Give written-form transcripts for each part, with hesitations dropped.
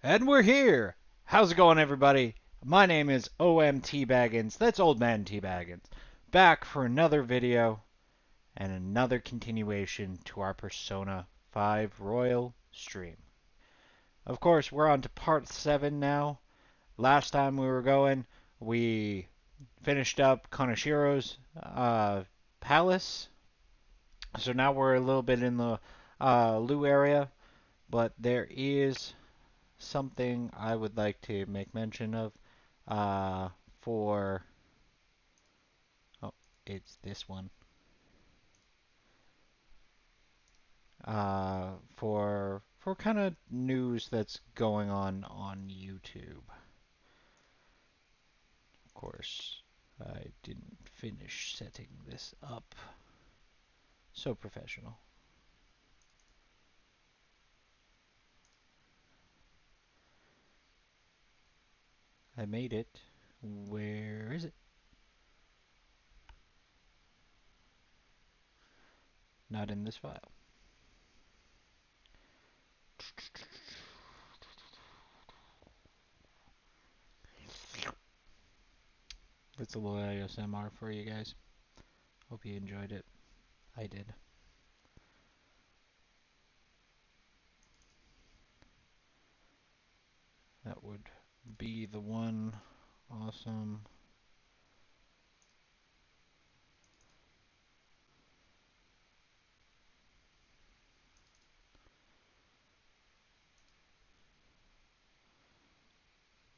And we're here! How's it going, everybody? My name is OMTBaggens, that's Old Man T Baggins, back for another video and another continuation to our Persona 5 Royal stream. Of course, we're on to part 7 now. Last time we were going, we finished up Konoshiro's palace, so now we're a little bit in the Lu area, but there is something I would like to make mention of uh, for oh, it's this one for kind of news that's going on YouTube. Of course, I didn't finish setting this up. So professional. I made it. Where is it? Not in this file. It's a little ASMR for you guys. Hope you enjoyed it. I did. That would be the one. Awesome.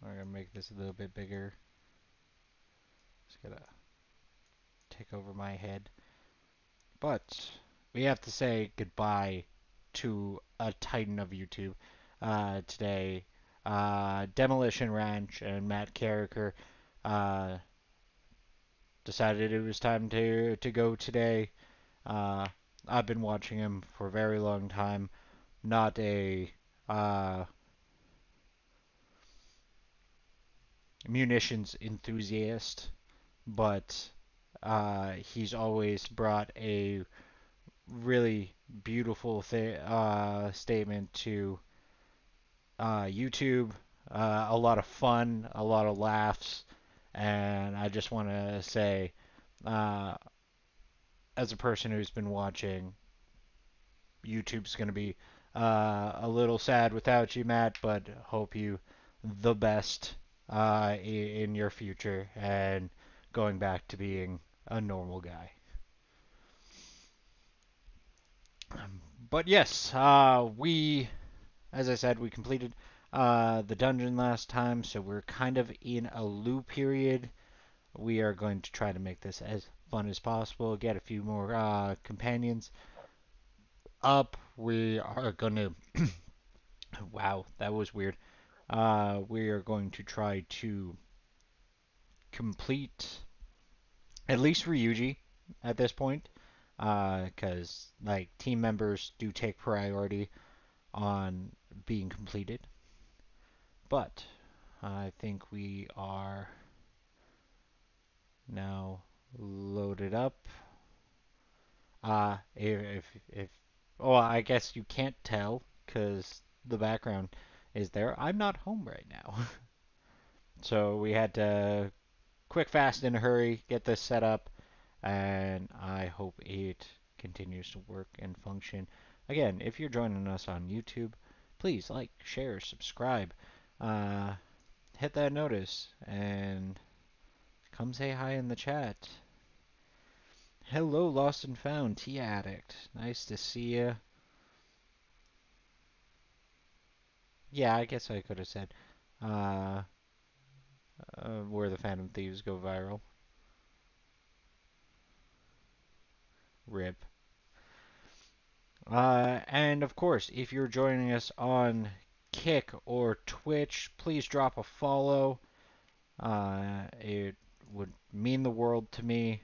I'm gonna make this a little bit bigger. Just gotta take over my head. But we have to say goodbye to a titan of YouTube today. Demolition Ranch and Matt Carricker uh, decided it was time to go today. Uh, I've been watching him for a very long time. Not a uh, munitions enthusiast, but he's always brought a really beautiful statement to YouTube. A lot of fun, a lot of laughs, and I just want to say, uh, as a person who's been watching, YouTube's going to be a little sad without you, Matt, but hope you the best in your future and going back to being a normal guy. But yes, as I said, we completed the dungeon last time, so we're kind of in a Lu period. We are going to try to make this as fun as possible, get a few more companions up. We are going to. Wow, that was weird. We are going to try to complete at least Ryuji at this point, because like team members do take priority on being completed. But I think we are now loaded up. If oh, I guess you can't tell because the background is there. I'm not home right now, so we had to quick, fast, in a hurry get this set up, and I hope it continues to work and function. Again, if you're joining us on YouTube, please like, share, subscribe, uh, hit that notice, and come say hi in the chat. Hello, Lost and Found, Tea Addict. Nice to see you. Yeah, I guess I could have said uh, where the Phantom Thieves go viral. Rip. And of course, if you're joining us on Kick or Twitch, please drop a follow. It would mean the world to me.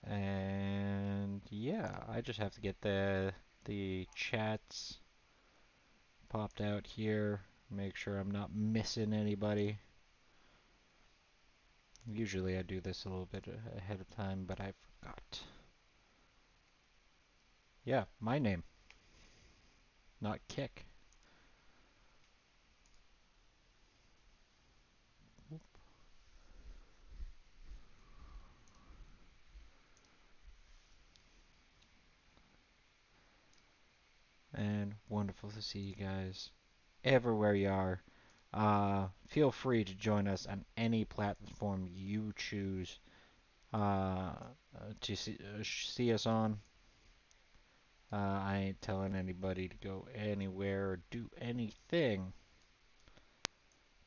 And yeah, I just have to get the chats popped out here. Make sure I'm not missing anybody. Usually I do this a little bit ahead of time, but I forgot. Yeah, my name, not Kick. And wonderful to see you guys everywhere you are. Feel free to join us on any platform you choose to see us on. I ain't telling anybody to go anywhere or do anything,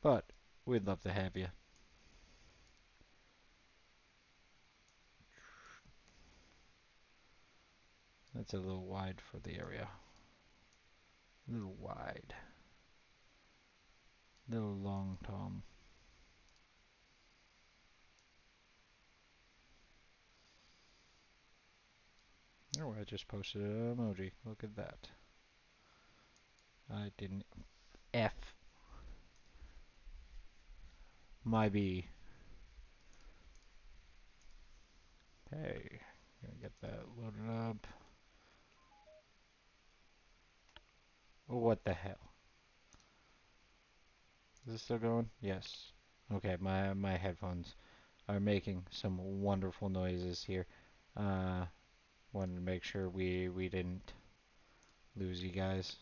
but we'd love to have you. That's a little wide for the area. A little wide. A little long, Tom. Oh, I just posted an emoji. Look at that. I didn't. F. My B. Hey, gonna get that loaded up. Oh, what the hell? Is this still going? Yes. Okay, my headphones are making some wonderful noises here. Uh, Wanted to make sure we didn't lose you guys.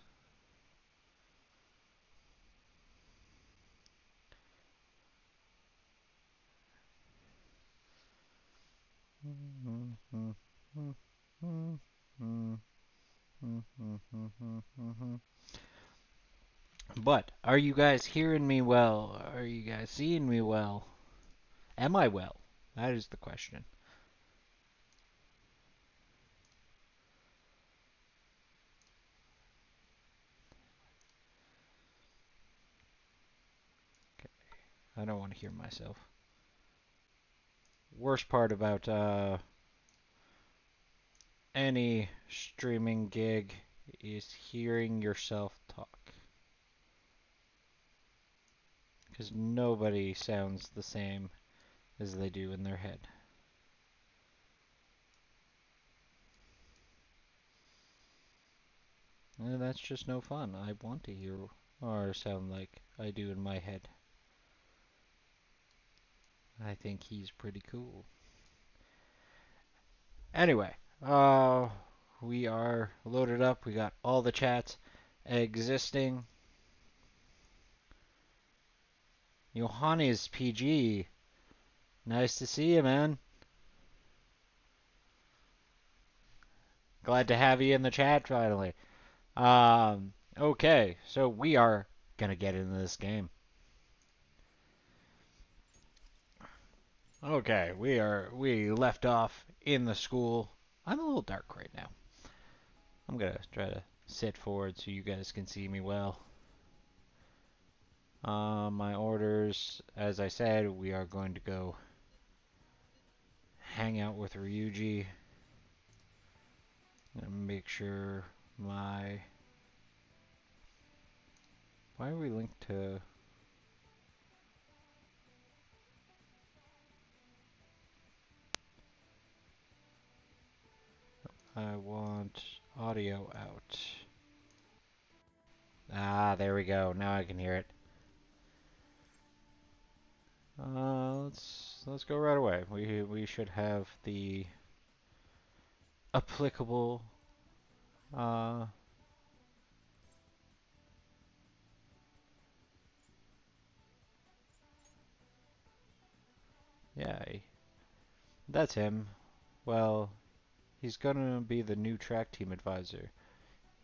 But are you guys hearing me well? Are you guys seeing me well? Am I well? That is the question. Okay, I don't want to hear myself. Worst part about any streaming gig is hearing yourself talk. Because nobody sounds the same as they do in their head. And that's just no fun. I want to hear or sound like I do in my head. I think he's pretty cool. Anyway, we are loaded up. We got all the chats existing. Johannes PG, nice to see you, man. Glad to have you in the chat finally. Okay, so we are gonna get into this game. Okay, we left off in the school. I'm a little dark right now. I'm gonna try to sit forward so you guys can see me well. My orders, as I said, we are going to go hang out with Ryuji and make sure my... Why are we linked to... I want audio out. Ah, there we go. Now I can hear it. Let's go right away. We should have the applicable uh yeah, that's him. Well, he's gonna be the new track team advisor.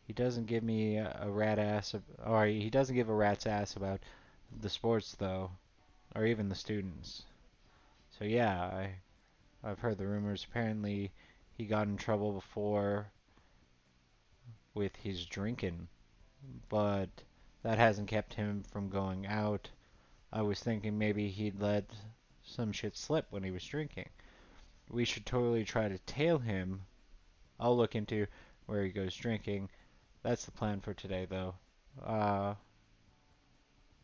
He doesn't give me a rat ass, or he doesn't give a rat's ass about the sports though, or even the students. So yeah, I've heard the rumors. Apparently, he got in trouble before with his drinking, but that hasn't kept him from going out. I was thinking maybe he'd let some shit slip when he was drinking. We should totally try to tail him. I'll look into where he goes drinking. That's the plan for today, though. Uh,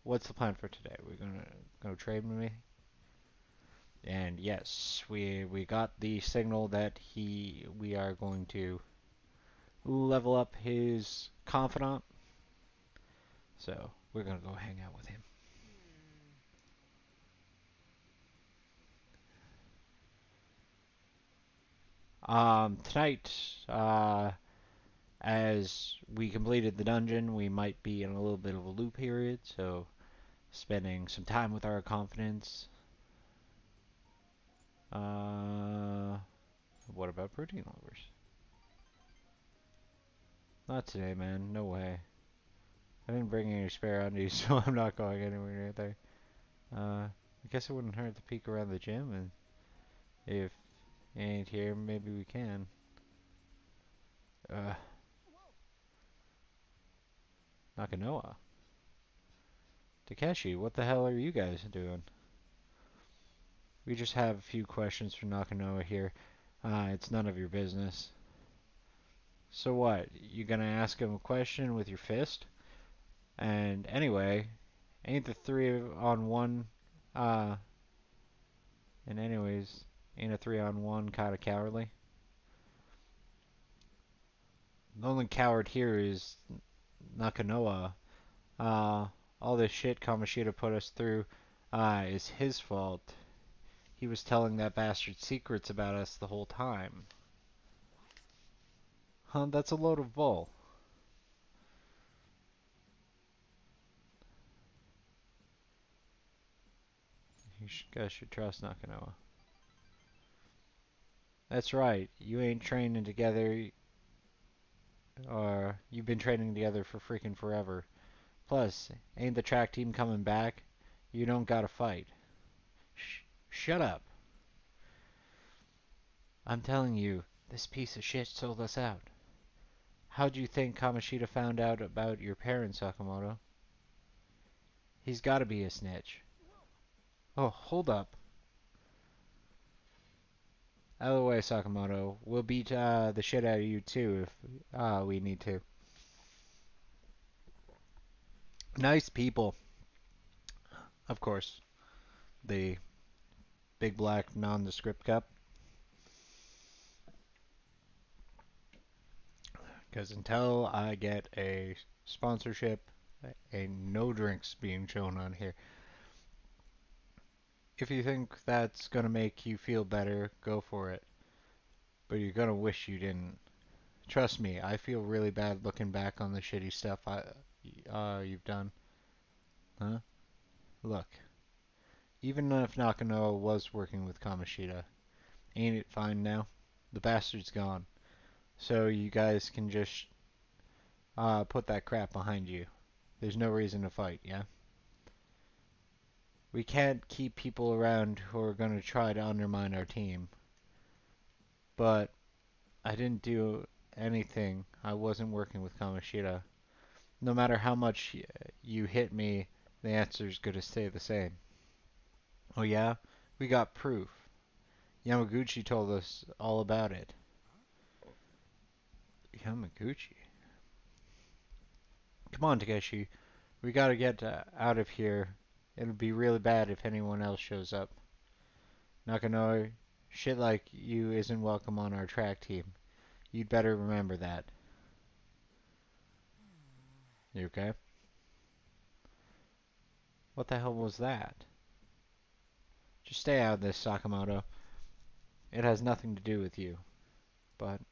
what's the plan for today? We're gonna go trade with me. And yes, we got the signal that we are going to level up his confidant. So we're gonna go hang out with him. Tonight, as we completed the dungeon, we might be in a little bit of a loop period, so spending some time with our confidants. What about protein lovers? Not today, man. No way. I didn't bring any spare undies, so I'm not going anywhere near there. I guess it wouldn't hurt to peek around the gym, and if it ain't here, maybe we can. Uh, Nakanoa. Takeshi, what the hell are you guys doing? We just have a few questions for Nakanoa here. It's none of your business. So what? You gonna ask him a question with your fist? And anyway, ain't the 3-on-1, uh, and anyways, ain't a 3-on-1 kinda cowardly? The only coward here is Nakanoa. All this shit Kamoshida put us through, is his fault. He was telling that bastard secrets about us the whole time. Huh, that's a load of bull. You guys should trust Nakanoa. That's right, you ain't training together, or you've been training together for freaking forever. Plus, ain't the track team coming back? You don't gotta fight. Shut up. I'm telling you, this piece of shit sold us out. How'd you think Kamoshida found out about your parents, Sakamoto? He's gotta be a snitch. Oh, hold up. Out of the way, Sakamoto. We'll beat the shit out of you too if we need to. Nice people. Of course. The big black nondescript cup. Because until I get a sponsorship, ain't no drinks being shown on here. If you think that's gonna make you feel better, go for it. But you're gonna wish you didn't. Trust me, I feel really bad looking back on the shitty stuff you've done. Huh? Look, even if Nakano was working with Kamoshida, ain't it fine now? The bastard's gone. So you guys can just put that crap behind you. There's no reason to fight, yeah? We can't keep people around who are gonna try to undermine our team. But I didn't do anything. I wasn't working with Kamoshida. No matter how much you hit me, the answer's gonna stay the same. Oh yeah? We got proof. Yamaguchi told us all about it. Yamaguchi? Come on, Takeshi. We gotta get out of here. It'll be really bad if anyone else shows up. Nakano, shit like you isn't welcome on our track team. You'd better remember that. You okay? What the hell was that? Just stay out of this, Sakamoto. It has nothing to do with you. But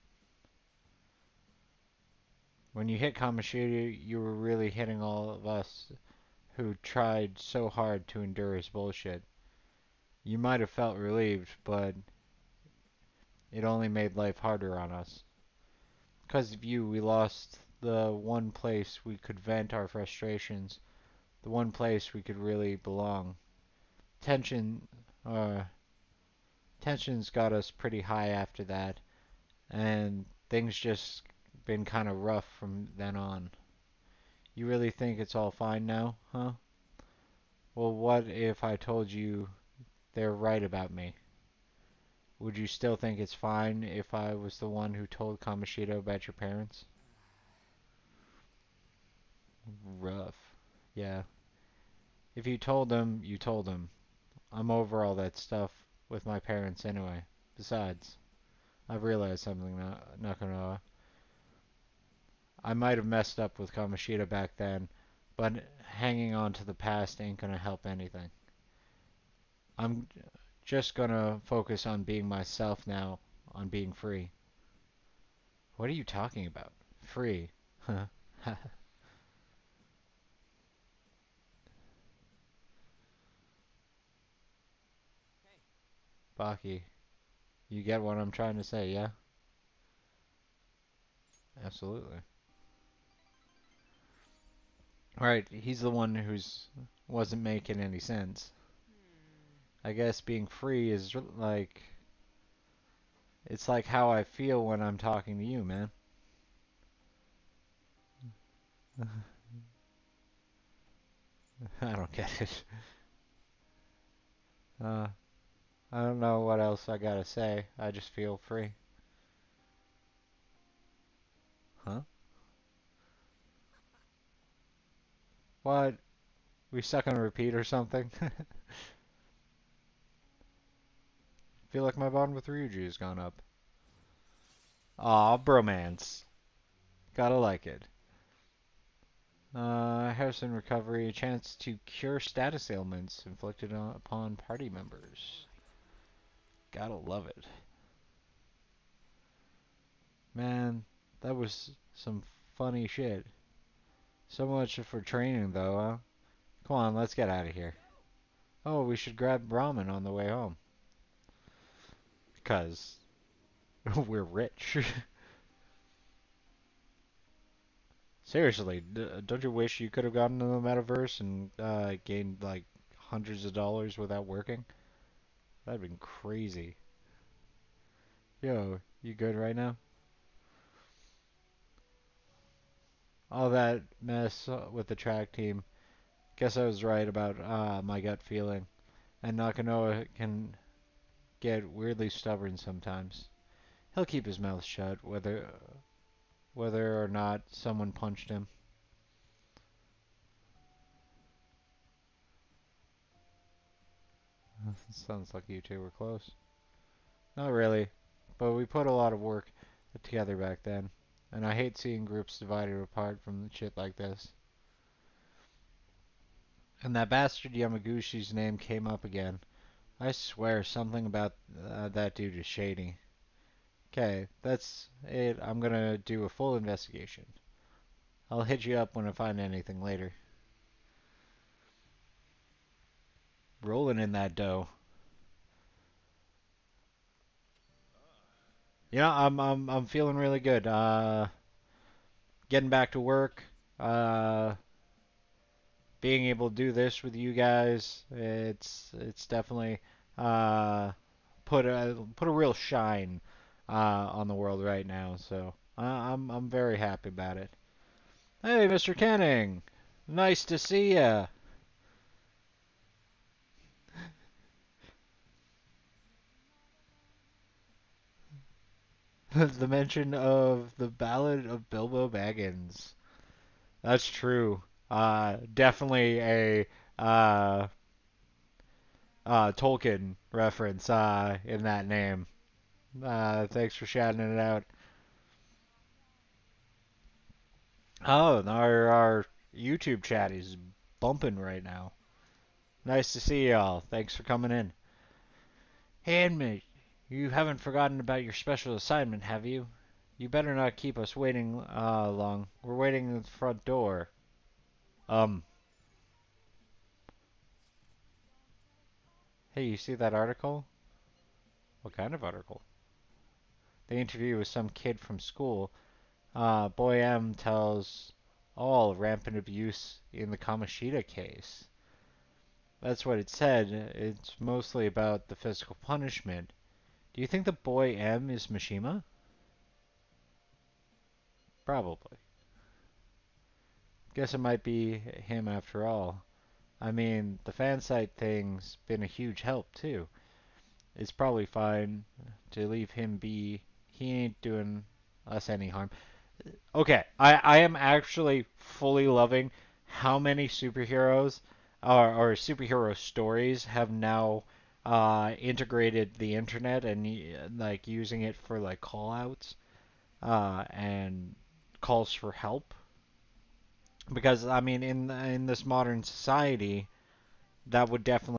when you hit Kamoshida, you were really hitting all of us who tried so hard to endure his bullshit. You might have felt relieved, but it only made life harder on us. Because of you, we lost the one place we could vent our frustrations, the one place we could really belong. Tension, uh, Tensions got us pretty high after that, and things just been kind of rough from then on. You really think it's all fine now, huh? Well, what if I told you they're right about me? Would you still think it's fine if I was the one who told Kamoshida about your parents? Rough. Yeah. If you told them, you told them. I'm over all that stuff with my parents anyway. Besides, I've realized something, Nakanoa. I might have messed up with Kamoshida back then, but hanging on to the past ain't gonna help anything. I'm just gonna focus on being myself now, on being free. What are you talking about? Free? Huh? Baki, you get what I'm trying to say, yeah? Absolutely. Right, he's the one who's wasn't making any sense. I guess being free is like it's like how I feel when I'm talking to you, man. I don't get it. Uh, I don't know what else I gotta say. I just feel free. Huh? What? We stuck on a repeat or something? Feel like my bond with Ryuji has gone up. Aw, bromance. Gotta like it. Harrison recovery, a chance to cure status ailments inflicted upon party members. Gotta love it. Man, that was some funny shit. So much for training, though, huh? Come on, let's get out of here. Oh, we should grab ramen on the way home. Because we're rich. Seriously, don't you wish you could have gotten into the metaverse and gained like hundreds of dollars without working? That'd been crazy. Yo, you good right now? All that mess with the track team. Guess I was right about my gut feeling. And Nakanoa can get weirdly stubborn sometimes. He'll keep his mouth shut whether or not someone punched him. Sounds like you two were close. Not really, but we put a lot of work together back then. And I hate seeing groups divided apart from shit like this. And that bastard Yamagushi's name came up again. I swear something about that dude is shady. Okay, that's it. I'm gonna do a full investigation. I'll hit you up when I find anything later. Rolling in that dough. Yeah, I'm feeling really good. Getting back to work. Uh, Being able to do this with you guys, it's definitely uh put a real shine on the world right now. So I'm very happy about it. Hey, Mr. Canning, nice to see ya. The mention of the Ballad of Bilbo Baggins. That's true. Definitely a uh, Tolkien reference in that name. Thanks for shouting it out. Oh, our YouTube chat is bumping right now. Nice to see y'all. Thanks for coming in. Hey, inmate, you haven't forgotten about your special assignment, have you? You better not keep us waiting long. We're waiting at the front door. Um, hey, you see that article? What kind of article? The interview with some kid from school. Boy M tells all rampant abuse in the Kamoshida case. That's what it said. It's mostly about the physical punishment. Do you think the boy M is Mishima? Probably. Guess it might be him after all. I mean, the fan site thing's been a huge help too. It's probably fine to leave him be. He ain't doing us any harm. Okay, I am actually fully loving how many superheroes or superhero stories have now integrated the internet and like using it for like call outs and calls for help. Because I mean, in this modern society, that would definitely.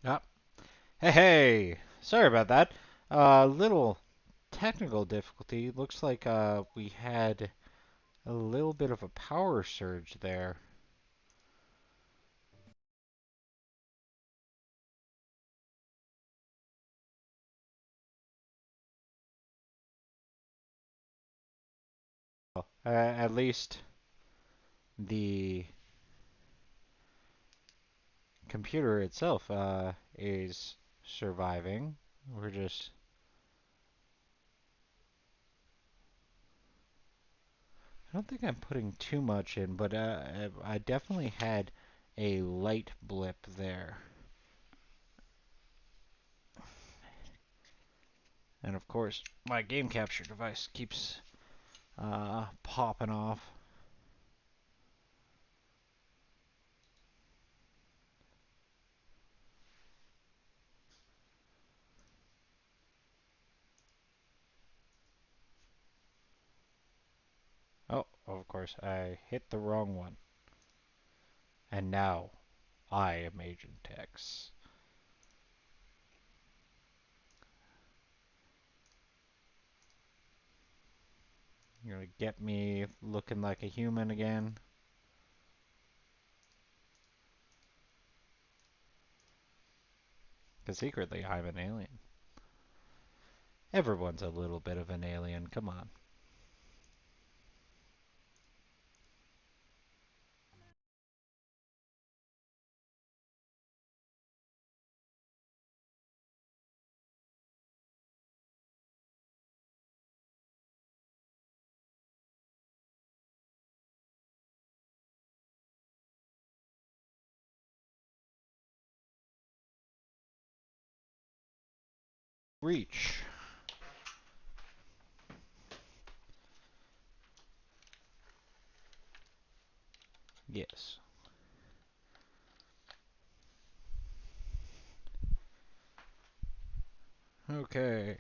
Ah, hey, hey! Sorry about that. Little technical difficulty. Looks like we had a little bit of a power surge there. At least the computer itself is surviving. We're just. I don't think I'm putting too much in, but I definitely had a light blip there. And of course, my game capture device keeps popping off. Oh, of course, I hit the wrong one. And now, I am Agent X. You're gonna get me looking like a human again? Because secretly, I'm an alien. Everyone's a little bit of an alien, come on. Reach. Yes. Okay.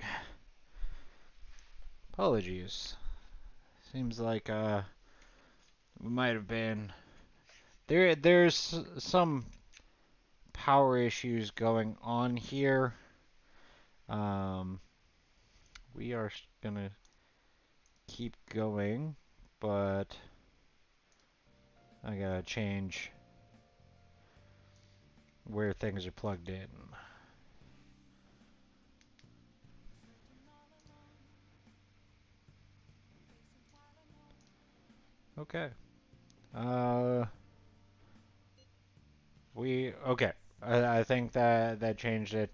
Apologies. Seems like we might have been there's some power issues going on here. We are gonna keep going, but I gotta change where things are plugged in. Okay. Okay. I think that changed it.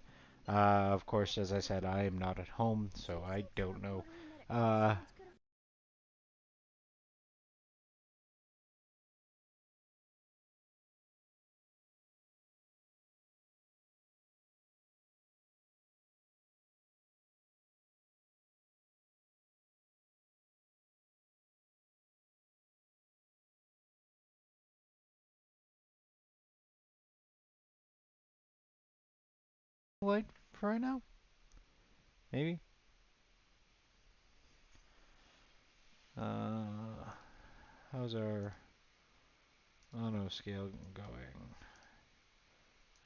Of course, as I said, I am not at home, so I don't know. Light for right now? Maybe? How's our auto scale going?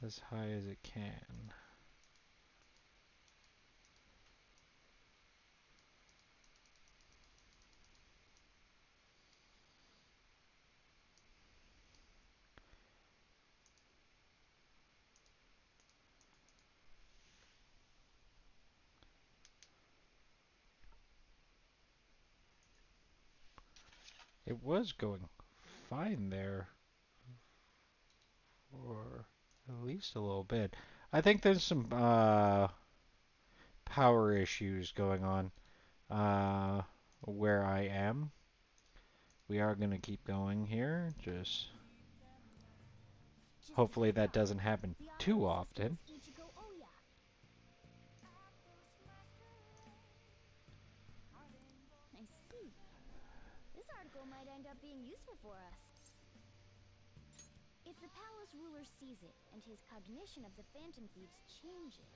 As high as it can. It was going fine there for at least a little bit. I think there's some power issues going on where I am. We are going to keep going here. Just hopefully that doesn't happen too often. I see. This article might end up being useful for us. If the palace ruler sees it and his cognition of the Phantom Thieves changes,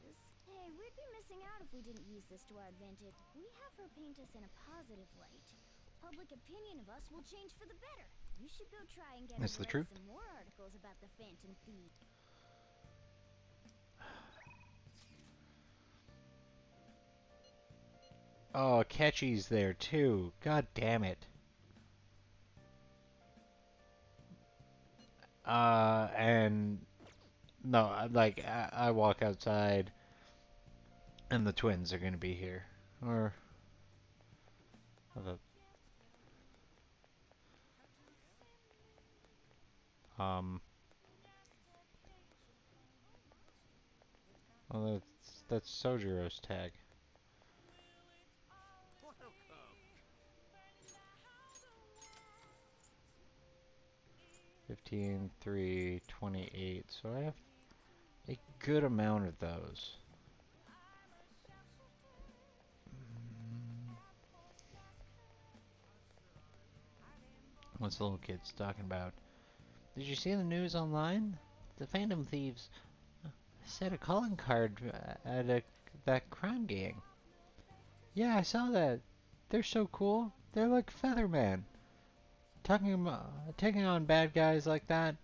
hey, we'd be missing out if we didn't use this to our advantage. We have her paint us in a positive light. Public opinion of us will change for the better. You should go try and get That's the truth. some more articles about the Phantom Thieves. Oh, Catchy's there too. God damn it. And no, like I walk outside, and the twins are gonna be here, or the um. Oh, that's Sojiro's tag. 15, 3, 28. So I have a good amount of those. What's the little kids talking about? Did you see the news online? The Phantom Thieves set a calling card at that crime gang. Yeah, I saw that. They're so cool. They're like Featherman. Taking on bad guys like that.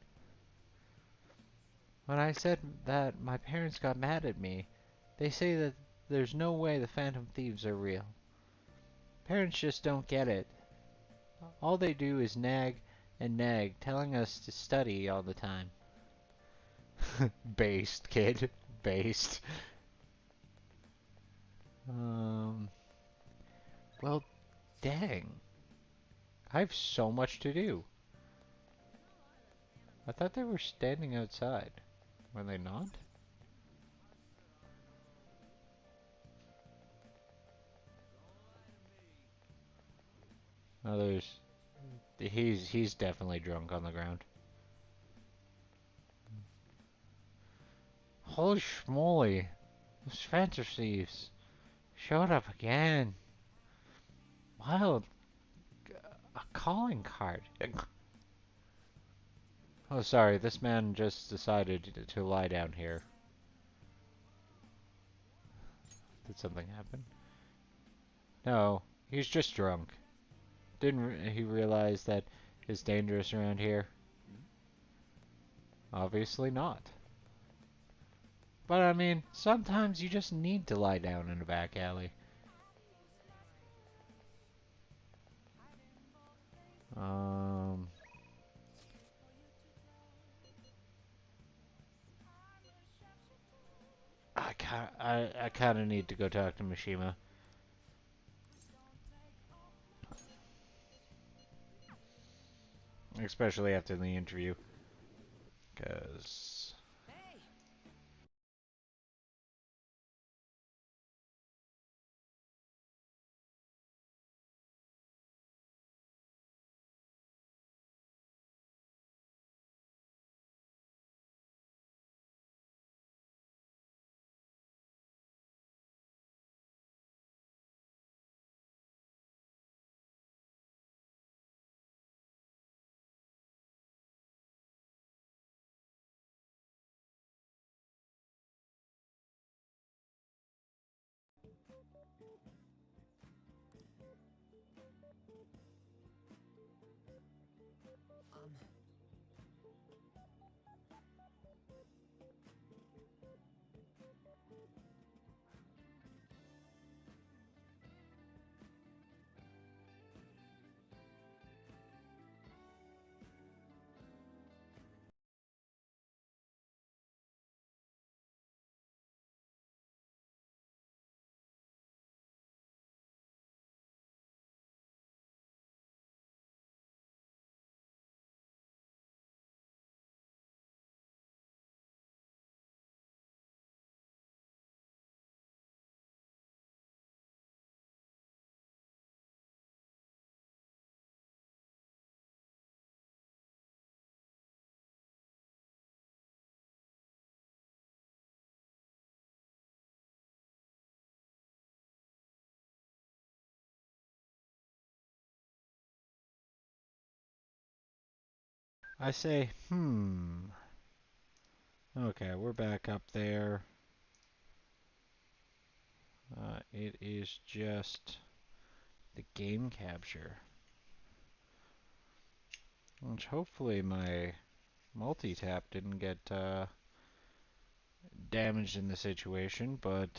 When I said that, my parents got mad at me. They say that there's no way the Phantom Thieves are real. Parents just don't get it. All they do is nag and nag, telling us to study all the time. Based, kid. Based. Well, dang. I have so much to do. I thought they were standing outside. Were they not? Oh, he's definitely drunk on the ground. Holy schmoly. Those Phantom Thieves showed up again. Wild. A calling card. Oh, sorry. This man just decided to lie down here. Did something happen? No, he's just drunk. Didn't he realize that it's dangerous around here? Obviously not. But I mean, sometimes you just need to lie down in a back alley. Um, I kind of need to go talk to Mishima, especially after the interview, because I say, okay, we're back up there. It is just the game capture, which hopefully my multi-tap didn't get damaged in the situation, but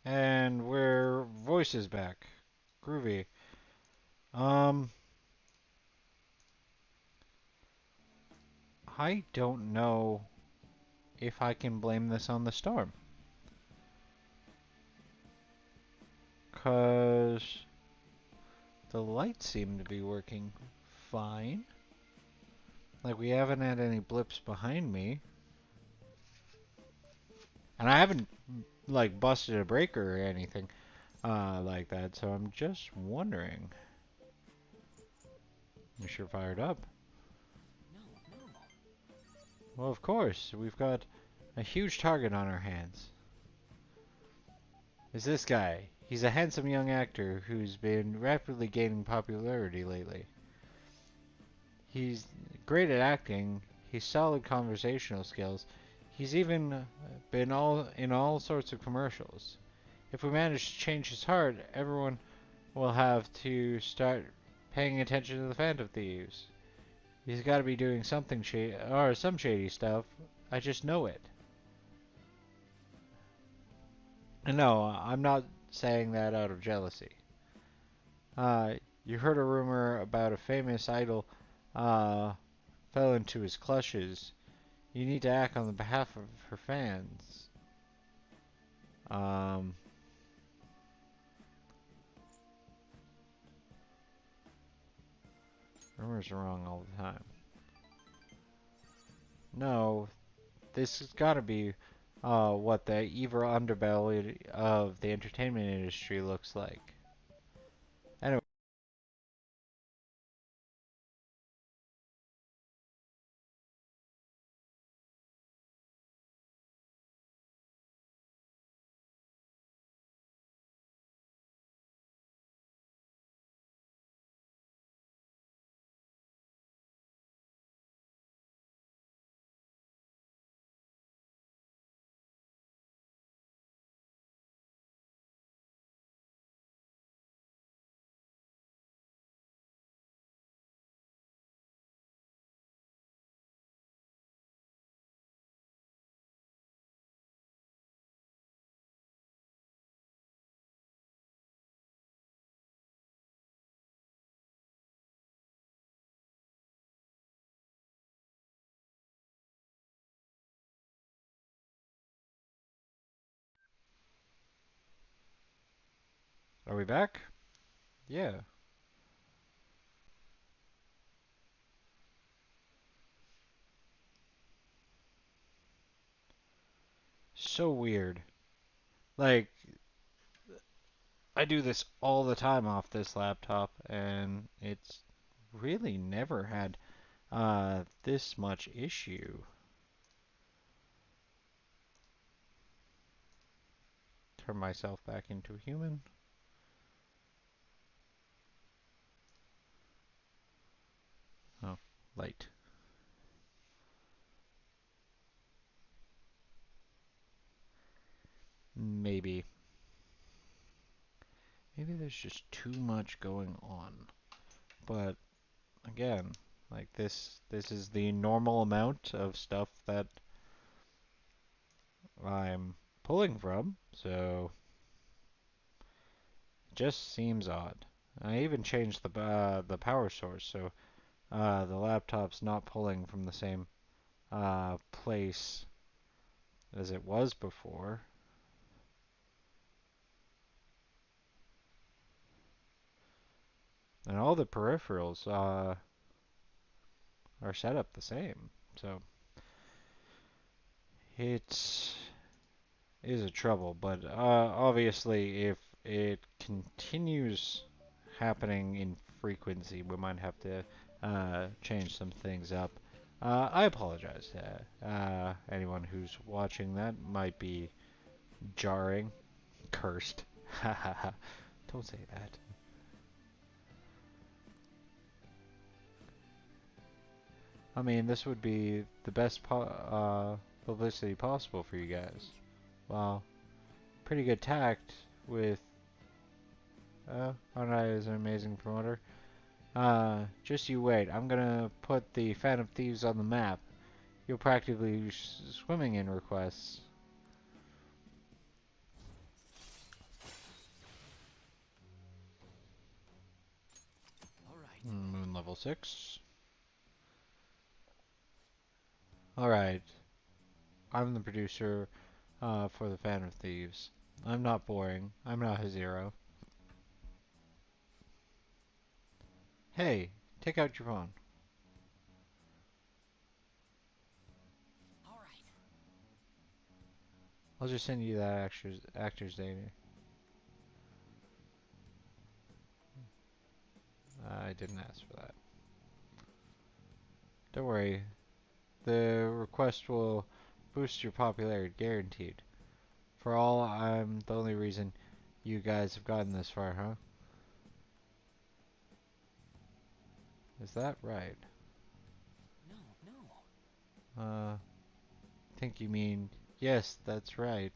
And we're voices back. Groovy. Um, I don't know if I can blame this on the storm. 'Cause the lights seem to be working fine. Like, we haven't had any blips behind me. And I haven't, like, busted a breaker or anything like that, so I'm just wondering. You sure fired up? Well, of course. We've got a huge target on our hands. Is this guy. He's a handsome young actor who's been rapidly gaining popularity lately. He's great at acting. He's solid conversational skills. He's even been in all sorts of commercials. If we manage to change his heart, everyone will have to start paying attention to the Phantom Thieves. He's got to be doing something shady or some shady stuff. I just know it. And no, I'm not saying that out of jealousy. Uh, you heard a rumor about a famous idol uh, fell into his clutches. You need to act on the behalf of her fans. Um, rumors are wrong all the time. No, this has got to be what the evil underbelly of the entertainment industry looks like. Anyway, are we back? Yeah. So weird. Like, I do this all the time off this laptop, and it's really never had this much issue. Turn myself back into a human. Oh, light. Maybe. Maybe there's just too much going on. But again, like this is the normal amount of stuff that I'm pulling from, so it just seems odd. I even changed the power source, so the laptop's not pulling from the same place as it was before. And all the peripherals are set up the same. So it's is a trouble, but obviously if it continues happening in frequency, we might have to change some things up. I apologize to anyone who's watching. That might be jarring. Cursed. Don't say that. I mean, this would be the best publicity possible for you guys. Well, pretty good tact with. Honor is an amazing promoter. Just you wait. I'm gonna put the Phantom Thieves on the map. You'll practically be swimming in requests. level 6. Alright, I'm the producer for the Phantom Thieves. I'm not boring. I'm not his hero. Hey, take out your phone. Alright. I'll just send you that actor's data. I didn't ask for that. Don't worry. The request will boost your popularity, guaranteed. For all, I'm the only reason you guys have gotten this far, huh? Is that right? No. Think you mean, yes, that's right.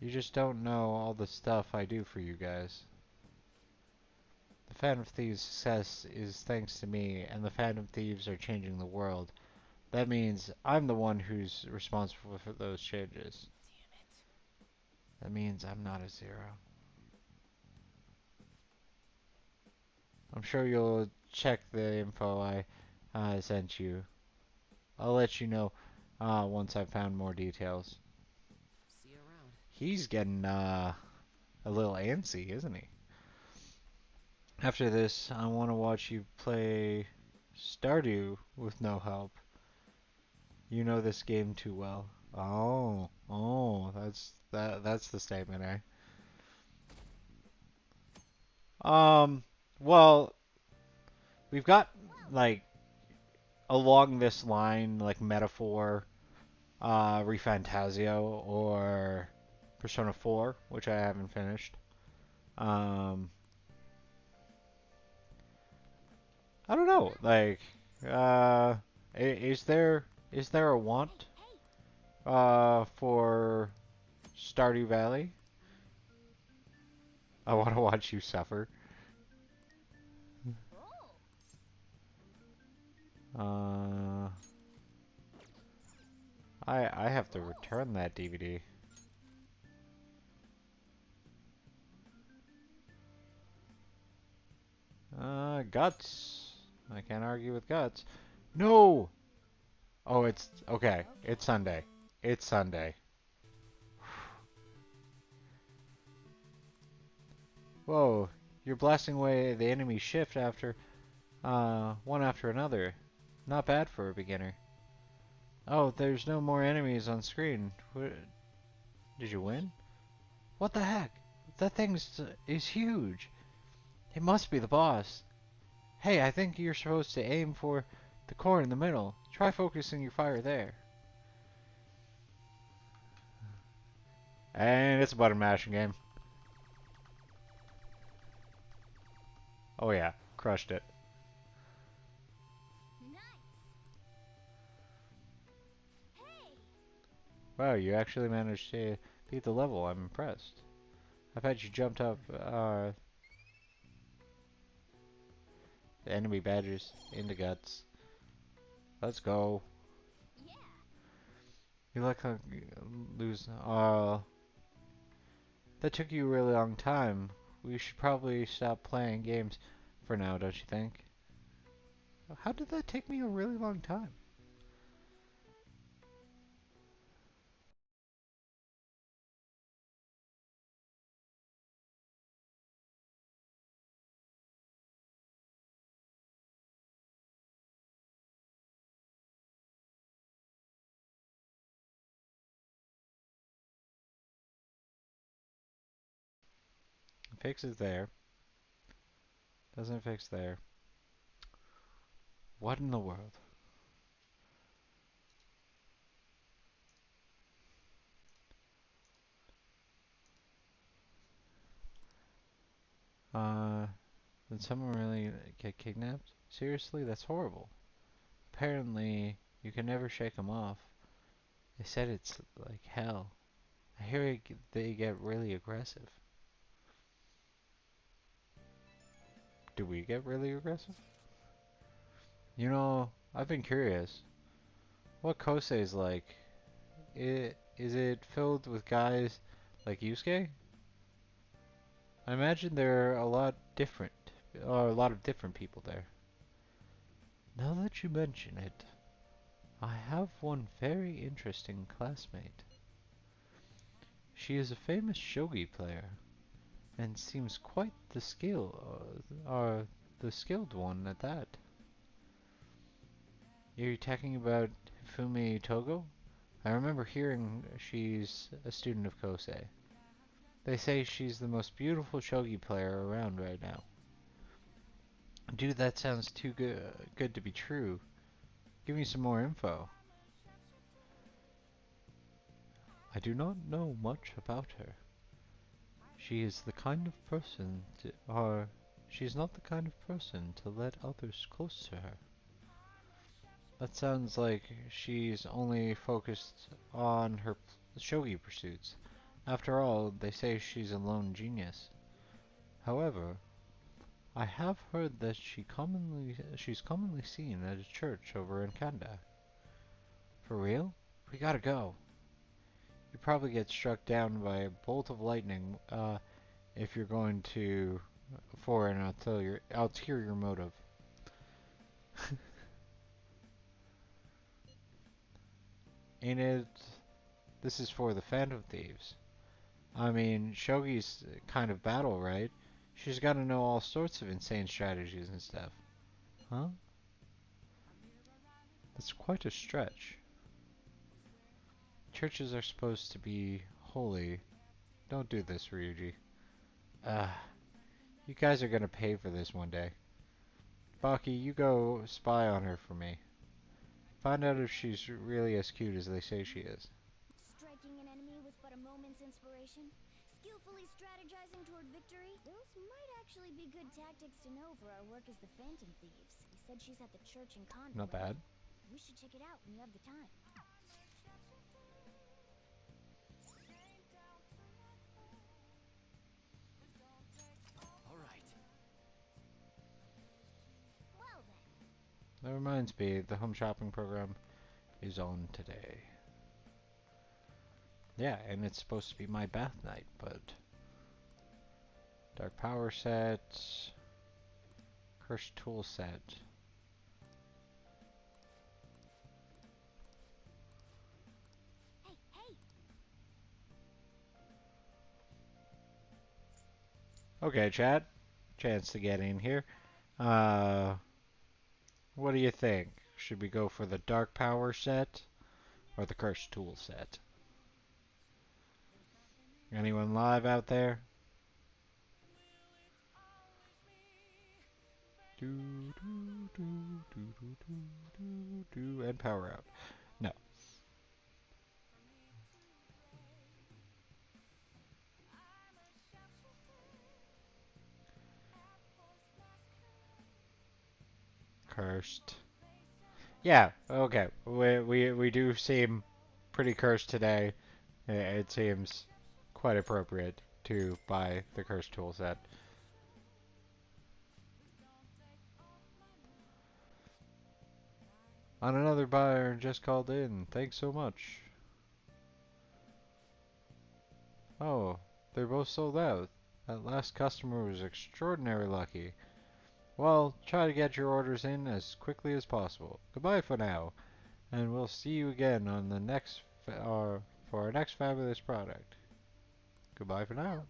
You just don't know all the stuff I do for you guys. The Phantom Thieves' success is thanks to me, and the Phantom Thieves are changing the world. That means I'm the one who's responsible for those changes. Damn it. That means I'm not a zero. I'm sure you'll check the info I sent you. I'll let you know once I've found more details. See you around. He's getting a little antsy, isn't he? After this, I want to watch you play Stardew with no help. You know this game too well. Oh, that's the statement, eh? Well, we've got like along this line, like metaphor, Refantasio or Persona 4, which I haven't finished. Um, I don't know, like, is there a want for Stardew Valley? I want to watch you suffer. Uh, I have to return that DVD. Guts. I can't argue with Guts. No! Oh, it's okay. It's Sunday. It's Sunday. Whoa, you're blasting away the enemy shift after one after another. Not bad for a beginner. Oh, there's no more enemies on screen. Did you win? What the heck? That thing is huge. It must be the boss. Hey, I think you're supposed to aim for the core in the middle. Try focusing your fire there. And it's a button mashing game. Oh yeah, crushed it. Wow, you actually managed to beat the level. I'm impressed. I bet you jumped up the enemy badges into guts. Let's go. You look like lose. That took you a really long time. We should probably stop playing games for now, don't you think? How did that take me a really long time? Fix is there. Doesn't fix there. What in the world? Uh, did someone really get kidnapped? Seriously, that's horrible. Apparently, you can never shake them off. They said it's like hell. I hear they get really aggressive. Do we get really aggressive? You know, I've been curious. What Kosei is like? Is it filled with guys like Yusuke? I imagine they're a lot different are a lot of different people there. Now that you mention it, I have one very interesting classmate. She is a famous shogi player, and seems quite the skilled one at that. Are you talking about Fumi Togo? I remember hearing she's a student of Kosei. They say she's the most beautiful shogi player around right now. Dude, that sounds too good to be true. Give me some more info. I do not know much about her. She is the kind of person she is not the kind of person to let others close to her. That sounds like she's only focused on her shogi pursuits. After all, they say she's a lone genius. However, I have heard that she's commonly seen at a church over in Kanda. For real? We gotta go. You probably get struck down by a bolt of lightning if you're going to for an ulterior motive. Ain't it? This is for the Phantom Thieves. I mean, Shogi's kind of battle, right? She's got to know all sorts of insane strategies and stuff. Huh? That's quite a stretch. Churches are supposed to be holy. Don't do this, Ryuji. Ah, you guys are gonna pay for this one day. Baki, you go spy on her for me. Find out if she's really as cute as they say she is. Striking an enemy with but a moment's inspiration? Skillfully strategizing toward victory? Those might actually be good tactics to know for our work as the Phantom Thieves. He said she's at the church in Conway. Not bad. We should check it out when you have the time. All right. Well then. That reminds me, the home shopping program is on today. Yeah, and it's supposed to be my bath night, but dark power set, cursed tool set. Hey, hey! Okay, chat. Chance to get in here. What do you think? Should we go for the dark power set or the cursed tool set? Anyone live out there? Do do do do do do do and power out. No. Cursed. Yeah, okay. We do seem pretty cursed today. It seems quite appropriate to buy the cursed tool set. On another buyer just called in. Thanks so much. Oh, they're both sold out. That last customer was extraordinarily lucky. Well, try to get your orders in as quickly as possible. Goodbye for now, and we'll see you again on the next for our next fabulous product. Goodbye for now.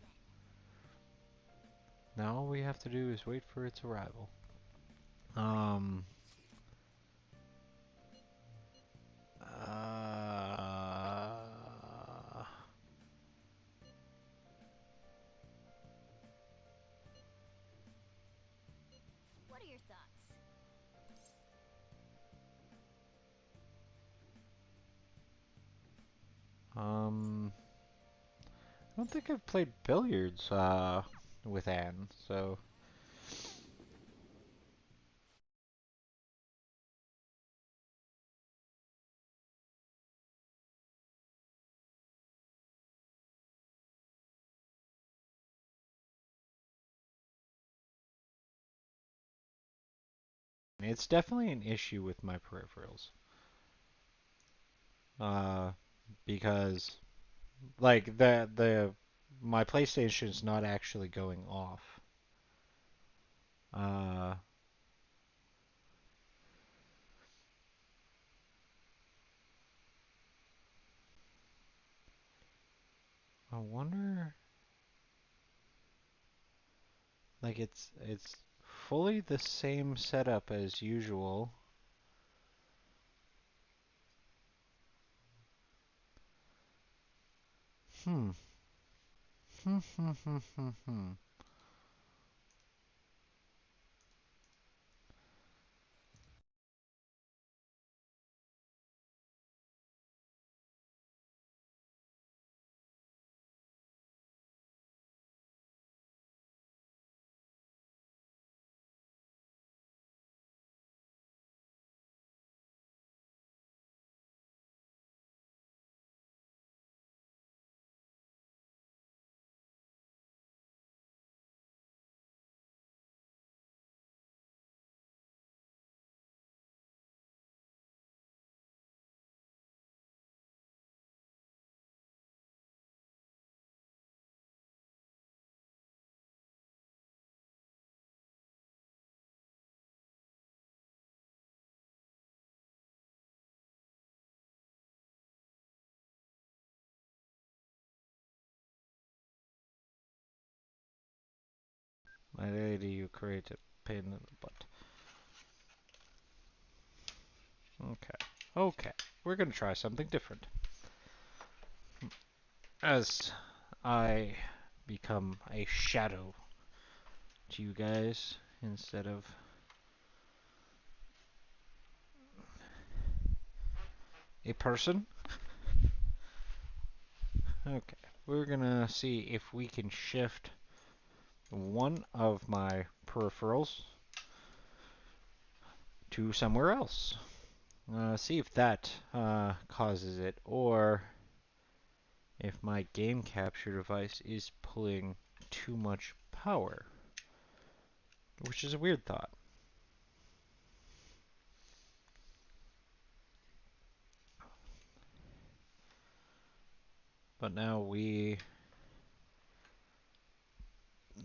Now all we have to do is wait for its arrival. Um. What are your thoughts? I don't think I've played billiards with Anne, so it's definitely an issue with my peripherals. Uh, because like the, my PlayStation's not actually going off. Uh, I wonder, like it's fully the same setup as usual. Hmm. Hmm. Hmm. Hmm. Hmm. Hmm. My lady, you create a pain in the butt. Okay. Okay. We're gonna try something different. As I become a shadow to you guys instead of a person. Okay. We're gonna see if we can shift one of my peripherals to somewhere else. See if that causes it, or if my game capture device is pulling too much power, which is a weird thought. But now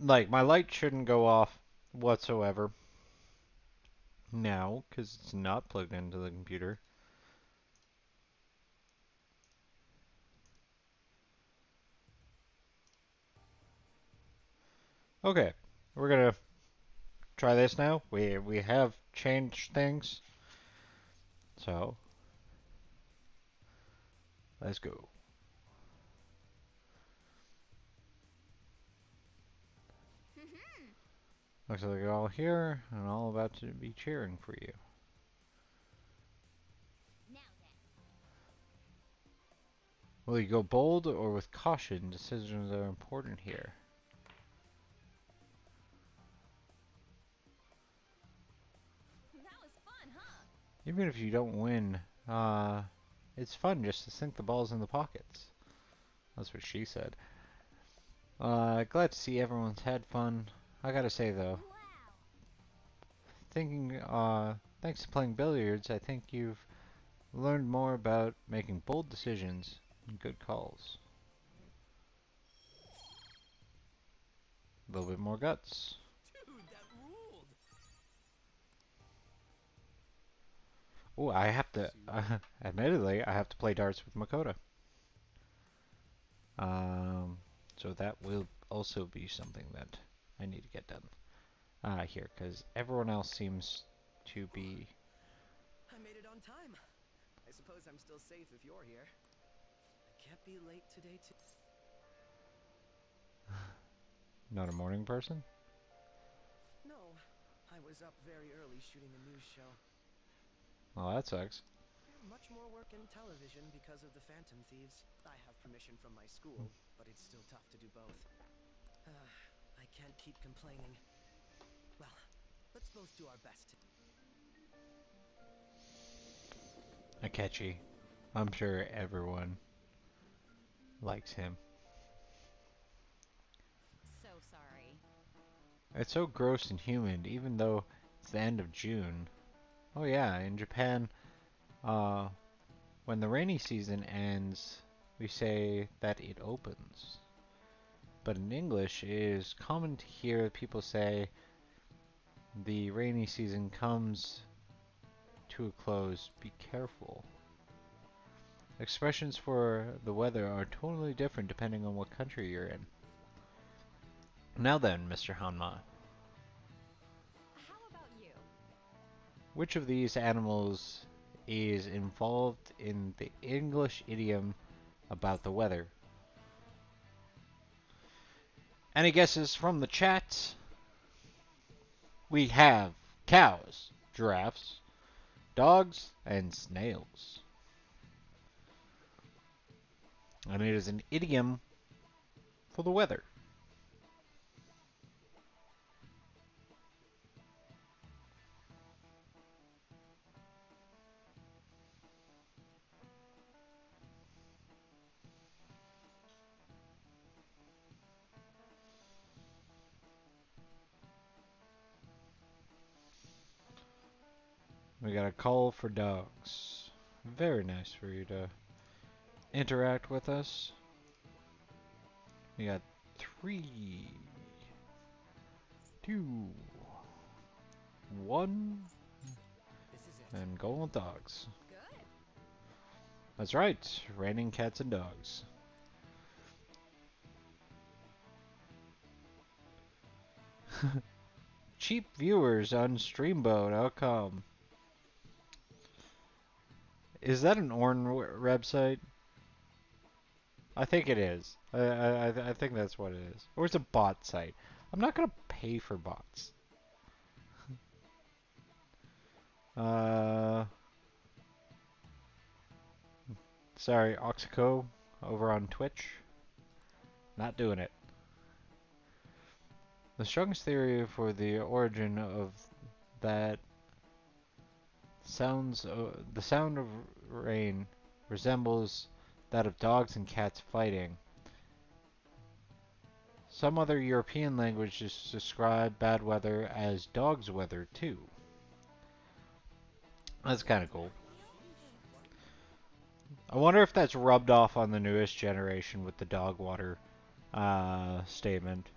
like, my light shouldn't go off whatsoever now, because it's not plugged into the computer. Okay, we're gonna try this now. We have changed things, so let's go. Looks like you're all here and all about to be cheering for you. Now then. Will you go bold or with caution? Decisions are important here. That was fun, huh? Even if you don't win, it's fun just to sink the balls in the pockets. That's what she said. Glad to see everyone's had fun. I gotta say though, Wow. thanks to playing billiards, I think you've learned more about making bold decisions and good calls. A little bit more guts. Dude, that ruled. Oh, I have to, admittedly, I have to play darts with Makoto. Um, so that will also be something that I need to get done. Here, because everyone else seems to be... I made it on time. I suppose I'm still safe if you're here. I can't be late today too. not a morning person. No, I was up very early shooting a news show. Well, that sucks. Much more work in television because of the Phantom Thieves. I have permission from my school, but it's still tough to do both. I can't keep complaining. Well, let's both do our best. Akechi. I'm sure everyone likes him. So sorry. It's so gross and humid, even though it's the end of June. Oh yeah, in Japan, uh, when the rainy season ends, we say that it opens. But in English, it is common to hear people say the rainy season comes to a close, be careful. Expressions for the weather are totally different depending on what country you're in. Now then, Mr. Hanma, How about you? which of these animals is involved in the English idiom about the weather? Any guesses from the chat? We have cows, giraffes, dogs, and snails. And it is an idiom for the weather. We got a call for dogs. Very nice for you to interact with us. We got 3, 2, 1, This is it. and go with dogs. Good. That's right, raining cats and dogs. Cheap viewers on Streambo.com. Is that an Orn website? I think it is. I think that's what it is. Or it's a bot site. I'm not gonna pay for bots. Sorry, Oxico over on Twitch. Not doing it. The strongest theory for the origin of that the sound of rain resembles that of dogs and cats fighting. Some other European languages describe bad weather as dog's weather too. That's kind of cool. I wonder if that's rubbed off on the newest generation with the dog water statement.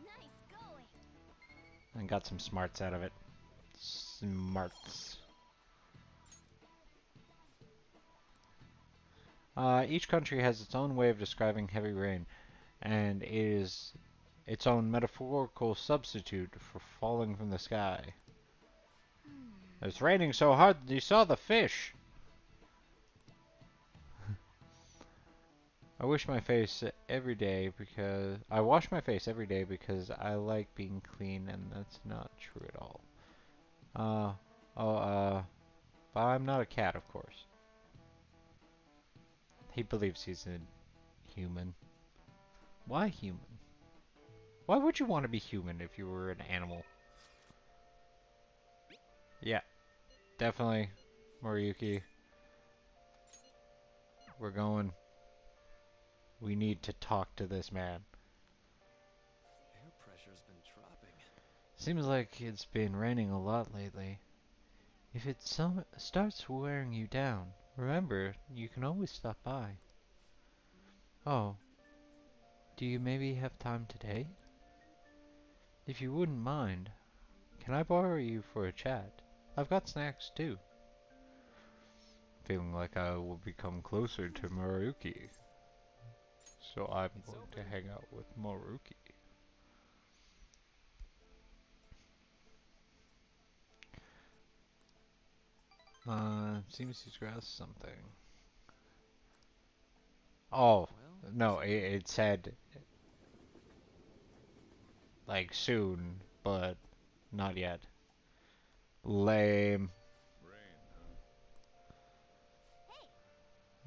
Nice going. And got some smarts out of it. Smarts. Each country has its own way of describing heavy rain, and it is its own metaphorical substitute for falling from the sky. It's raining so hard that you saw the fish. I wash my face every day because I like being clean, and that's not true at all. But I'm not a cat, of course. He believes he's a human. Why human? Why would you want to be human if you were an animal? Yeah, definitely, Moriyuki. We're going. We need to talk to this man. Air pressure's been dropping. Seems like it's been raining a lot lately. If it starts wearing you down, remember, you can always stop by. Oh, do you maybe have time today? If you wouldn't mind, can I borrow you for a chat? I've got snacks too. Feeling like I will become closer to Maruki. So I'm going to hang out with Maruki. Seems he's grasped something. Oh, no, it said like soon, but not yet. Lame.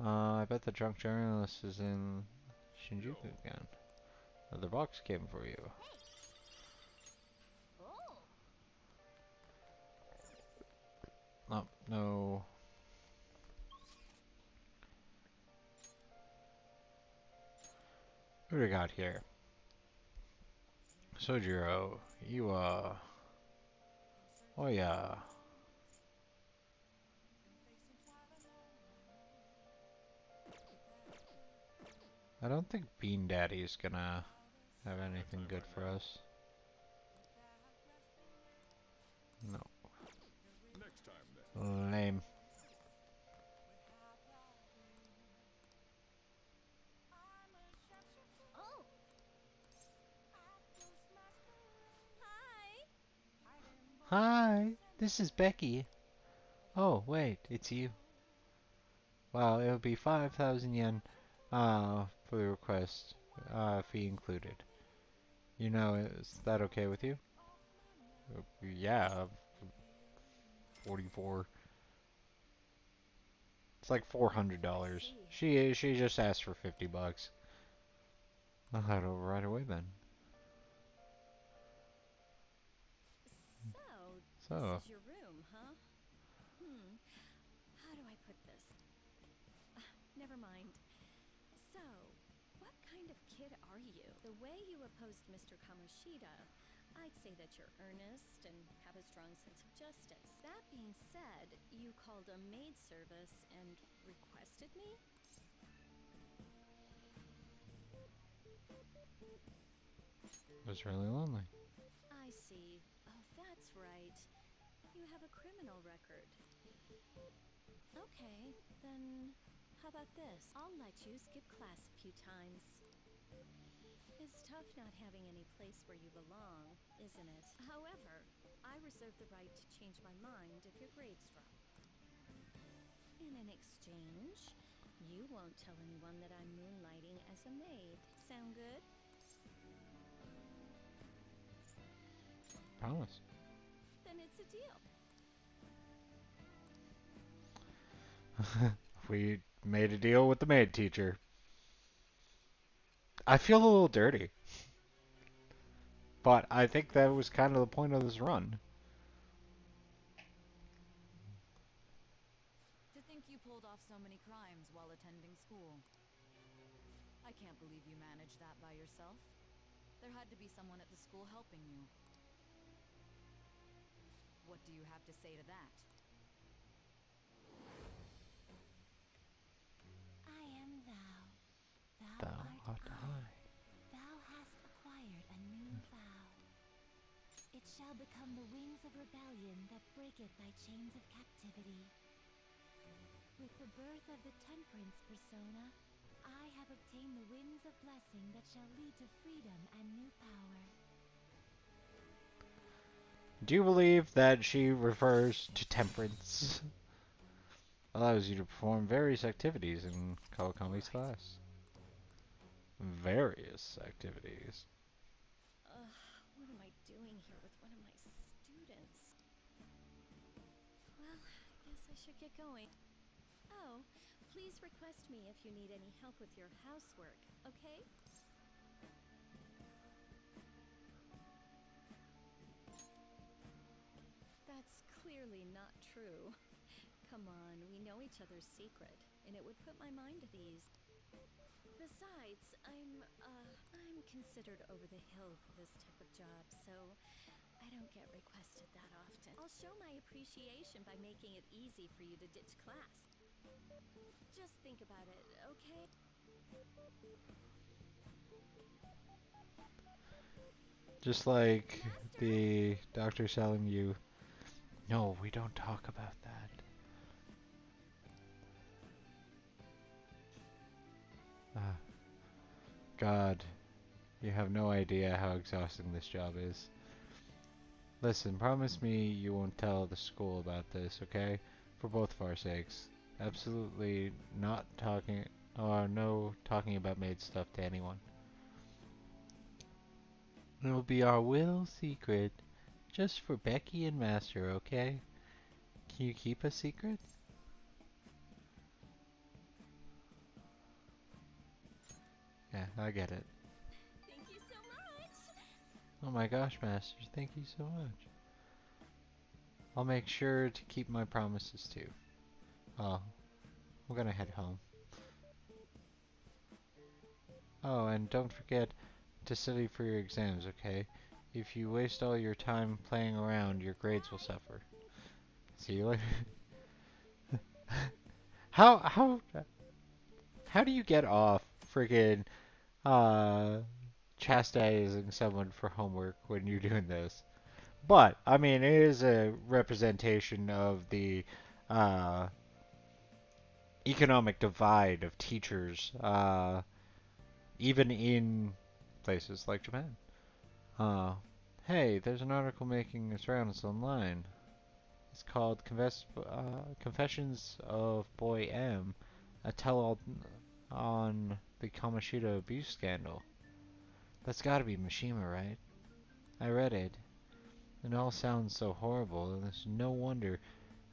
I bet the drunk journalist is in Shinjuku again. Another box came for you. Oh. Oh, no. Who do we got here? Sojiro, you, oh yeah. I don't think Bean Daddy is gonna have anything good for us. No. Next time, then. Lame. Oh! Hi! Hi, this is Becky. Oh, wait, it's you. Well, it'll be 5,000 yen for the request, fee included. You know, is that okay with you? Yeah, 44. It's like $400. She just asked for 50 bucks. I'll head over right away then. So, So, this is your room, huh? How do I put this? Never mind. So, what kind of kid are you? The way you opposed Mr. Kamoshida, I'd say that you're earnest and have a strong sense of justice. That being said, you called a maid service and requested me? it was really lonely. I see. Oh, that's right. You have a criminal record. Okay, then how about this? I'll let you skip class a few times. It's tough not having any place where you belong, isn't it? However, I reserve the right to change my mind if your grades drop. In an exchange, you won't tell anyone that I'm moonlighting as a maid. Sound good? Promise. Then it's a deal. We made a deal with the maid teacher. I feel a little dirty. But I think that was kind of the point of this run. To think you pulled off so many crimes while attending school. I can't believe you managed that by yourself. There had to be someone at the school helping you. What do you have to say to that? I am thou. Thou, Thou art art I. I. Thou hast acquired a new vow. It shall become the wings of rebellion that breaketh thy chains of captivity. With the birth of the temperance persona, I have obtained the winds of blessing that shall lead to freedom and new power. Do you believe that she refers to temperance? Allows you to perform various activities in Kawakami's class. Various activities. What am I doing here with one of my students? Well, I guess I should get going. Oh, please request me if you need any help with your housework, okay? That's clearly not true. Come on, we know each other's secret, and it would put my mind at ease. Besides, I'm considered over the hill for this type of job, so I don't get requested that often. I'll show my appreciation by making it easy for you to ditch class. Just think about it, okay? Just like Master? the doctor telling you, no, we don't talk about that. Ah, God, you have no idea how exhausting this job is. Listen, promise me you won't tell the school about this, okay? For both of our sakes. Absolutely not talking, or no talking about maid stuff to anyone. It'll be our little secret, just for Becky and Master, okay? Can you keep a secret? Yeah, I get it. Thank you so much! Oh my gosh, Master, thank you so much. I'll make sure to keep my promises too. Oh, we're gonna head home. Oh, and don't forget to study for your exams, okay? If you waste all your time playing around, your grades will suffer. See you later. how how how do you get off friggin' uh chastising someone for homework when you're doing this? But I mean, it is a representation of the uh, economic divide of teachers, even in places like Japan. Uh, hey, there's an article making its rounds online. It's called Confessions of Boy M, a tell-all on the Kamoshida abuse scandal. That's gotta be Mishima, right? I read it. It all sounds so horrible. There's no wonder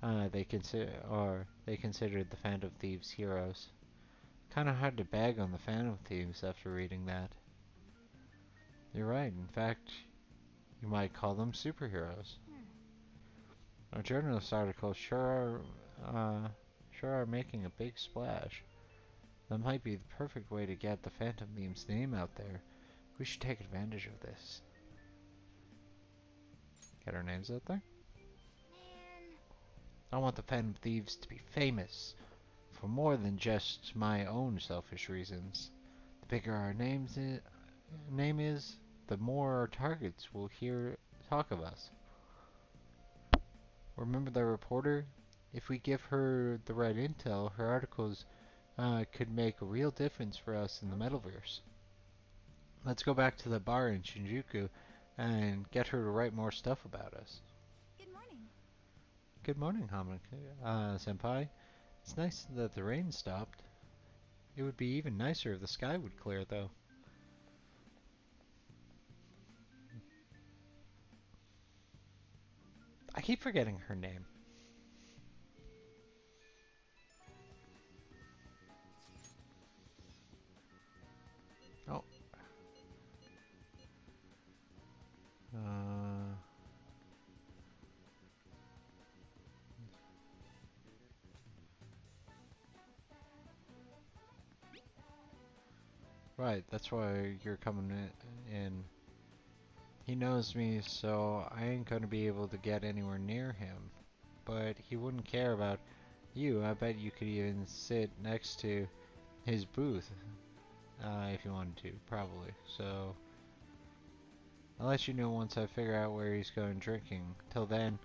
they considered the Phantom Thieves heroes. Kinda hard to bag on the Phantom Thieves after reading that. You're right. In fact, you might call them superheroes. Our journalist articles sure are making a big splash. That might be the perfect way to get the Phantom Thieves' name out there. We should take advantage of this. Get our names out there? Man. I want the Phantom Thieves to be famous, for more than just my own selfish reasons. The bigger our name is, the more our targets will hear talk of us. Remember the reporter? If we give her the right intel, her articles could make a real difference for us in the metaverse. Let's go back to the bar in Shinjuku and get her to write more stuff about us. Good morning. Good morning, Senpai. It's nice that the rain stopped. It would be even nicer if the sky would clear, though. I keep forgetting her name. Oh. Right, that's why you're coming in. He knows me, so I ain't gonna be able to get anywhere near him. But he wouldn't care about you. I bet you could even sit next to his booth, if you wanted to, probably. So, I'll let you know once I figure out where he's going drinking. Till then,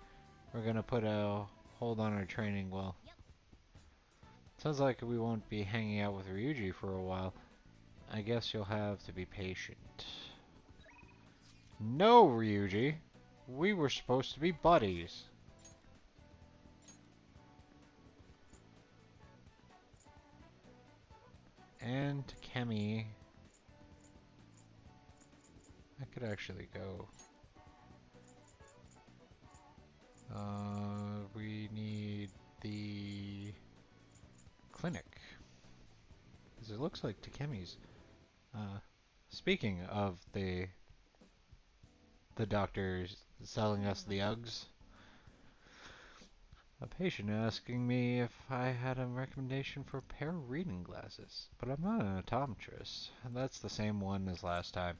we're gonna put a hold on our training well. Sounds like we won't be hanging out with Ryuji for a while. I guess you'll have to be patient. No, Ryuji! We were supposed to be buddies. And Kemi. I could actually go. We need the clinic. Because it looks like Takemi's. Speaking of the doctors selling us the Uggs, a patient asking me if I had a recommendation for a pair of reading glasses. But I'm not an optometrist. That's the same one as last time.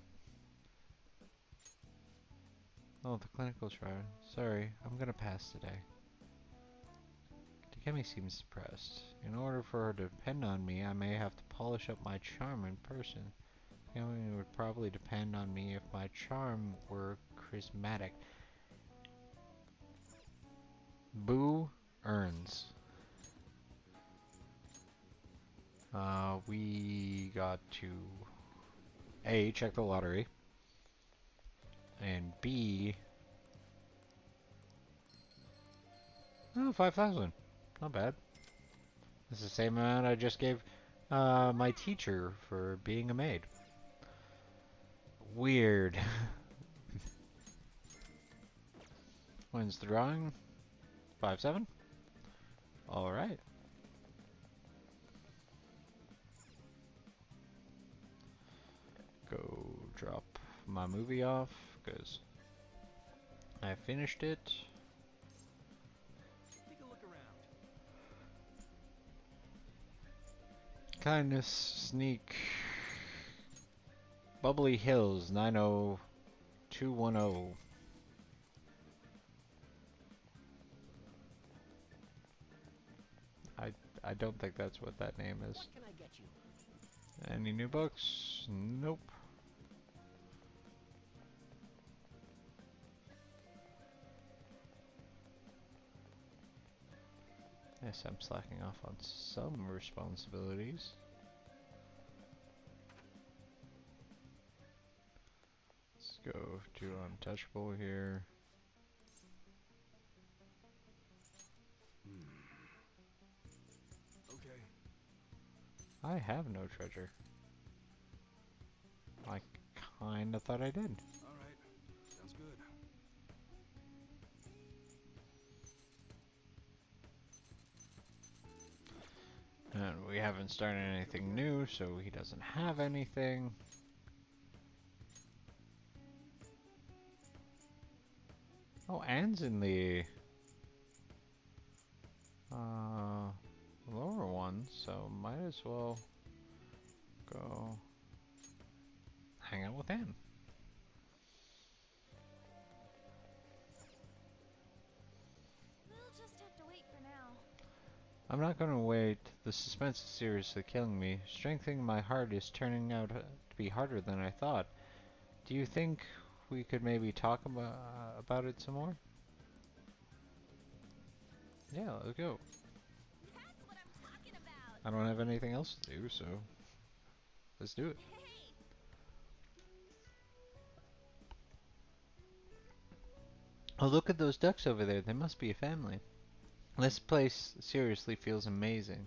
Oh, the clinical trial. Sorry, I'm gonna pass today. Takemi seems depressed. In order for her to depend on me, I may have to polish up my charm in person. Takemi would probably depend on me if my charm were charismatic. Boo earns. We got to A, check the lottery, and B, oh, 5,000. Not bad. This is the same amount I just gave my teacher for being a maid. Weird. When's the drawing? 5-7? Alright. Go drop my movie off, because I finished it. Take a look around. Kindness, sneak. Bubbly Hills 90210. I don't think that's what that name is. What can I get you? Any new books? Nope. Yes, I'm slacking off on some responsibilities. Let's go to untouchable here. Okay. I have no treasure. I kinda thought I did. All right. Sounds good. And we haven't started anything new, so he doesn't have anything. Oh, Anne's in the lower one, so might as well go hang out with Anne. We'll just have to wait for now. I'm not gonna wait. The suspense is seriously killing me. Strengthening my heart is turning out to be harder than I thought. Do you think we could maybe talk about it some more? Yeah, let's go. That's what I'm talking about. I don't have anything else to do, so let's do it. Hey! Oh, look at those ducks over there. They must be a family. This place seriously feels amazing.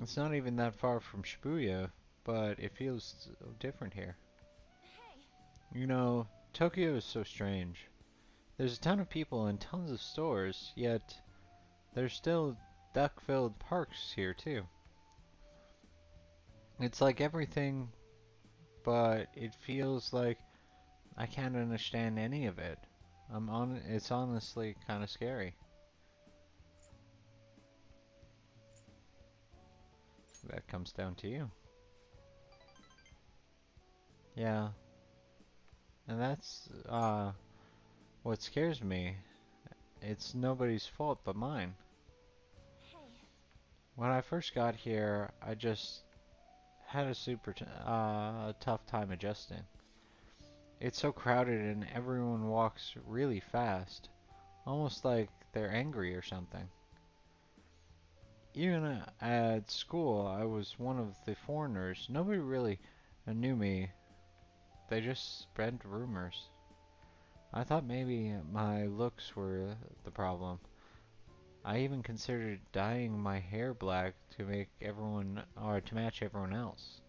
It's not even that far from Shibuya, but it feels so different here. Hey! You know, Tokyo is so strange. There's a ton of people and tons of stores, yet there's still duck-filled parks here too. It's like everything, but it feels like I can't understand any of it. It's honestly kind of scary. That comes down to you. Yeah. And that's what scares me. It's nobody's fault but mine. Hey! When I first got here, I just had a super tough time adjusting. It's so crowded and everyone walks really fast, almost like they're angry or something. Even at school, I was one of the foreigners. Nobody really knew me. They just spread rumors. I thought maybe my looks were the problem. I even considered dyeing my hair black to make everyone, or to match everyone else.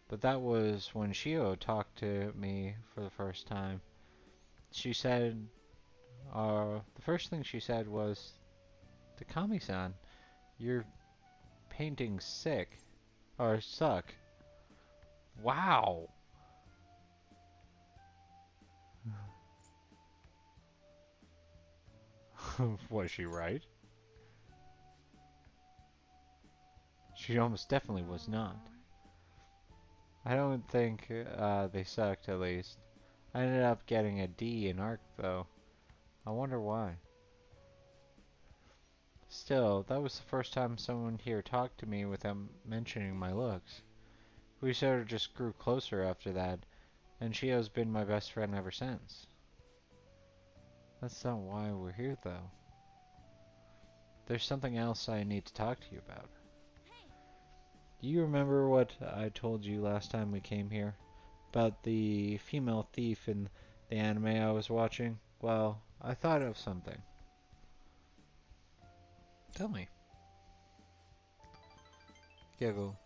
But that was when Shio talked to me for the first time. She said, the first thing she said was, Takami-san, your paintings sick, or suck. Wow! Was she right? She almost definitely was not. I don't think they sucked, at least. I ended up getting a D in art, though. I wonder why. Still, that was the first time someone here talked to me without mentioning my looks. We sort of just grew closer after that, and Shio's been my best friend ever since. That's not why we're here, though. There's something else I need to talk to you about. Do you remember what I told you last time we came here? About the female thief in the anime I was watching? Well, I thought of something. Tell me. Giggle.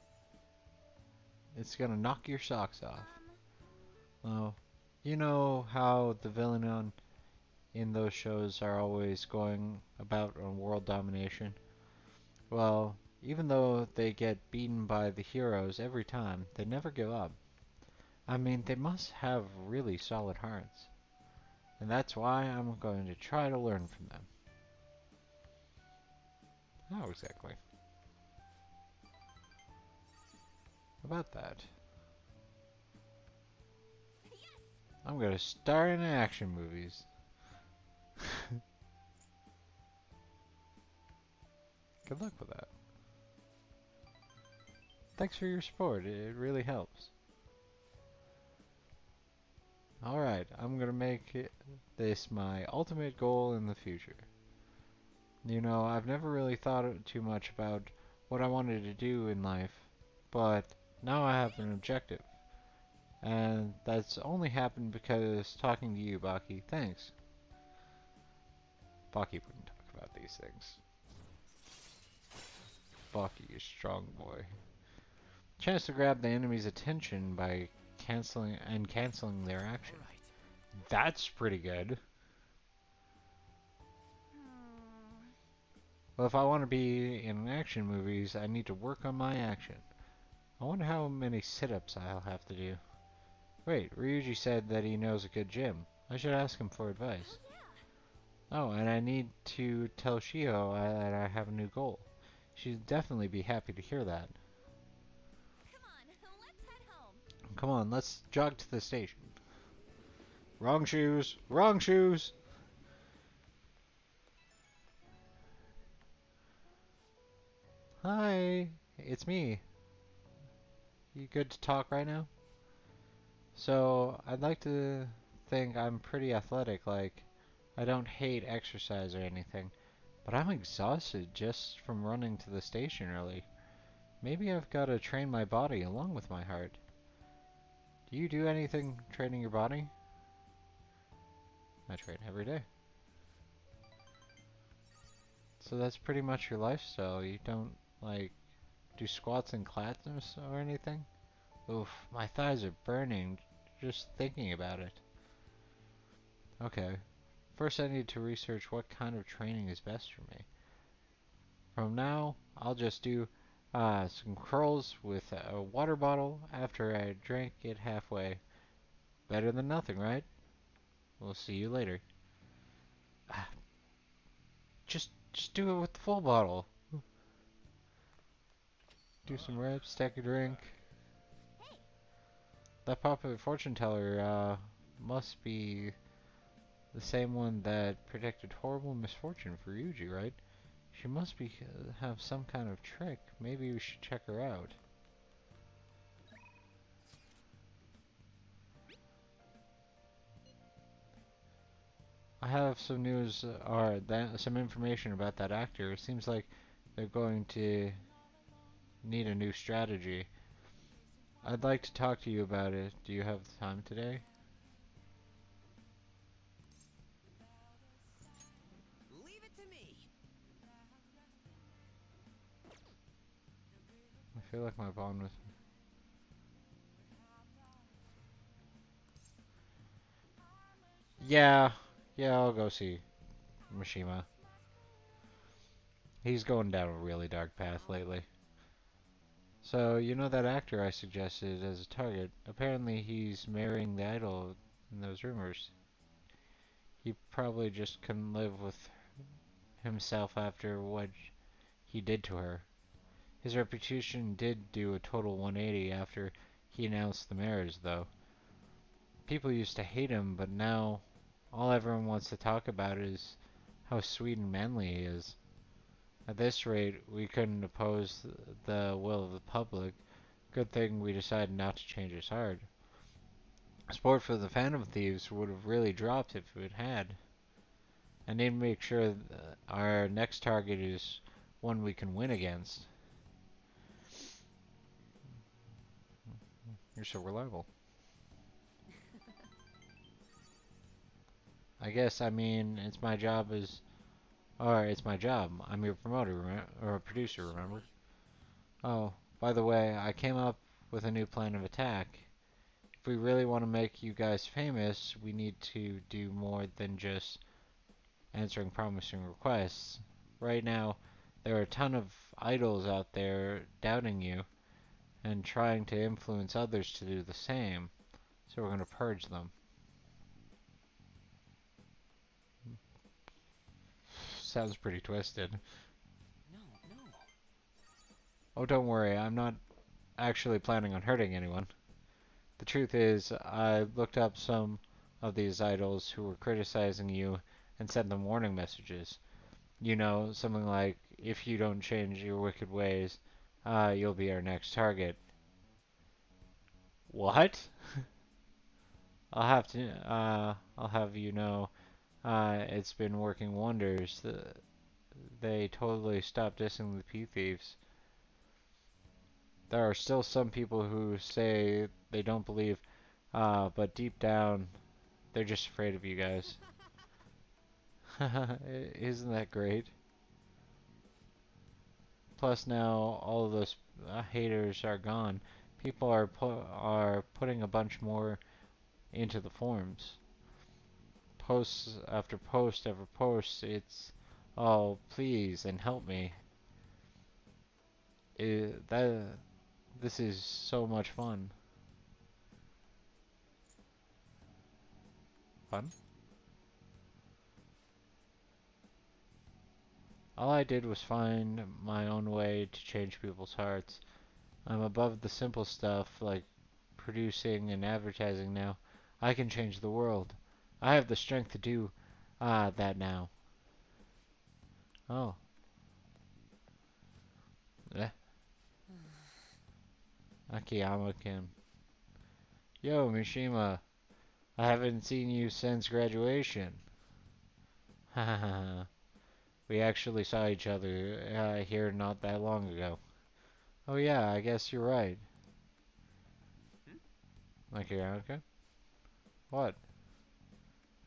It's gonna knock your socks off. Well, you know how the villain in those shows are always going about on world domination? Well, even though they get beaten by the heroes every time, they never give up. I mean, they must have really solid hearts. And that's why I'm going to try to learn from them. How exactly? About that. I'm gonna star in action movies. Good luck with that. Thanks for your support, it really helps. Alright, I'm gonna make this my ultimate goal in the future. You know, I've never really thought too much about what I wanted to do in life, but now I have an objective. And that's only happened because talking to you, Baki. Thanks. Baki wouldn't talk about these things. Baki is strong boy. Chance to grab the enemy's attention by canceling their action. That's pretty good. Well, if I want to be in action movies, I need to work on my action. I wonder how many sit-ups I'll have to do. Wait, Ryuji said that he knows a good gym. I should ask him for advice. Oh, and I need to tell Shiho that I have a new goal. She'd definitely be happy to hear that. Come on, let's head home. Come on, let's jog to the station. Wrong shoes! Wrong shoes! Hi, it's me. You good to talk right now? So, I'd like to think I'm pretty athletic, like, I don't hate exercise or anything, but I'm exhausted just from running to the station early. Maybe I've got to train my body along with my heart. Do you do anything training your body? I train every day. So that's pretty much your lifestyle. You don't, like, do squats and claps or anything? Oof, my thighs are burning just thinking about it. Okay. First I need to research what kind of training is best for me. From now, I'll just do some curls with a water bottle after I drink it halfway. Better than nothing, right? We'll see you later. Just do it with the full bottle. Do some reps, take a drink. That popular fortune teller must be the same one that predicted horrible misfortune for Yuji, right? She must be have some kind of trick. Maybe we should check her out. I have some news, or some information about that actor. It seems like they're going to need a new strategy. I'd like to talk to you about it. Do you have the time today? Leave it to me. I feel like my bond with... Yeah, I'll go see Mishima. He's going down a really dark path lately. So, you know that actor I suggested as a target? Apparently he's marrying the idol in those rumors. He probably just couldn't live with himself after what he did to her. His reputation did do a total 180 after he announced the marriage, though. People used to hate him, but now all everyone wants to talk about is how sweet and manly he is. At this rate, we couldn't oppose the will of the public. Good thing we decided not to change his heart. Support for the Phantom Thieves would have really dropped if it had. I need to make sure our next target is one we can win against. You're so reliable. I mean, it's my job as... Or, it's my job. I'm your promoter, or producer, remember? Oh, by the way, I came up with a new plan of attack. If we really want to make you guys famous, we need to do more than just answering promising requests. Right now, there are a ton of idols out there doubting you and trying to influence others to do the same. So we're going to purge them. Sounds pretty twisted. No. Oh, don't worry, I'm not actually planning on hurting anyone. The truth is, I looked up some of these idols who were criticizing you and sent them warning messages. You know, something like, if you don't change your wicked ways, you'll be our next target. What? I'll have you know, it's been working wonders. they totally stopped dissing the P Thieves. There are still some people who say they don't believe, but deep down, they're just afraid of you guys. Isn't that great? Plus now all of those haters are gone. People are putting a bunch more into the forums. Posts after post after post, it's, oh please and help me. This is so much fun. Fun? All I did was find my own way to change people's hearts. I'm above the simple stuff like producing and advertising now. I can change the world. I have the strength to do that now. Oh. Eh. Akiyama-kun. Yo, Mishima. I haven't seen you since graduation. Hahaha. We actually saw each other here not that long ago. Oh yeah, I guess you're right. Akiyama-kun? What?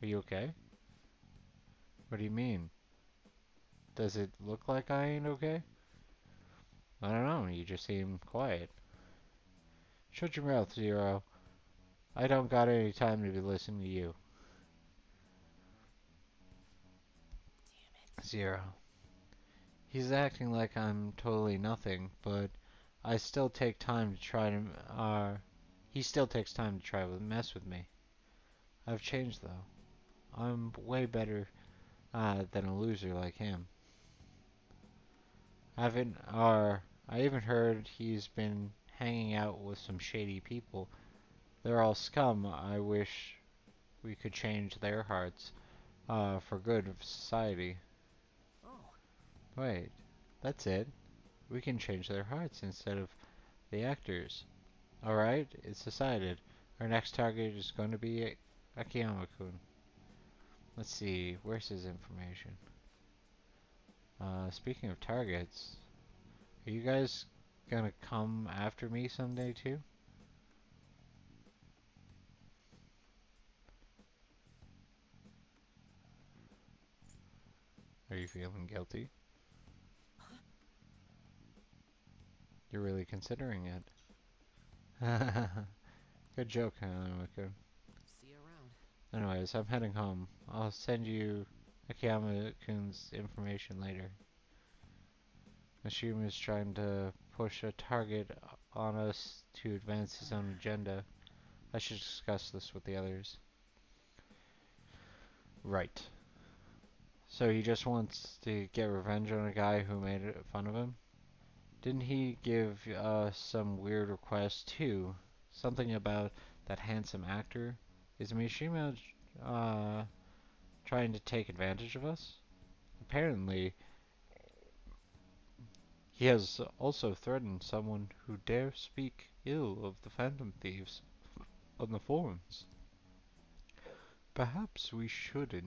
Are you okay? What do you mean? Does it look like I ain't okay? I don't know, you just seem quiet. Shut your mouth, Zero. I don't got any time to be listening to you. Zero. He's acting like I'm totally nothing, but I still take time to try to, he still takes time to try to mess with me. I've changed though. I'm way better, than a loser like him. I even heard he's been hanging out with some shady people. They're all scum. I wish we could change their hearts, for good of society. Oh, Wait, that's it. We can change their hearts instead of the actors. Alright, it's decided. Our next target is going to be Akiyama-kun. Let's see, where's his information? Speaking of targets, are you guys gonna come after me someday too? Are you feeling guilty? You're really considering it. Good joke, Akiyama-kun. see you around. Anyways, I'm heading home. I'll send you Akiyama-kun's information later. Mishima is trying to push a target on us to advance his own agenda. I should discuss this with the others. Right. So he just wants to get revenge on a guy who made fun of him? Didn't he give some weird request too? Something about that handsome actor? Is Mishima uh, trying to take advantage of us? Apparently, he has also threatened someone who dare speak ill of the Phantom Thieves on the forums. Perhaps we should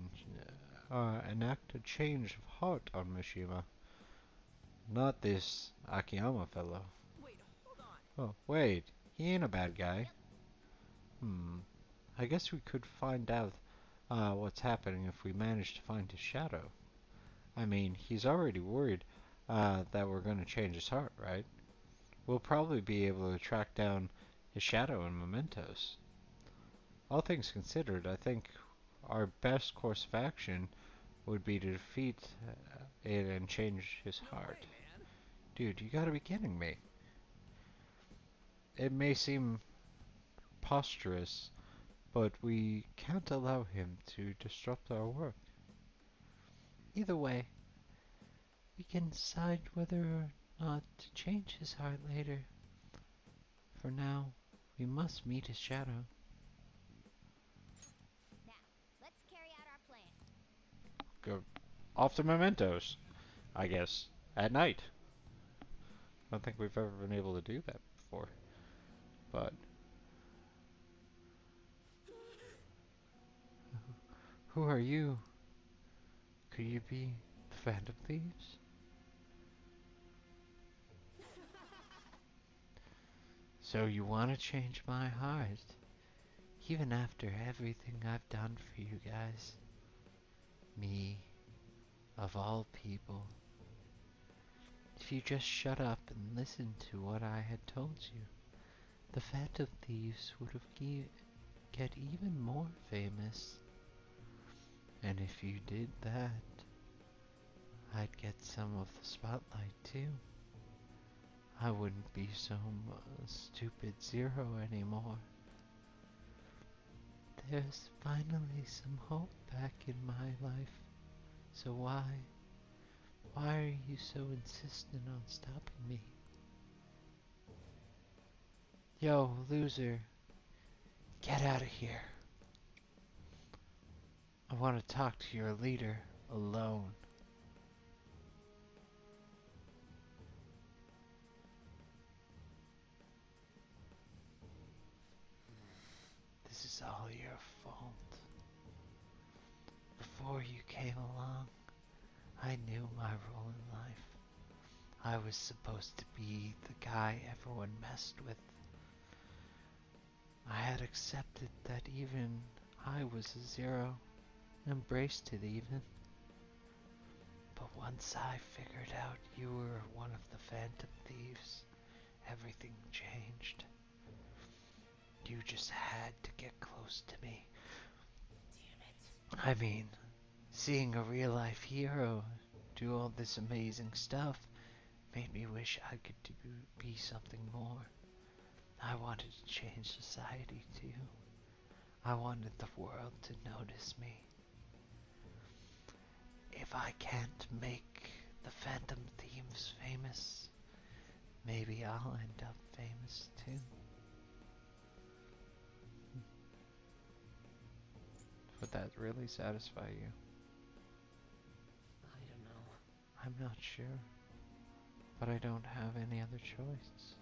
enact a change of heart on Mishima. Not this Akiyama fellow. Wait, hold on. Oh, wait. He ain't a bad guy. I guess we could find out what's happening if we manage to find his shadow. I mean, he's already worried that we're going to change his heart, right? We'll probably be able to track down his shadow in mementos. All things considered, I think our best course of action would be to defeat it and change his heart. Way, man. Dude, you gotta be kidding me. It may seem preposterous, but we can't allow him to disrupt our work. Either way, we can decide whether or not to change his heart later. For now, we must meet his shadow. Now, let's carry out our plan. Go off to mementos, I guess, at night. I don't think we've ever been able to do that before. But who are you? Could you be the Phantom Thieves? So you want to change my heart, even after everything I've done for you guys? Me, of all people. If you just shut up and listen to what I had told you, the Phantom Thieves would have get even more famous. And if you did that, I'd get some of the spotlight too. I wouldn't be some stupid zero anymore. There's finally some hope back in my life. So why are you so insistent on stopping me? Yo, loser, get out of here. I want to talk to your leader alone. This is all your fault. Before you came along, I knew my role in life. I was supposed to be the guy everyone messed with. I had accepted that even I was a zero, embraced it even. But once I figured out you were one of the Phantom Thieves, everything changed. You just had to get close to me. I mean, seeing a real-life hero do all this amazing stuff made me wish I could be something more. I wanted to change society too. I wanted the world to notice me. If I can't make the Phantom Thieves famous, maybe I'll end up famous too. Would that really satisfy you? I don't know. I'm not sure, but I don't have any other choice.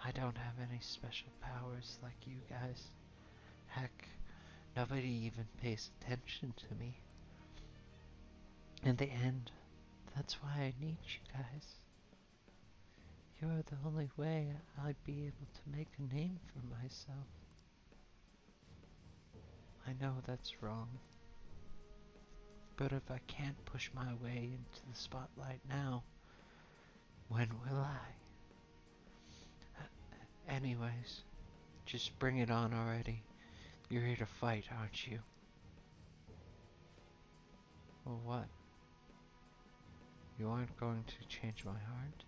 I don't have any special powers like you guys. Heck, nobody even pays attention to me. In the end, that's why I need you guys. You're the only way I'd be able to make a name for myself. I know that's wrong. But if I can't push my way into the spotlight now, when will I? Anyways, just bring it on already. You're here to fight, aren't you? Well, what? You aren't going to change my heart?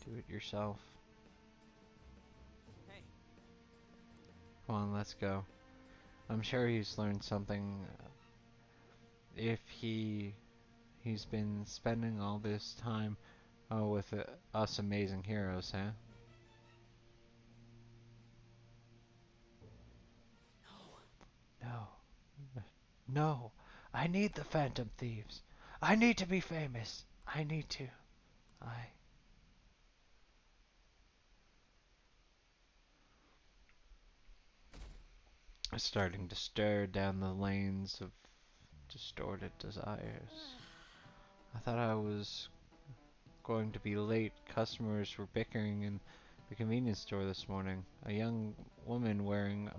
Do it yourself. Hey. Come on, let's go. I'm sure he's learned something. If he's been spending all this time with us amazing heroes, huh? No. No. I need the Phantom Thieves. I need to be famous. I need to. I... Starting to stare down the lanes of distorted desires. I thought I was going to be late. Customers were bickering in the convenience store this morning. A young woman wearing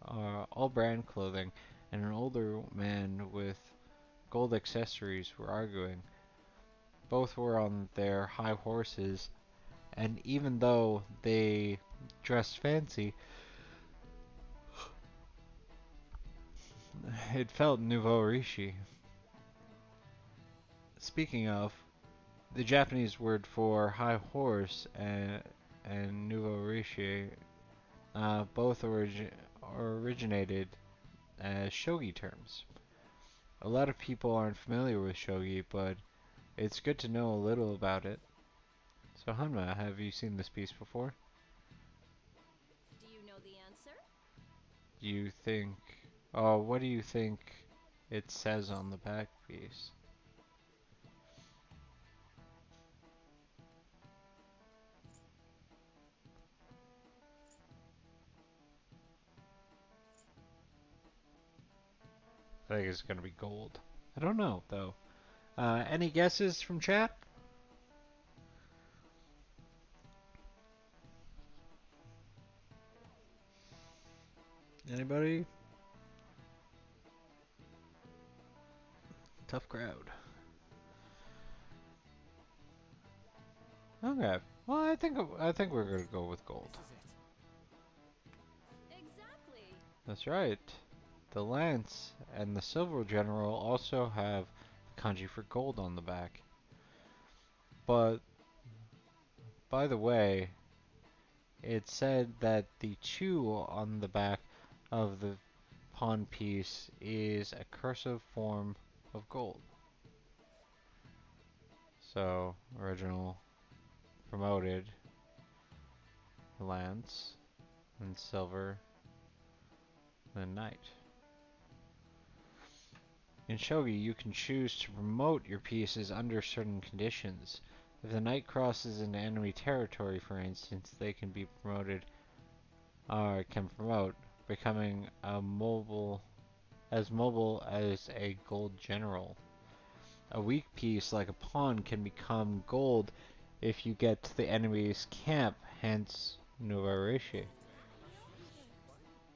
all brand clothing and an older man with gold accessories were arguing. Both were on their high horses, and even though they dressed fancy, it felt nouveau riche. Speaking of, the Japanese word for high horse and nouveau riche both originated as shogi terms. A lot of people aren't familiar with shogi, but it's good to know a little about it. So Hanma, have you seen this piece before? Do you know the answer? Do you think... Oh, what do you think it says on the back piece? think it's gonna be gold. I don't know though. Any guesses from chat? Anybody? Tough crowd. Okay. Well, I think we're gonna go with gold. This is it. Exactly. That's right. The lance and the silver general also have the kanji for gold on the back. But by the way, it said that the 2 on the back of the pawn piece is a cursive form of gold. So, original, promoted, lance, and silver, and knight. In shogi, you can choose to promote your pieces under certain conditions. If the knight crosses into enemy territory, for instance, they can be promoted, or can promote, becoming as mobile as a gold general. A weak piece, like a pawn, can become gold if you get to the enemy's camp, hence Nuvareshi.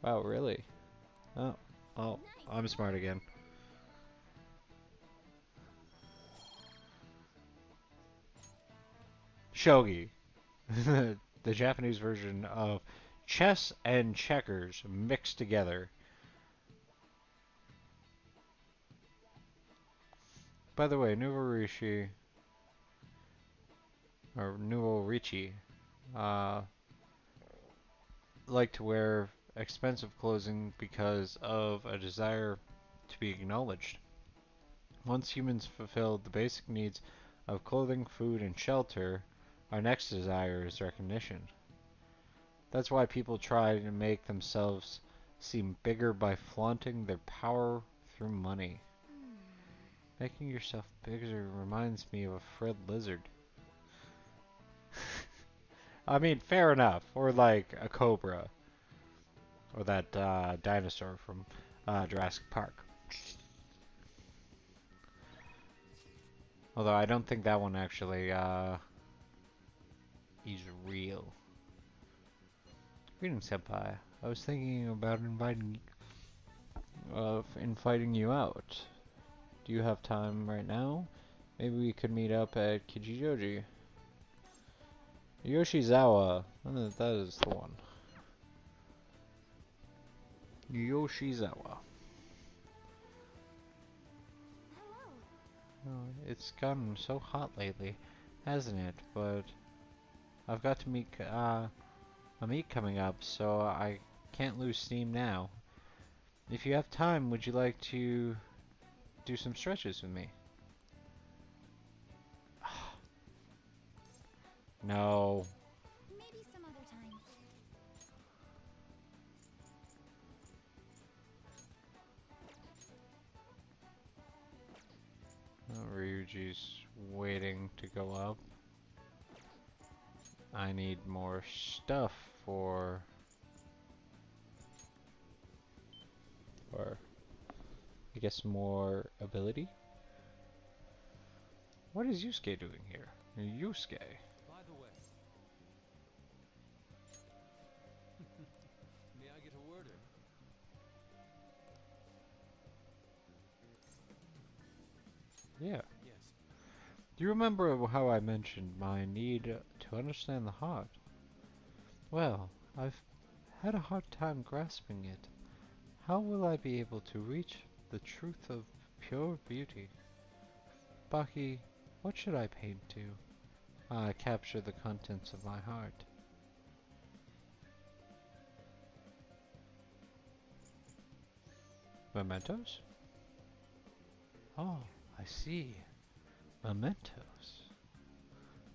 Wow, really? Oh, I'm smart again. Shogi, the Japanese version of chess and checkers mixed together. By the way, Nuvareshi, or Nuorichi, uh, like to wear expensive clothing because of a desire to be acknowledged. Once humans fulfill the basic needs of clothing, food, and shelter, our next desire is recognition. That's why people try to make themselves seem bigger by flaunting their power through money. Making yourself bigger reminds me of a Fred Lizard. I mean, fair enough. Or like a cobra. Or that dinosaur from Jurassic Park. Although I don't think that one actually is real. Greetings, Senpai. I was thinking about inviting you out. Do you have time right now? Maybe we could meet up at Kichijoji. Yoshizawa. That is the one. Yoshizawa. Oh, it's gotten so hot lately, hasn't it? But I've got to meet a meet coming up, so I can't lose steam now. If you have time, would you like to do some stretches with me? No. Maybe some other time. Ryuji's waiting to go up. I need more stuff or I guess more ability. What is Yusuke doing here? Yusuke. By the way, may I get a word in? Yeah. Yes. Do you remember how I mentioned my need to understand the heart? Well, I've had a hard time grasping it. How will I be able to reach the truth of pure beauty? Baki, what should I paint to capture the contents of my heart? Mementos? Oh, I see. Mementos.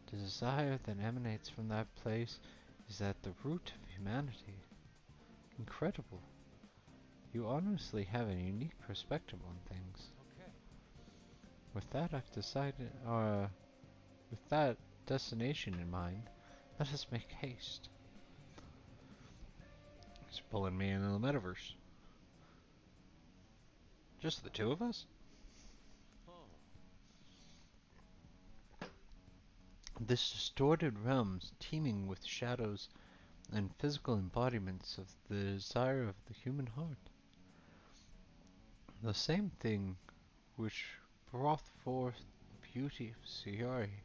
The desire that emanates from that place is at the root of humanity. Incredible. You honestly have a unique perspective on things. Okay. With that, I've decided, with that destination in mind, let us make haste. It's pulling me into the metaverse. Just the two of us? Oh, This distorted realm's teeming with shadows and physical embodiments of the desire of the human heart. The same thing which brought forth the beauty of Siyari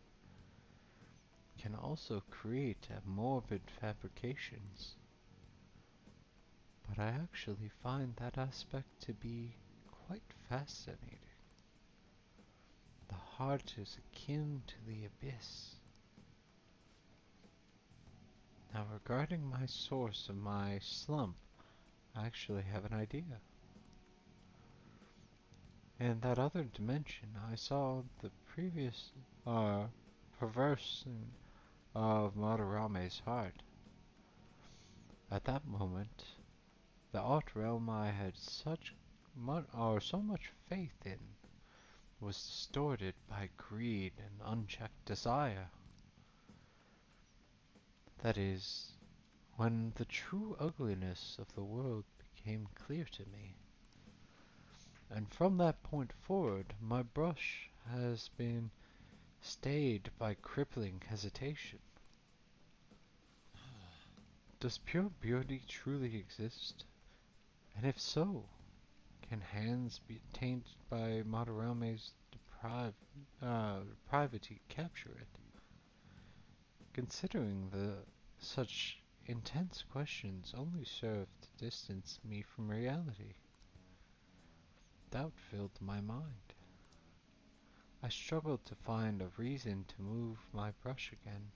can also create morbid fabrications. But I actually find that aspect to be quite fascinating. The heart is akin to the abyss. Now regarding my source of my slump, I actually have an idea. In that other dimension, I saw the previous perversion of Madarame's heart. At that moment, the art realm I had so much faith in was distorted by greed and unchecked desire. That is, when the true ugliness of the world became clear to me. And from that point forward, my brush has been stayed by crippling hesitation. Does pure beauty truly exist? And if so, can hands be tainted by Madarame's depravity capture it? Considering such intense questions only serve to distance me from reality. Doubt filled my mind. I struggled to find a reason to move my brush again.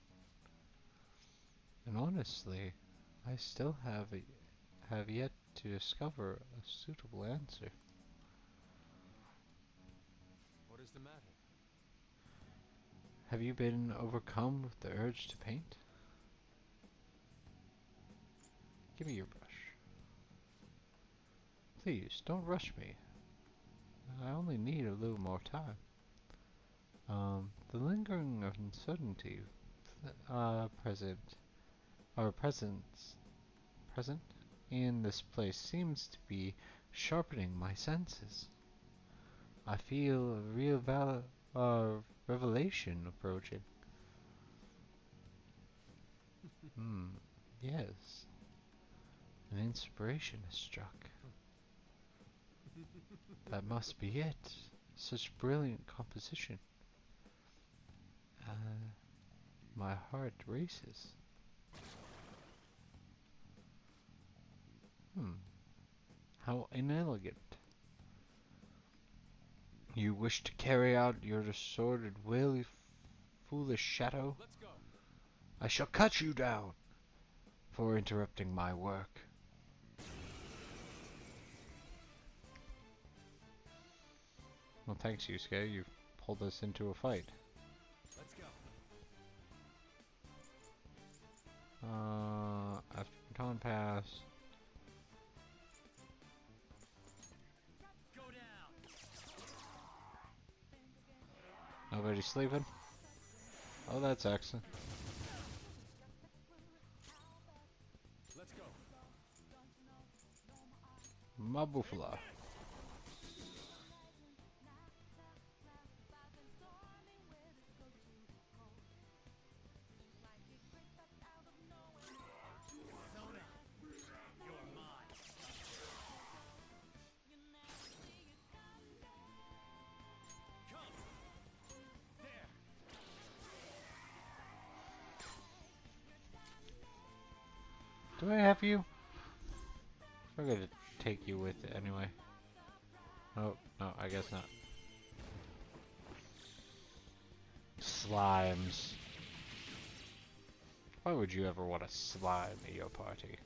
And honestly, I still have yet to discover a suitable answer. what is the matter? Have you been overcome with the urge to paint? Give me your brush. Please, don't rush me. I only need a little more time. The lingering uncertainty present present in this place seems to be sharpening my senses. I feel a real revelation approaching. Yes, an inspiration has struck. That must be it. Such brilliant composition. My heart races. How inelegant. You wish to carry out your disordered will, you foolish shadow? Let's go. I shall cut you down for interrupting my work. Well, thanks, Yusuke. You've pulled us into a fight. Let's go. After baton pass. Go down. Nobody sleeping? Oh, that's excellent. Let's go. Mabufala. Do I have you? I'm gonna take you with it anyway. Oh, no, I guess not. Slimes. Why would you ever want a slime in your party?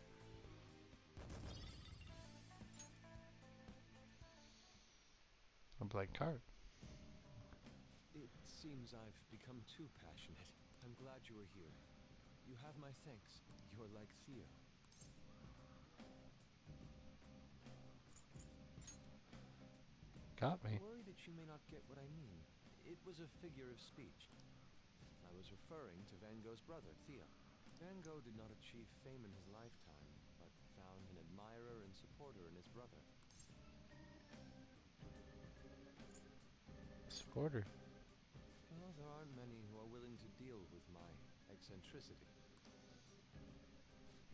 A blank card. It seems I've become too passionate. I'm glad you are here. You have my thanks. You're like Theo. Got me. I worry that you may not get what I mean. It was a figure of speech. I was referring to Van Gogh's brother, Theo. Van Gogh did not achieve fame in his lifetime, but found an admirer and supporter in his brother. Supporter. Well, there aren't many who are willing to deal with my eccentricity.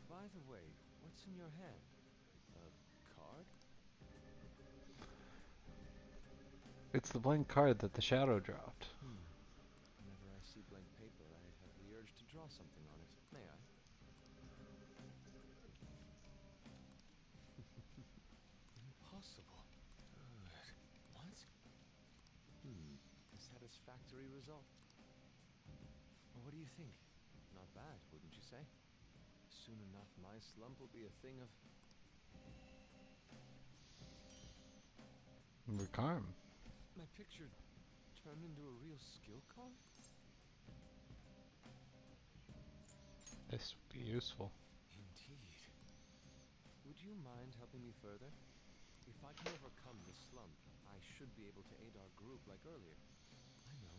By the way, what's in your hand? A card? It's the blank card that the shadow dropped. Whenever I see blank paper, I have the urge to draw something on it. May I? Impossible. Good. What? A satisfactory result. Well, what do you think? Not bad, wouldn't you say? Soon enough, my slump will be a thing of... Recarm. My picture turned into a real skill card? This would be useful. Indeed. Would you mind helping me further? If I can overcome the slump, I should be able to aid our group like earlier. I know.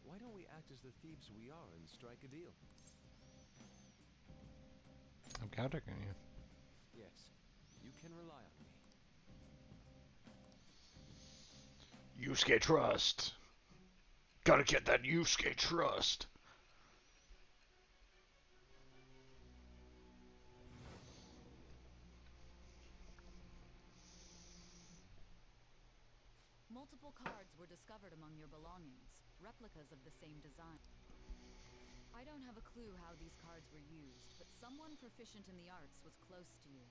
Why don't we act as the thieves we are and strike a deal? I'm counting on you. Yes, you can rely on me. Yusuke trust. Gotta get that Yusuke trust. Multiple cards were discovered among your belongings, replicas of the same design. I don't have a clue how these cards were used, but someone proficient in the arts was close to you.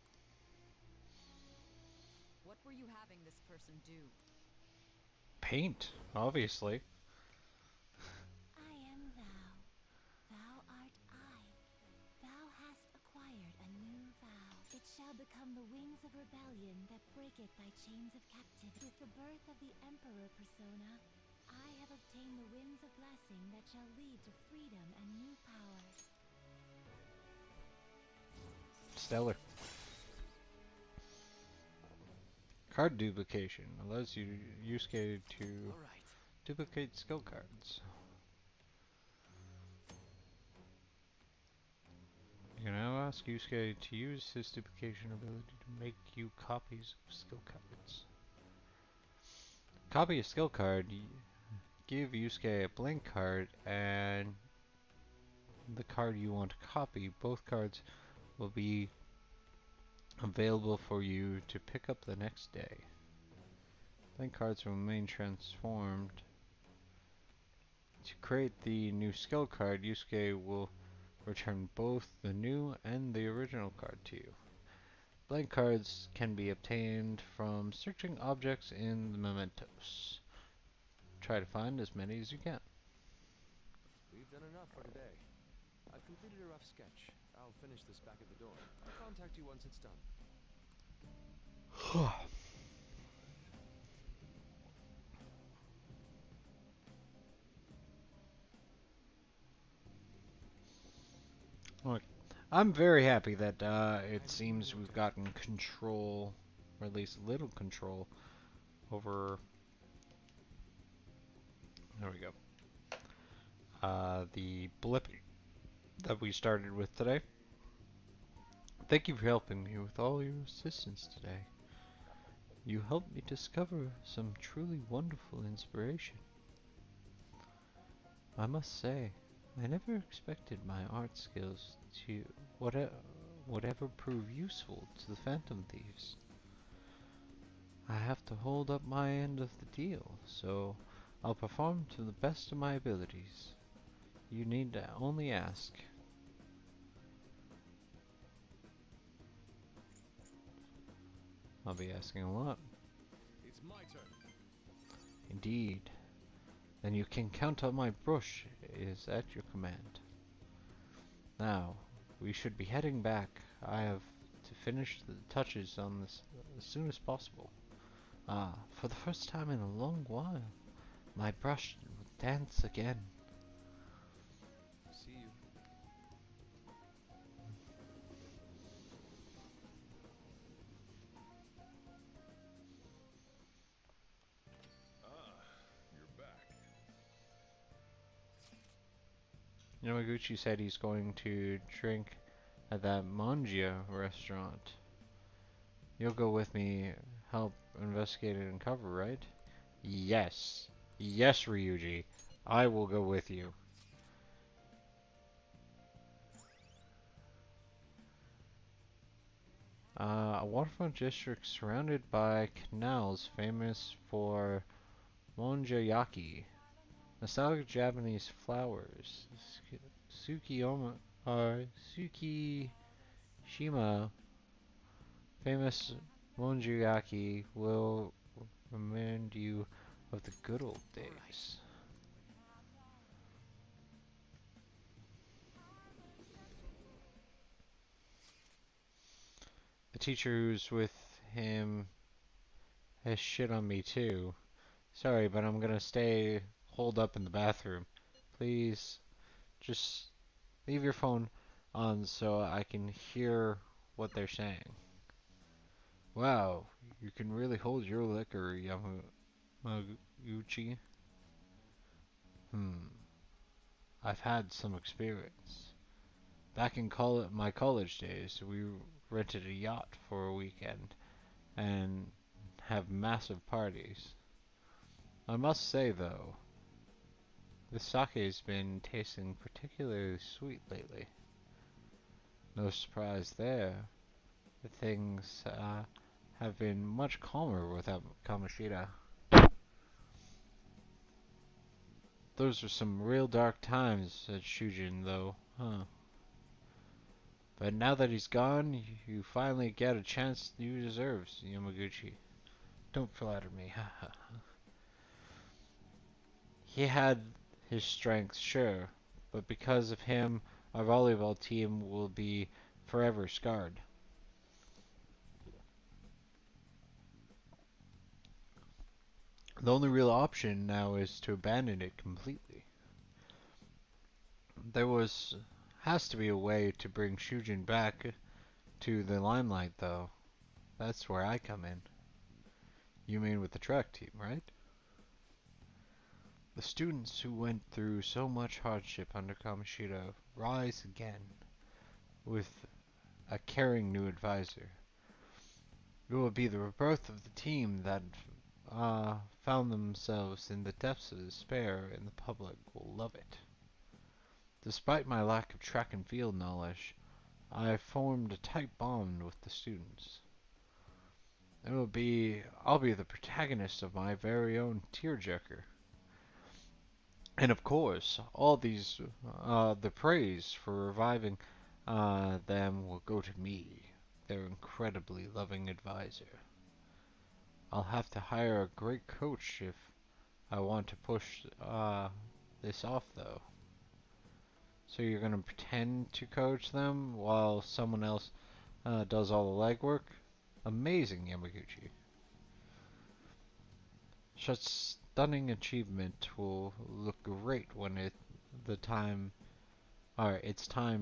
What were you having this person do? Paint, obviously. I am thou. Thou art I. Thou hast acquired a new vow. It shall become the wings of rebellion that breaketh thy chains of captivity. With the birth of the Emperor persona, I have obtained the winds of blessing that shall lead to freedom and new power. Stellar. Card duplication allows you Yusuke to All right. duplicate skill cards. You can now ask Yusuke to use his duplication ability to make you copies of skill cards. Copy a skill card, give Yusuke a blank card and the card you want to copy. Both cards will be available for you to pick up the next day. Blank cards will remain transformed. To create the new skill card, Yusuke will return both the new and the original card to you. Blank cards can be obtained from searching objects in the mementos. Try to find as many as you can. We've done enough for today. I've completed a rough sketch. I'll finish this back at the door. I'll contact you once it's done. Look, I'm very happy that it seems we've gotten control, or at least little control, over. There we go. The blip that we started with today. Thank you for helping me with all your assistance today. You helped me discover some truly wonderful inspiration. I must say, I never expected my art skills to would ever prove useful to the Phantom Thieves. I have to hold up my end of the deal, so I'll perform to the best of my abilities. You need to only ask. I'll be asking a lot. It's my turn. Indeed. Then you can count on my brush is at your command. Now, we should be heading back. I have to finish the touches on this as soon as possible. Ah, for the first time in a long while, my brush will dance again. See you. You're back. Yamaguchi said he's going to drink at that Mangia restaurant. You'll go with me. help investigate and uncover, right? Yes. Yes, Ryuji. I will go with you. A waterfront district surrounded by canals famous for monjayaki, nostalgic Japanese flowers. Tsukiyama, Tsukishima, famous monjayaki will remind you of the good old days. The teacher who's with him has shit on me too. Sorry, but I'm gonna stay holed up in the bathroom. Please, just leave your phone on so I can hear what they're saying. Wow, you can really hold your liquor, Yamaguchi. Hmm, I've had some experience. Back in my college days, we rented a yacht for a weekend and have massive parties. I must say though, the sake's been tasting particularly sweet lately. No surprise there. The things have been much calmer without Kamoshida. Those were some real dark times at Shujin though, huh? But now that he's gone, you finally get a chance you deserve, Yamaguchi. Don't flatter me, haha. He had his strengths, sure, but because of him, our volleyball team will be forever scarred. The only real option now is to abandon it completely. There has to be a way to bring Shujin back to the limelight, though. That's where I come in. You mean with the track team, right? The students who went through so much hardship under Kamoshida rise again with a caring new advisor. It will be the rebirth of the team that found themselves in the depths of despair, and the public will love it. Despite my lack of track and field knowledge, I formed a tight bond with the students. I'll be the protagonist of my very own tearjerker. And of course, all these, the praise for reviving them will go to me, their incredibly loving advisor. I'll have to hire a great coach if I want to push this off, though. So you're gonna pretend to coach them while someone else does all the legwork? Amazing, Yamaguchi. Such stunning achievement will look great when it's time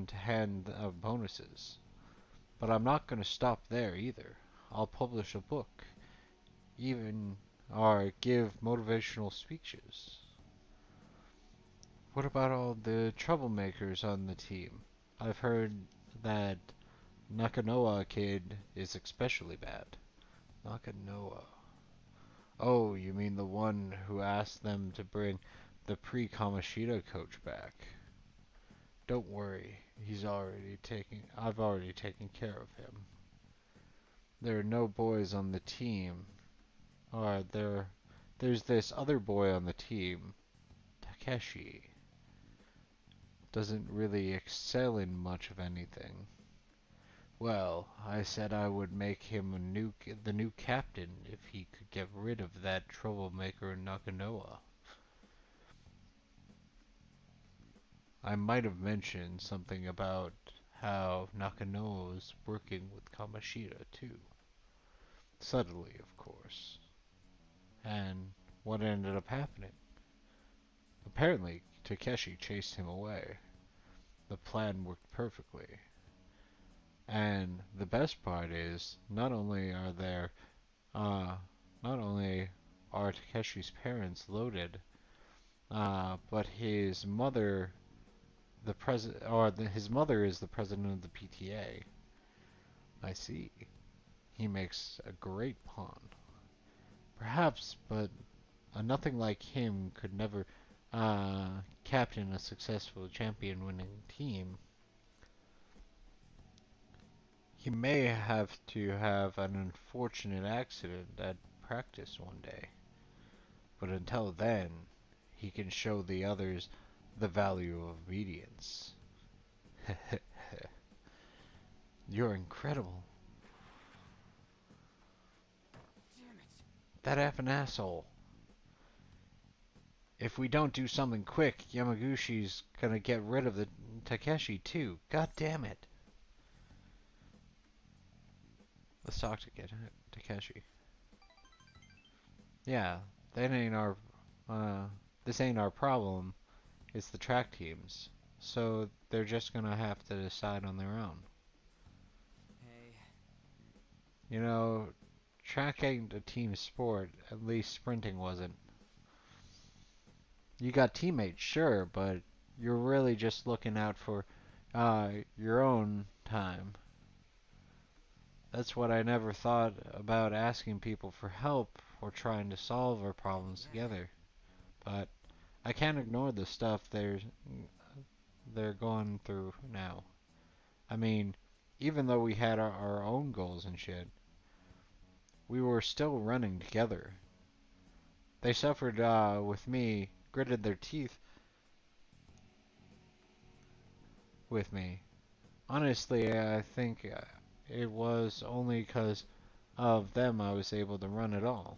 to hand out bonuses. But I'm not gonna stop there either. I'll publish a book, even or give motivational speeches. What about all the troublemakers on the team? I've heard that Nakanoa kid is especially bad. Nakanoa. Oh, you mean the one who asked them to bring the pre-Kamoshida coach back? Don't worry, I've already taken care of him. There are no boys on the team. There's this other boy on the team, Takeshi. Doesn't really excel in much of anything. Well, I said I would make him the new captain if he could get rid of that troublemaker Nakanoa. I might have mentioned something about how Nakanoa was working with Kamoshida too. Subtly, of course. And what ended up happening? Apparently, Takeshi chased him away. The plan worked perfectly. And the best part is, not only are Takeshi's parents loaded, but his mother, his mother is the president of the PTA. I see. He makes a great pawn. Perhaps, but nothing like him could never captain a successful champion-winning team. He may have to have an unfortunate accident at practice one day, but until then, he can show the others the value of obedience. You're incredible. Damn it. That effing asshole. If we don't do something quick, Yamagushi's gonna get rid of the Takeshi too. God damn it. Let's talk to Takeshi. Yeah, that ain't our this ain't our problem. It's the track teams. So they're just gonna have to decide on their own. Hey. You know, track ain't a team sport. At least sprinting wasn't. You got teammates, sure, but you're really just looking out for your own time. That's what I never thought about asking people for help or trying to solve our problems together. But I can't ignore the stuff they're going through now. I mean, even though we had our own goals and shit, we were still running together. They suffered with me, gritted their teeth with me. Honestly, I think it was only because of them I was able to run at all.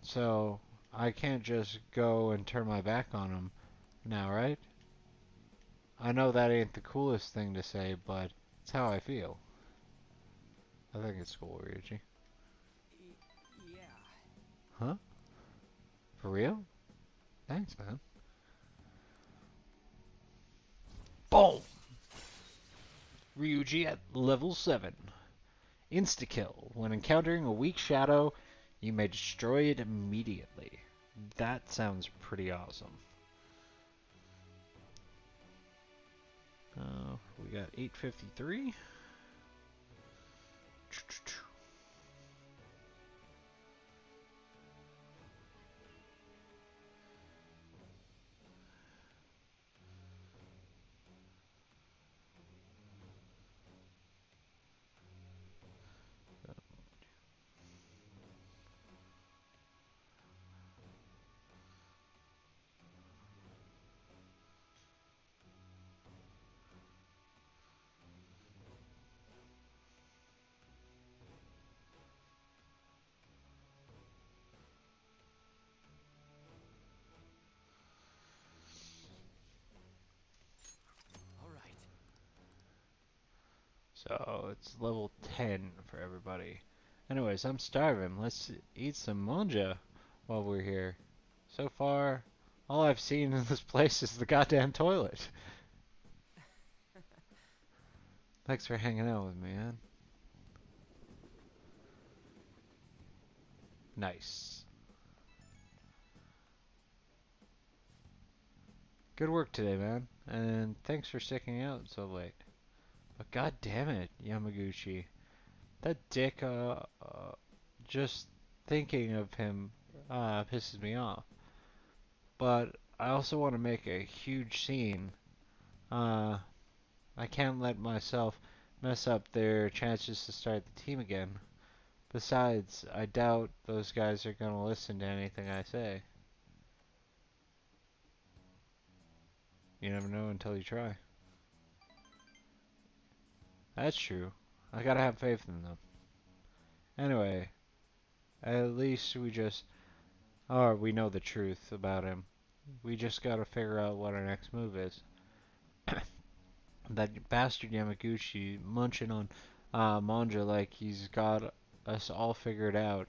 So, I can't just go and turn my back on them now, right? I know that ain't the coolest thing to say, but it's how I feel. I think it's cool, Ryuji. Yeah. Huh? For real? Thanks, man. Boom! Ryuji at level 7. Insta-kill. When encountering a weak shadow, you may destroy it immediately. That sounds pretty awesome. We got 853. All right. So it's level 10 for everybody. Anyways, I'm starving. Let's eat some manja while we're here. So far, all I've seen in this place is the goddamn toilet. Thanks for hanging out with me, man. Nice. Good work today, man. And thanks for sticking out so late. But god damn it, Yamaguchi. That dick, just thinking of him, pisses me off. But I also want to make a huge scene. I can't let myself mess up their chances to start the team again. Besides, I doubt those guys are gonna listen to anything I say. You never know until you try. That's true. I gotta have faith in them. Anyway, at least we know the truth about him. We just gotta figure out what our next move is. That bastard Yamaguchi munching on manja like he's got us all figured out.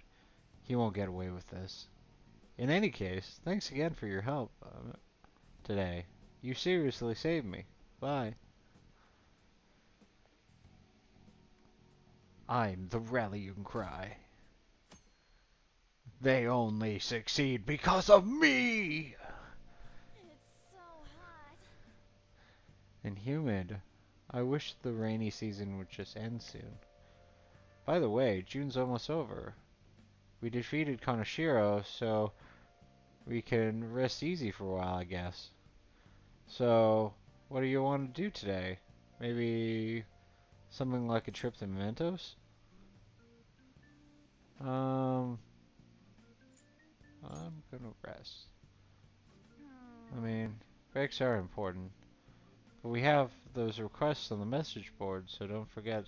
He won't get away with this. In any case, thanks again for your help today. You seriously saved me. Bye. I'm the rallying cry. They only succeed because of me! It's so hot. And humid. I wish the rainy season would just end soon. by the way, June's almost over. We defeated Konoshiro, so we can rest easy for a while, I guess. So, what do you want to do today? Maybe something like a trip to Mementos? I'm gonna rest. I mean, breaks are important. But we have those requests on the message board, so don't forget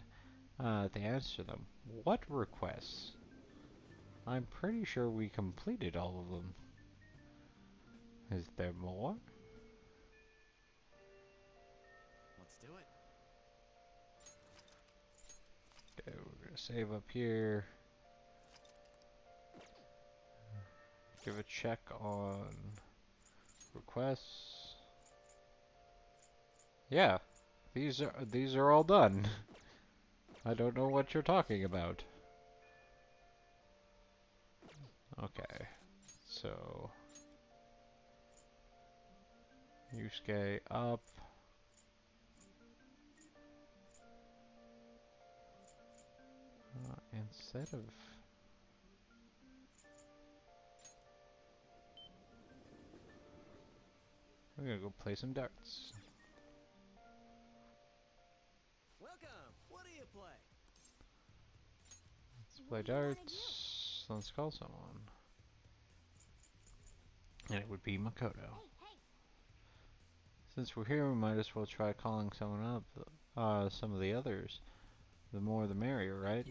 to answer them. What requests? I'm pretty sure we completed all of them. Is there more? Let's do it. Okay, we're gonna save up here. Give a check on requests. Yeah, these are all done. I don't know what you're talking about. Okay, so Yusuke up. Instead of we're gonna go play some darts. Welcome. What do you play? Let's play darts. Let's call someone. And it would be Makoto. Since we're here, we might as well try calling someone up. Some of the others. The more the merrier, right?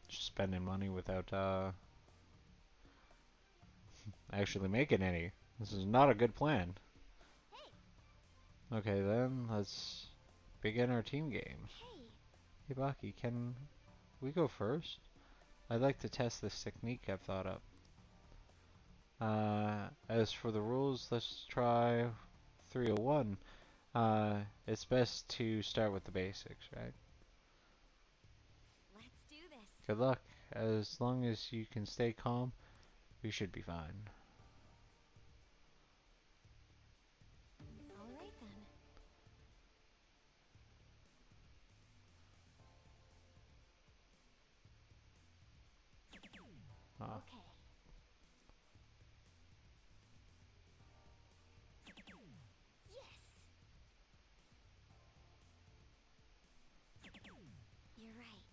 Just spending money without actually making any. This is not a good plan. Okay then, let's begin our team game. Hey Baki, can we go first? I'd like to test this technique I've thought up. As for the rules, let's try 301. It's best to start with the basics, right? Let's do this. Good luck. As long as you can stay calm, we should be fine. All right then. Okay. Yes. You're right.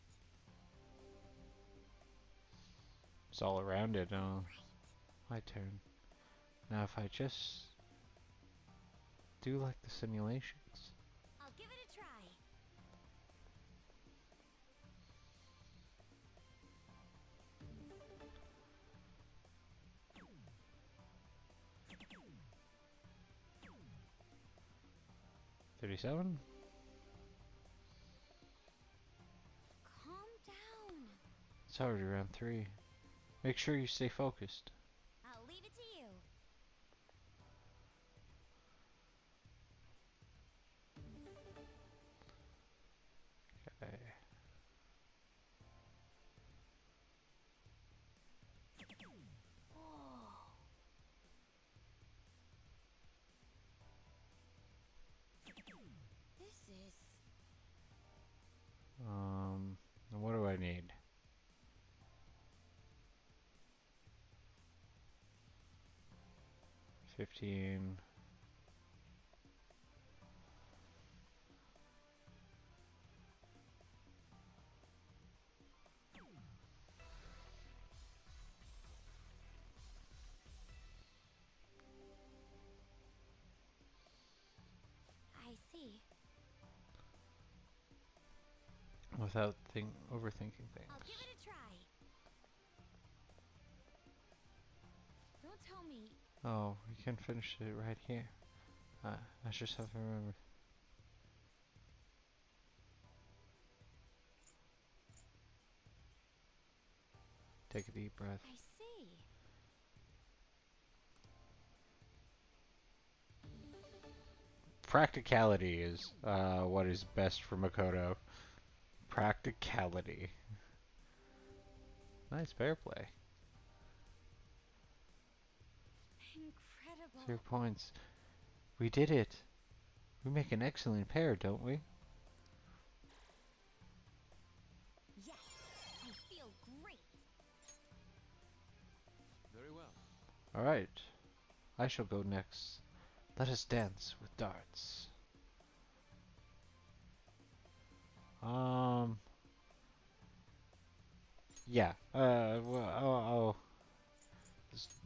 It's all around it. My turn. Now if I just do like the simulations. I'll give it a try. $37? Calm down. It's already round 3. Make sure you stay focused. I'll leave it to you. Okay. This is... What do I need? 15. I see. Without overthinking things. I'll give it a try. Don't tell me... Oh, we can finish it right here. I just have to remember. Take a deep breath. I see. Practicality is what is best for Makoto. Practicality. Nice fair play. Incredible. 0 points. We did it. We make an excellent pair, don't we? Yes, I feel great. Very well. Alright. I shall go next. Let us dance with darts. Yeah.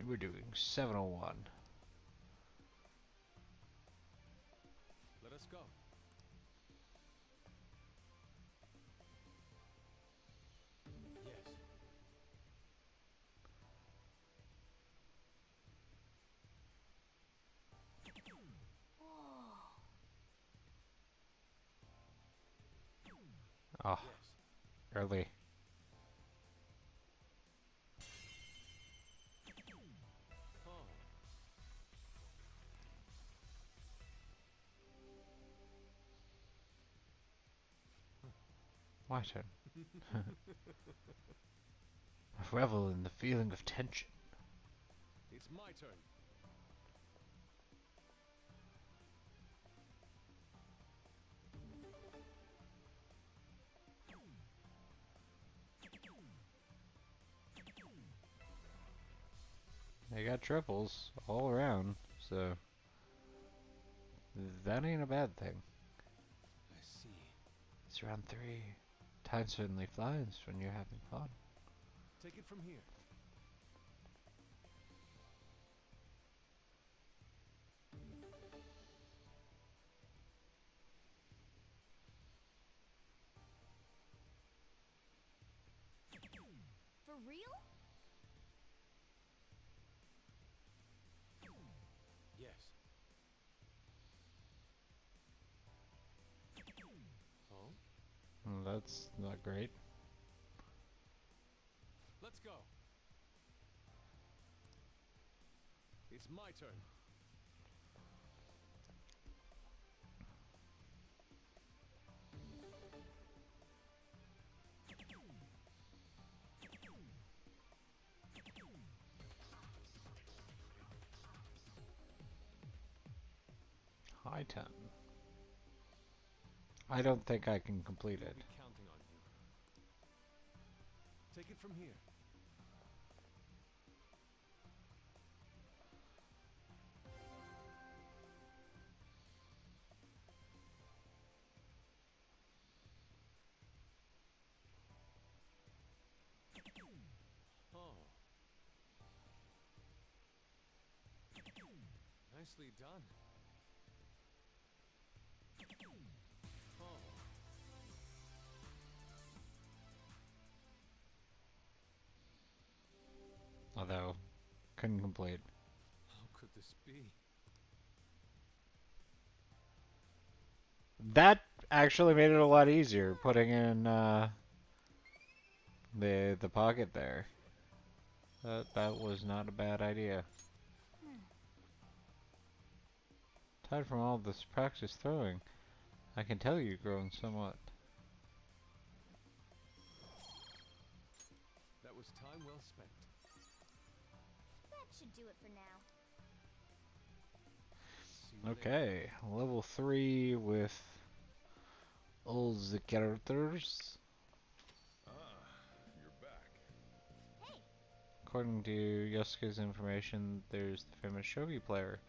We're doing 701. Let us go. Yes. Oh, Yes. early. Oh. My turn. Revel in the feeling of tension. It's my turn. They got triples all around, so that ain't a bad thing. I see. It's round 3. Time certainly flies when you're having fun. Take it from here. For real? Yes. Oh? That's not great. Let's go. It's my turn. High 10. I don't think I can complete We'll it. be counting on you. Take it from here. Oh. Nicely done. Oh. Although, couldn't complete. How could this be? That actually made it a lot easier, putting in the pocket there. That was not a bad idea. Aside from all this practice throwing, I can tell you've grown somewhat. That was time well spent. That should do it for now. See you later. Okay, level 3 with all the characters. You're back. Hey, According to Yosuke's information, there's the famous shogi player.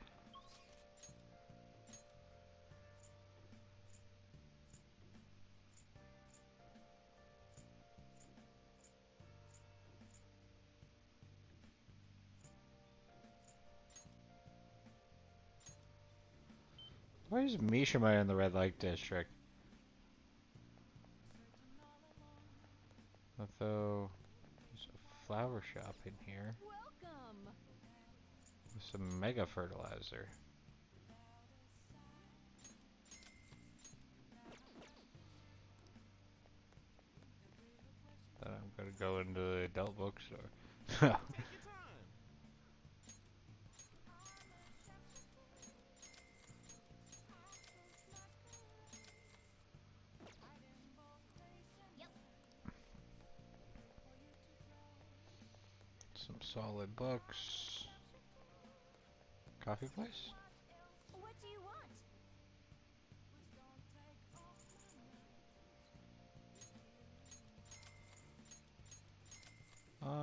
Why is Mishima in the red light district? Although, there's a flower shop in here Welcome. with some mega fertilizer. Then I'm gonna go into the adult bookstore. Take your time. yep. Some solid books. Coffee place? What do you want?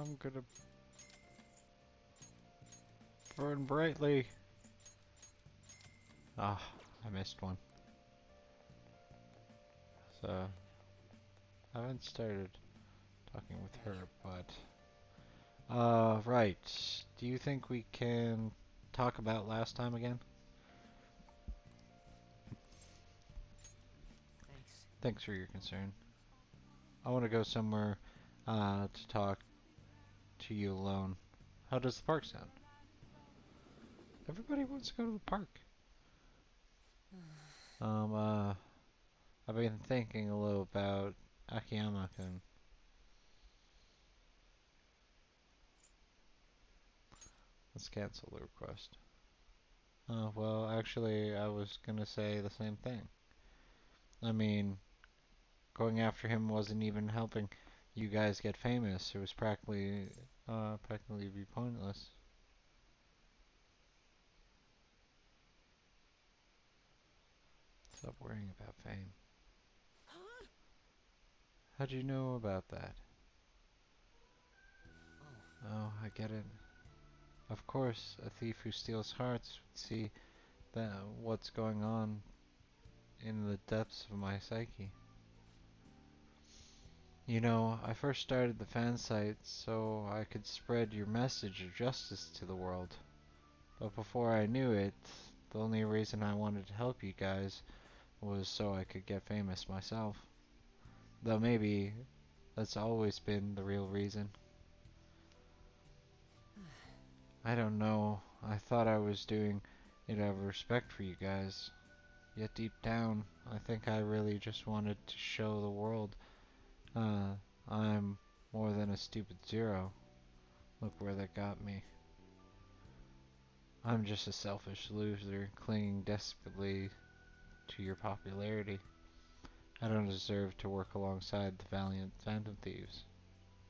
I'm gonna burn brightly. Ah, I missed one. So, I haven't started talking with her, but... right. Do you think we can talk about last time again? Thanks. Thanks for your concern. I want to go somewhere to talk to you alone. How does the park sound? Everybody wants to go to the park. I've been thinking a little about Akiyama-kun. Let's cancel the request. Well, actually, I was gonna say the same thing. I mean, going after him wasn't even helping you guys get famous. It was practically be pointless. Stop worrying about fame. How'd you know about that? Oh, I get it. Of course, a thief who steals hearts would see that what's going on in the depths of my psyche. You know, I first started the fan site so I could spread your message of justice to the world. But before I knew it, the only reason I wanted to help you guys was so I could get famous myself. Though maybe that's always been the real reason. I don't know. I thought I was doing it out of respect for you guys. Yet deep down, I think I really just wanted to show the world I'm more than a stupid zero. Look where that got me. I'm just a selfish loser clinging desperately to your popularity. I don't deserve to work alongside the valiant Phantom Thieves.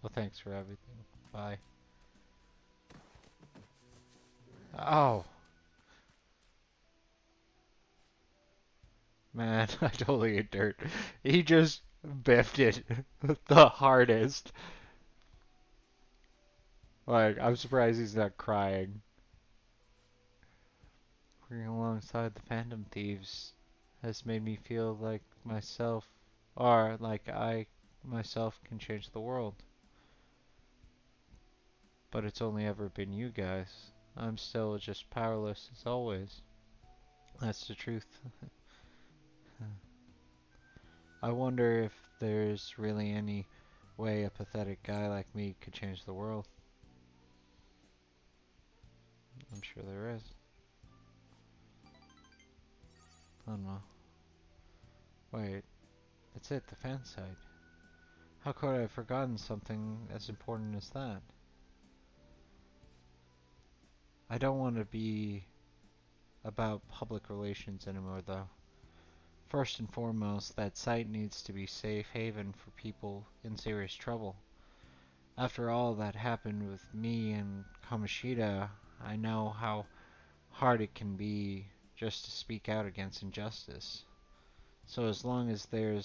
Well, thanks for everything. Bye. Oh! Man, I totally ate dirt. He just biffed it the hardest. Like, I'm surprised he's not crying. Working alongside the Phantom Thieves has made me feel like myself, or like I myself can change the world. But it's only ever been you guys. I'm still just powerless as always. That's the truth. I wonder if there's really any way a pathetic guy like me could change the world. I'm sure there is. I don't know. Wait, that's it, the fan site. How could I have forgotten something as important as that? I don't want to be about public relations anymore, though. First and foremost, that site needs to be a safe haven for people in serious trouble. After all that happened with me and Kamoshida, I know how hard it can be just to speak out against injustice. So as long as there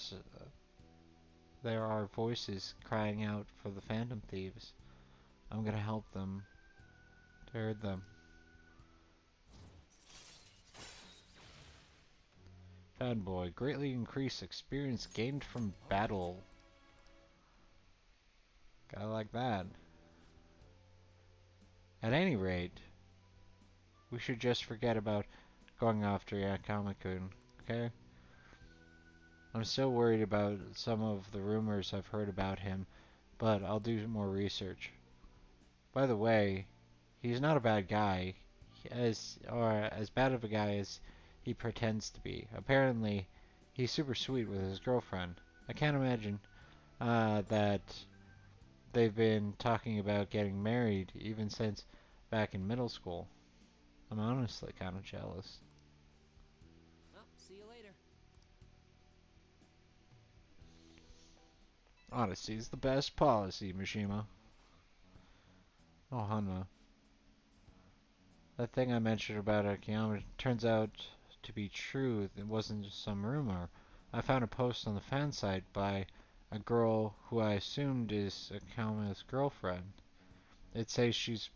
are voices crying out for the Phantom Thieves, I'm gonna help them to herd them. Fanboy, greatly increased experience gained from battle. Gotta like that. At any rate, we should just forget about going after Yakama-kun, okay? I'm still worried about some of the rumors I've heard about him, but I'll do more research. By the way, he's not a bad guy, as bad of a guy as he pretends to be. Apparently, he's super sweet with his girlfriend. I can't imagine that they've been talking about getting married even since back in middle school. I'm honestly kind of jealous. Well, see you later. Honesty is the best policy, Mishima. Oh, Hanma. That thing I mentioned about Akiyama turns out to be true. It wasn't just some rumor. I found a post on the fan site by a girl who I assumed is Akiyama's girlfriend. It says she's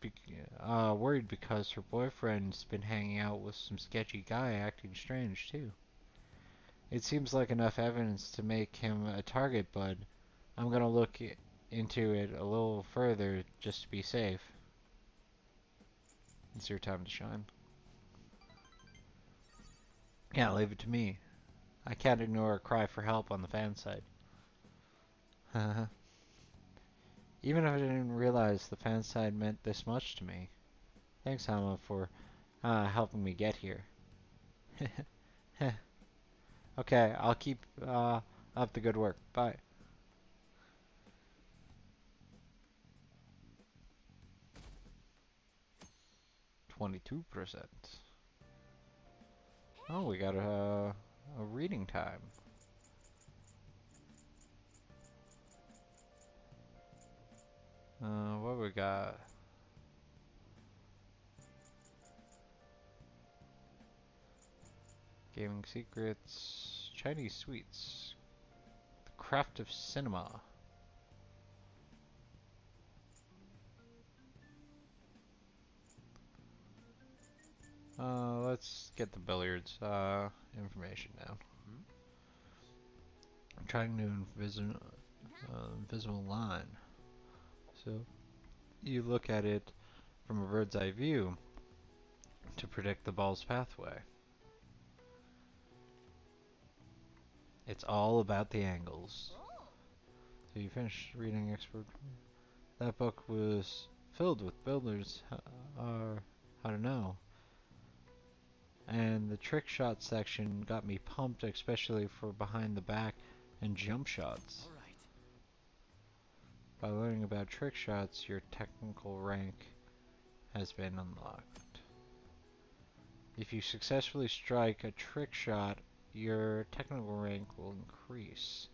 worried because her boyfriend's been hanging out with some sketchy guy acting strange too. It seems like enough evidence to make him a target, but I'm gonna look into it a little further just to be safe. It's your time to shine. Yeah, leave it to me. I can't ignore a cry for help on the fan side. Even if I didn't realize the fan side meant this much to me. Thanks, Hama, for helping me get here. Okay, I'll keep up the good work. Bye. %. Oh, we got a reading time. What we got? Gaming secrets, Chinese sweets, the craft of cinema. Let's get the billiards information down. I'm trying to invisible line. So you look at it from a bird's eye view to predict the ball's pathway. It's all about the angles. So you finished reading expert. That book was filled with builders how to know. And the trick shot section got me pumped, especially for behind the back and jump shots. All right. By learning about trick shots, your technical rank has been unlocked. If you successfully strike a trick shot, your technical rank will increase.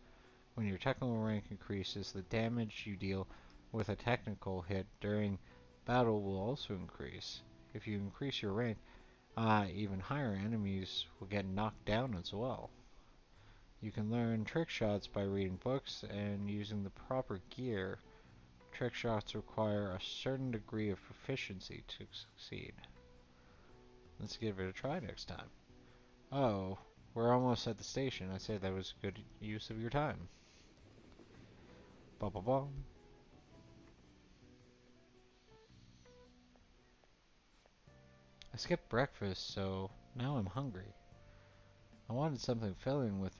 When your technical rank increases, the damage you deal with a technical hit during battle will also increase. If you increase your rank, even higher enemies will get knocked down as well. You can learn trick shots by reading books and using the proper gear. Trick shots require a certain degree of proficiency to succeed. Let's give it a try next time. Oh, we're almost at the station. I say that was good use of your time. Ba ba ba. I skipped breakfast, so now I'm hungry. I wanted something filling with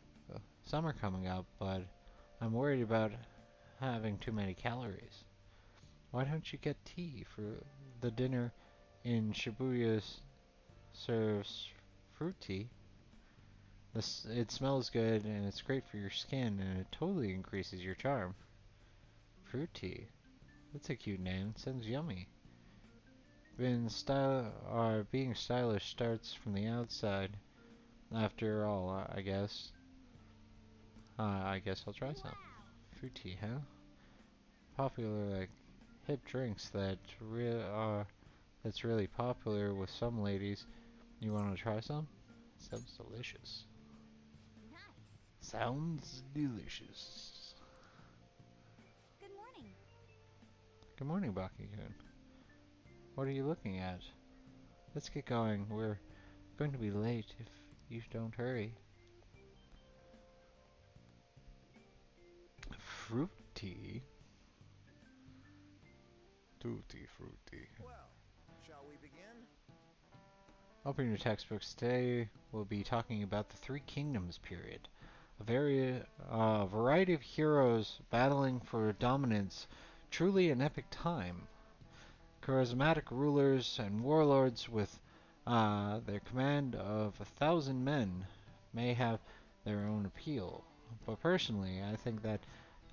summer coming up, but I'm worried about having too many calories. Why don't you get tea for the dinner in Shibuya serves fruit tea? It smells good and it's great for your skin and it totally increases your charm. Fruit tea. That's a cute name. It sounds yummy. Being stylish starts from the outside. After all, I guess. I guess I'll try some. Fruit tea, huh? Popular like hip drinks that's really popular with some ladies. You want to try some? Sounds delicious. Nice. Sounds delicious. Good morning. Good morning, Baki-kun. What are you looking at? Let's get going. We're going to be late if you don't hurry. Fruit tea? Tutti frutti. Well, shall we begin? Open your textbooks. Today we'll be talking about the Three Kingdoms period. A variety of heroes battling for dominance. Truly an epic time. Charismatic rulers and warlords with their command of 1,000 men may have their own appeal. But personally, I think that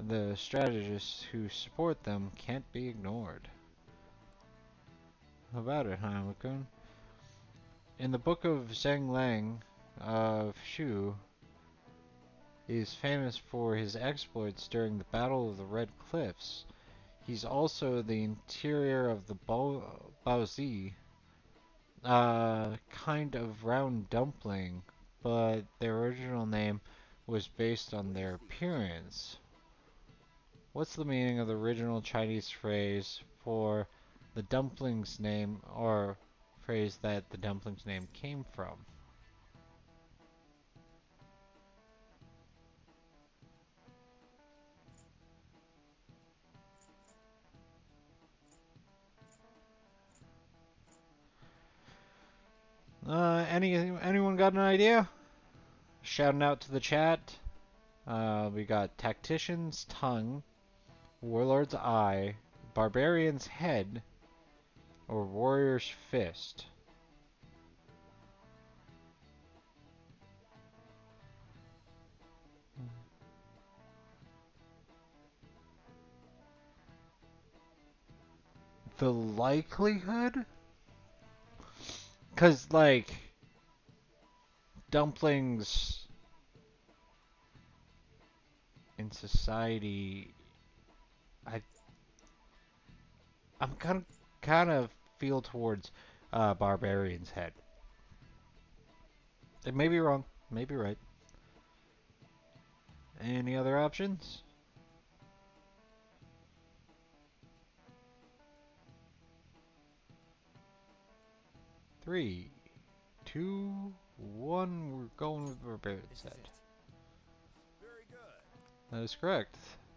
the strategists who support them can't be ignored. How about it, Hanama-kun? In the book of Zheng Lang of Shu is famous for his exploits during the Battle of the Red Cliffs. He's also the interior of the Baozi, kind of round dumpling, but their original name was based on their appearance. What's the meaning of the original Chinese phrase for the dumpling's name or phrase that the dumpling's name came from. Anyone got an idea? Shouting out to the chat. We got Tactician's Tongue, Warlord's Eye, Barbarian's Head, or Warrior's Fist. The likelihood? Because, like, dumplings in society, I'm kind of feel towards Barbarian's Head. It may be wrong, may be right. Any other options? Three, two, one. We're going with Barbarian's Head. Very good. That is correct.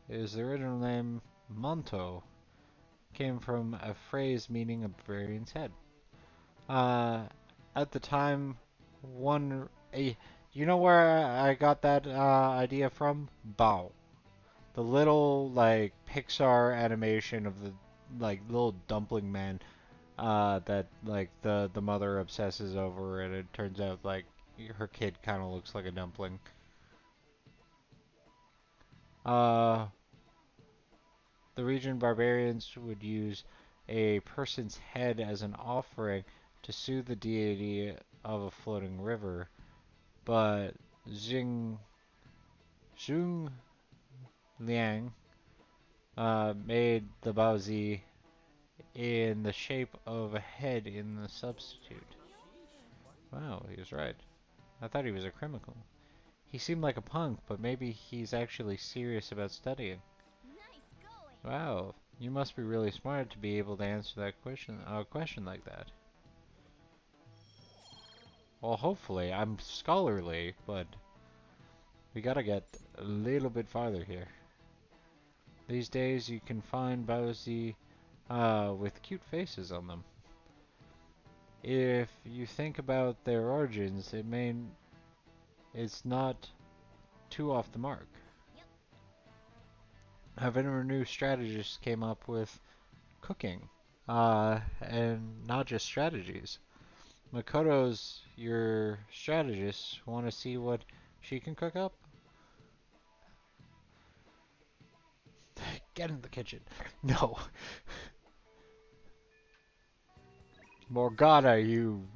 His original name, Monto, came from a phrase meaning a barbarian's head. At the time, you know where I got that idea from? Bao. The little, like, Pixar animation of the, like, little dumpling man, that, like, the mother obsesses over, and it turns out, like, her kid kind of looks like a dumpling. The region barbarians would use a person's head as an offering to soothe the deity of a floating river, but Zheng Liang made the Baozi in the shape of a head in the substitute. Wow, he was right. I thought he was a criminal. He seemed like a punk, but maybe he's actually serious about studying. Nice going. Wow, you must be really smart to be able to answer that question like that. Well, hopefully, I'm scholarly, but we gotta get a little bit farther here. These days, you can find Baozi with cute faces on them. If you think about their origins, it's not too off the mark. However, new strategists came up with cooking, and not just strategies. Makoto's your strategist. Want to see what she can cook up? Get in the kitchen. No. Morgana, you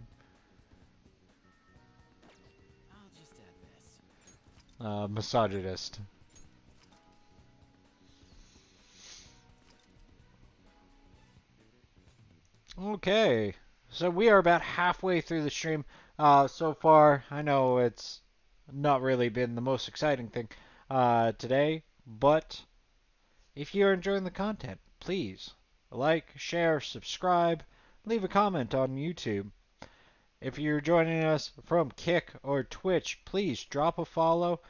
I'll just add this. misogynist. Okay, so we are about halfway through the stream. So far, I know it's not really been the most exciting thing today, but if you're enjoying the content, please like, share, subscribe, leave a comment on YouTube. If you're joining us from Kick or Twitch, please drop a follow.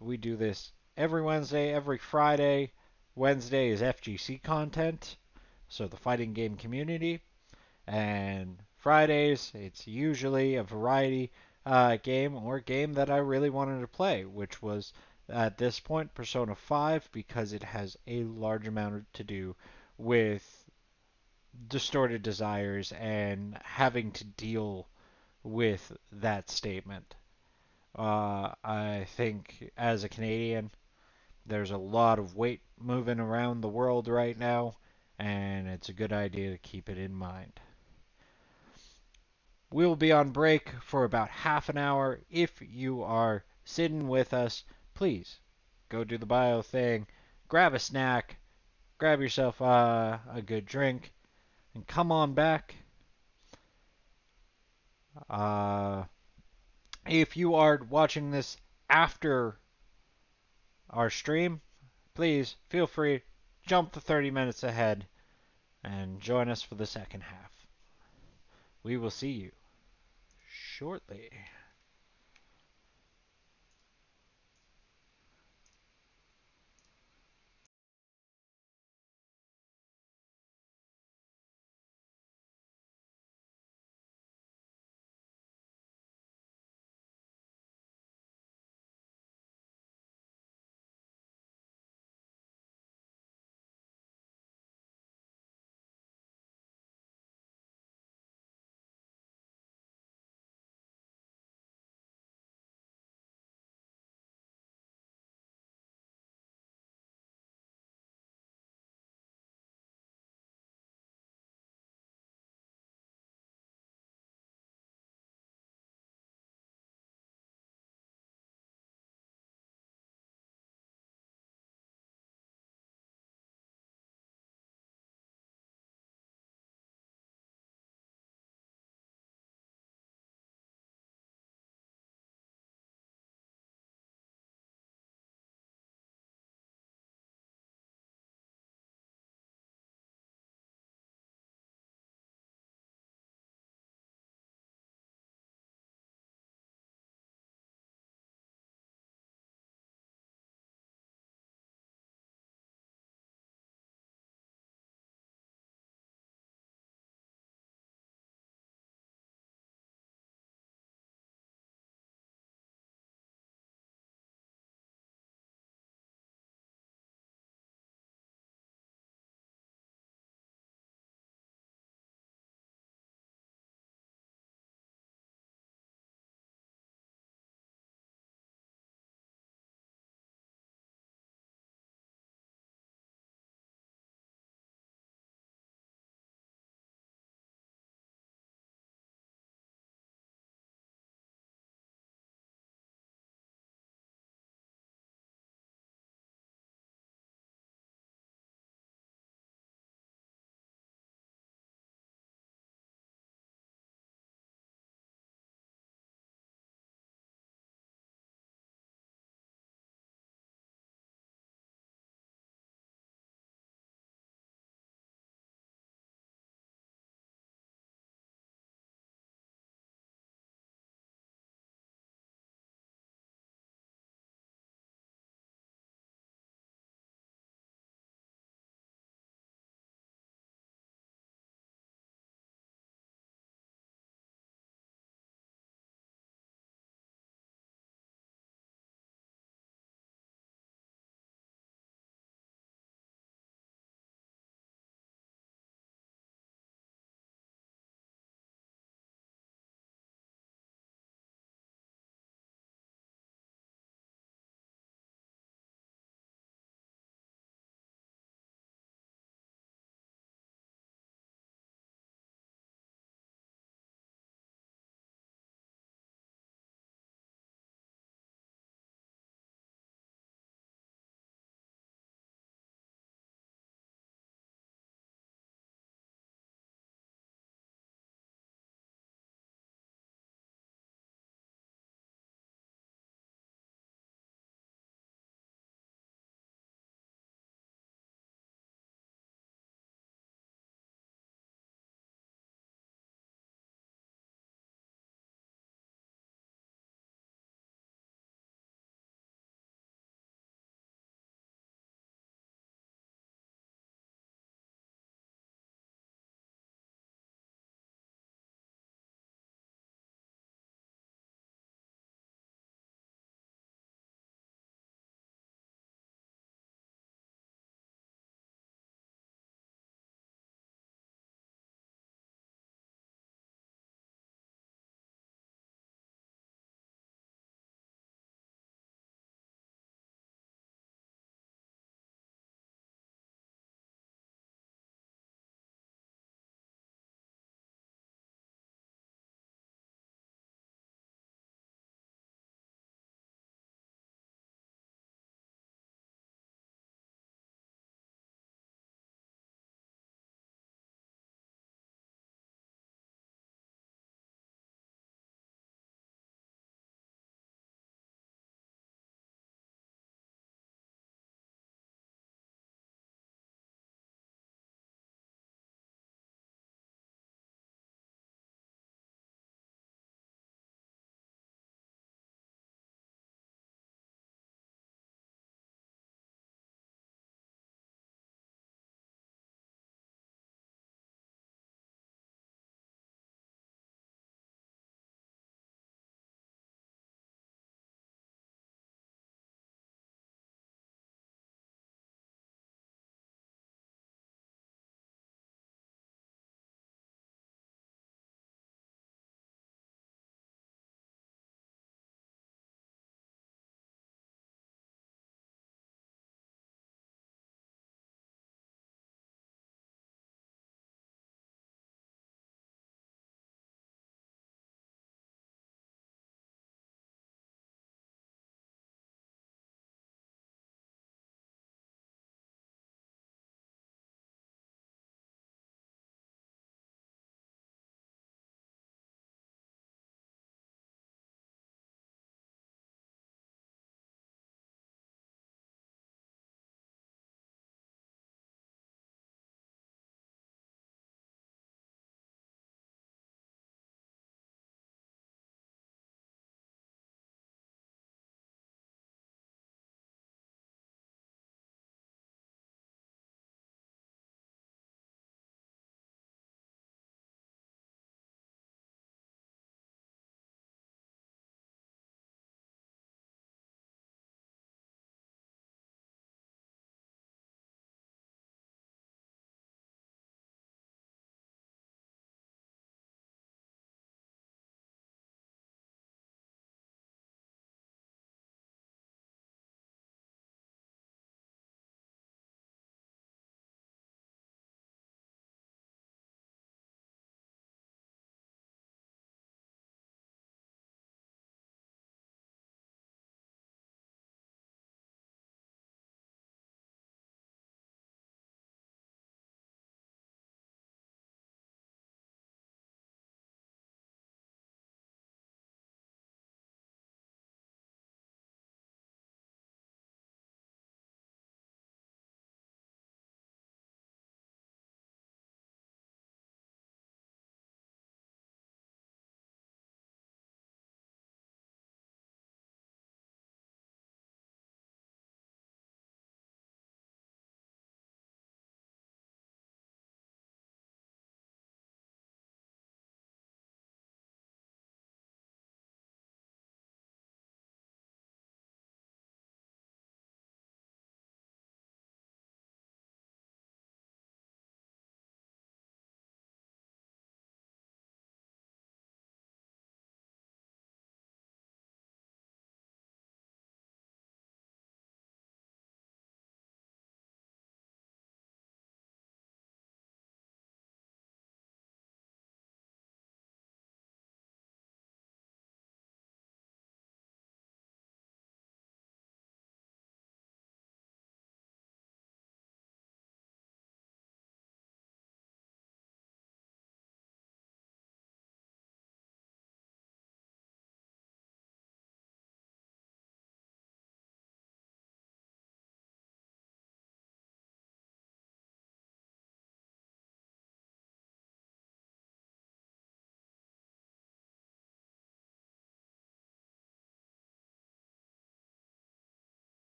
We do this every Wednesday, every Friday. Wednesday is FGC content, so the fighting game community. And Fridays, it's usually a variety game or game that I really wanted to play, which was at this point Persona 5 because it has a large amount to do with distorted desires and having to deal with that statement. I think as a Canadian, there's a lot of weight moving around the world right now, and it's a good idea to keep it in mind. We'll be on break for about half an hour. If you are sitting with us, please go do the bio thing, grab a snack, grab yourself a good drink, and come on back. If you are watching this after our stream, please feel free, jump to 30 minutes ahead. and join us for the second half. We will see you shortly.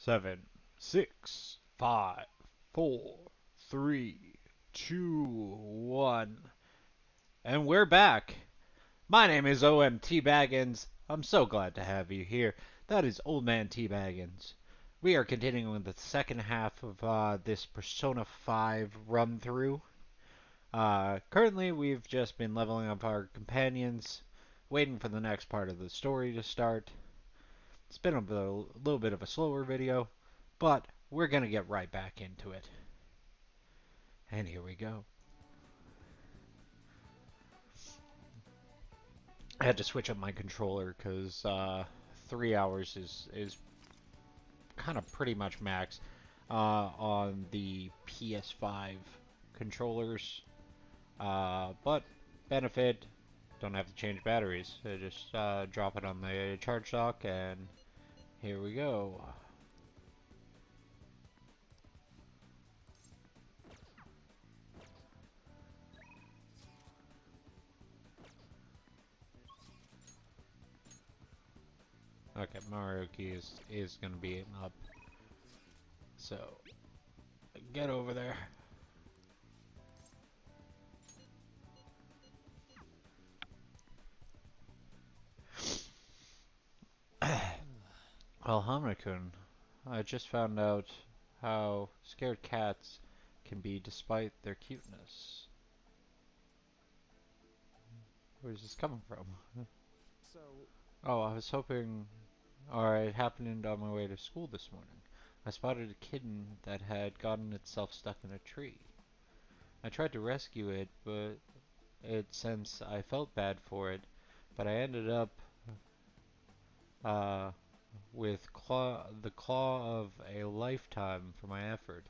7, 6, 5, 4, 3, 2, 1. And we're back. My name is OMTBaggens. I'm so glad to have you here. That is Old Man T Baggins. We are continuing with the second half of this Persona 5 run through. Currently, we've just been leveling up our companions, waiting for the next part of the story to start. It's been a little bit of a slower video, but we're going to get right back into it. And here we go. I had to switch up my controller because 3 hours is kind of pretty much max on the PS5 controllers. But benefit, don't have to change batteries. I just drop it on the charge dock, and here we go. Okay, Maruki is gonna be up. So get over there. Well, Hamna-kun, I just found out how scared cats can be despite their cuteness. Where's this coming from? So, Oh, I was hoping, or it happened on my way to school this morning. I spotted a kitten that had gotten itself stuck in a tree. I tried to rescue it, but since I felt bad for it, but I ended up uh, with the claw of a lifetime for my effort.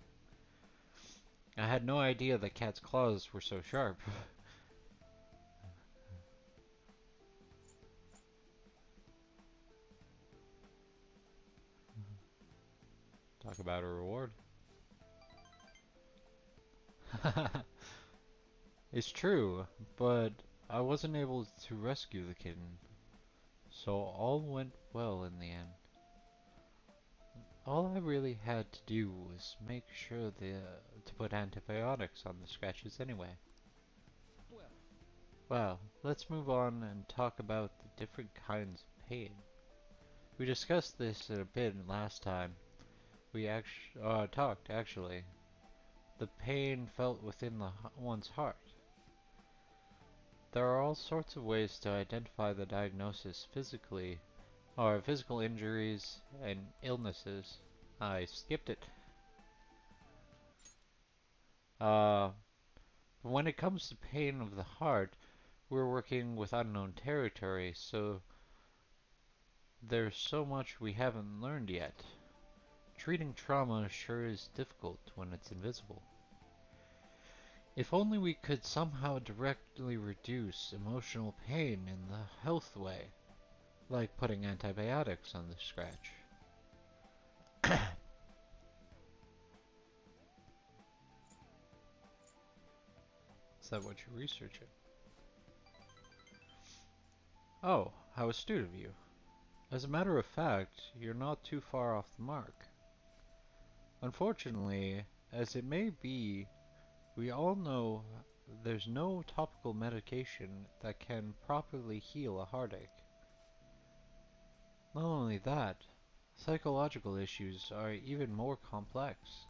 I had no idea that cats' claws were so sharp. Talk about a reward. It's true, but I wasn't able to rescue the kitten, so all went well in the end. All I really had to do was make sure to put antibiotics on the scratches anyway. well, Well, let's move on and talk about the different kinds of pain. We discussed this a bit last time. We talked, actually. The pain felt within one's heart. There are all sorts of ways to identify the diagnosis physically, or physical injuries and illnesses. I skipped it. But when it comes to pain of the heart, we're working with unknown territory, so there's so much we haven't learned yet. Treating trauma sure is difficult when it's invisible. If only we could somehow directly reduce emotional pain in the health way, like putting antibiotics on the scratch. Is that what you're researching? Oh, how astute of you. As a matter of fact, you're not too far off the mark. Unfortunately, as it may be, we all know there's no topical medication that can properly heal a heartache. Not only that, psychological issues are even more complex.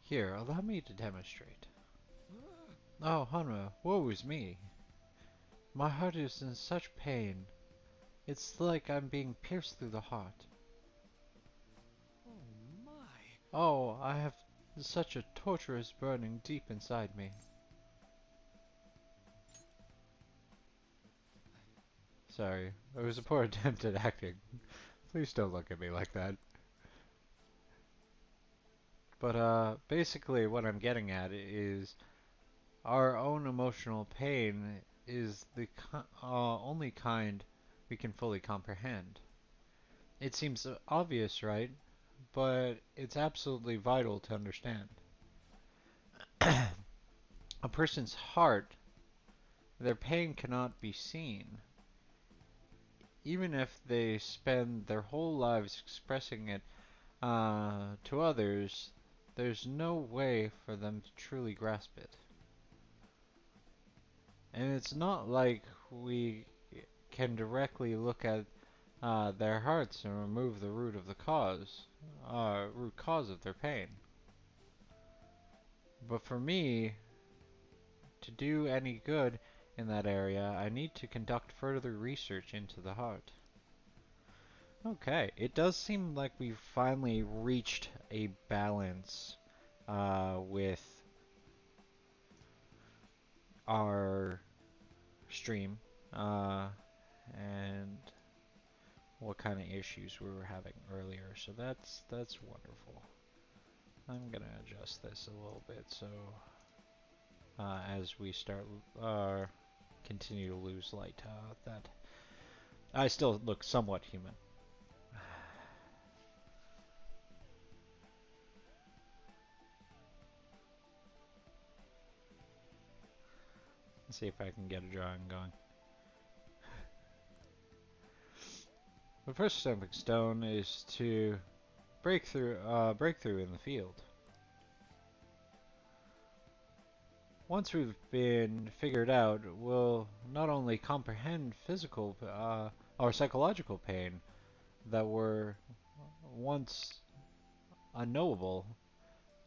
Here, allow me to demonstrate. Oh, Hanma, woe is me. My heart is in such pain. It's like I'm being pierced through the heart. oh my. Oh, I have such a torturous burning deep inside me. Sorry, it was a poor attempt at acting. Please don't look at me like that. But basically what I'm getting at is our own emotional pain is the only kind we can fully comprehend. It seems obvious, right? But it's absolutely vital to understand. A person's heart, their pain cannot be seen. even if they spend their whole lives expressing it to others, there's no way for them to truly grasp it. And it's not like we can directly look at their hearts and remove the root of the root cause of their pain. But for me, to do any good in that area, I need to conduct further research into the heart. Okay, it does seem like we've finally reached a balance with our stream and what kind of issues we were having earlier. So that's wonderful. I'm gonna adjust this a little bit so as we start continue to lose light, that I still look somewhat human. Let's see if I can get a drawing going. The first stepping stone is to break through in the field. Once we've been figured out, we'll not only comprehend physical or psychological pain that were once unknowable,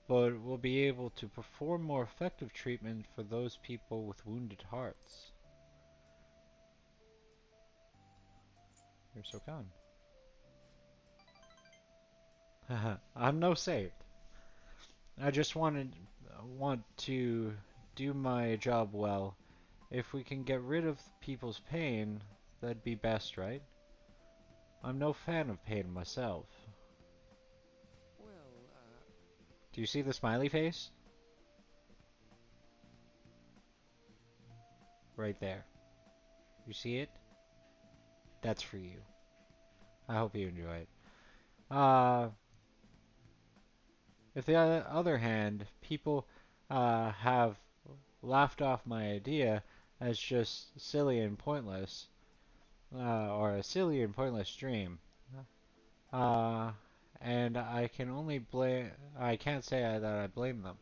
but we'll be able to perform more effective treatment for those people with wounded hearts. You're so kind. Haha, I'm no saint. I just want to do my job well. If we can get rid of people's pain, that'd be best, right? I'm no fan of pain myself. Well, Do you see the smiley face? Right there. You see it? That's for you. I hope you enjoy it. If the other hand, people have laughed off my idea as just silly and pointless, or a silly and pointless dream, and I can't say that I blame them.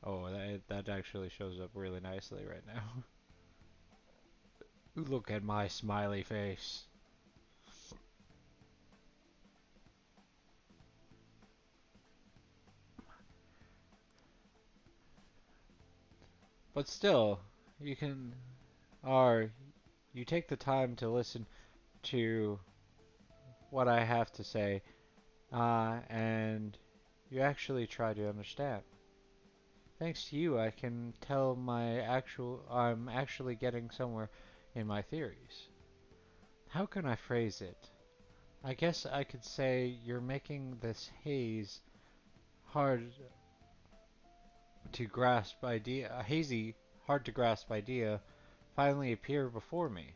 Oh, that actually shows up really nicely right now. Look at my smiley face. But still, you can, or you take the time to listen to what I have to say, and you actually try to understand. Thanks to you, I can tell I'm actually getting somewhere in my theories. How can I phrase it? I guess I could say you're making this hard to grasp hard to grasp idea finally appear before me.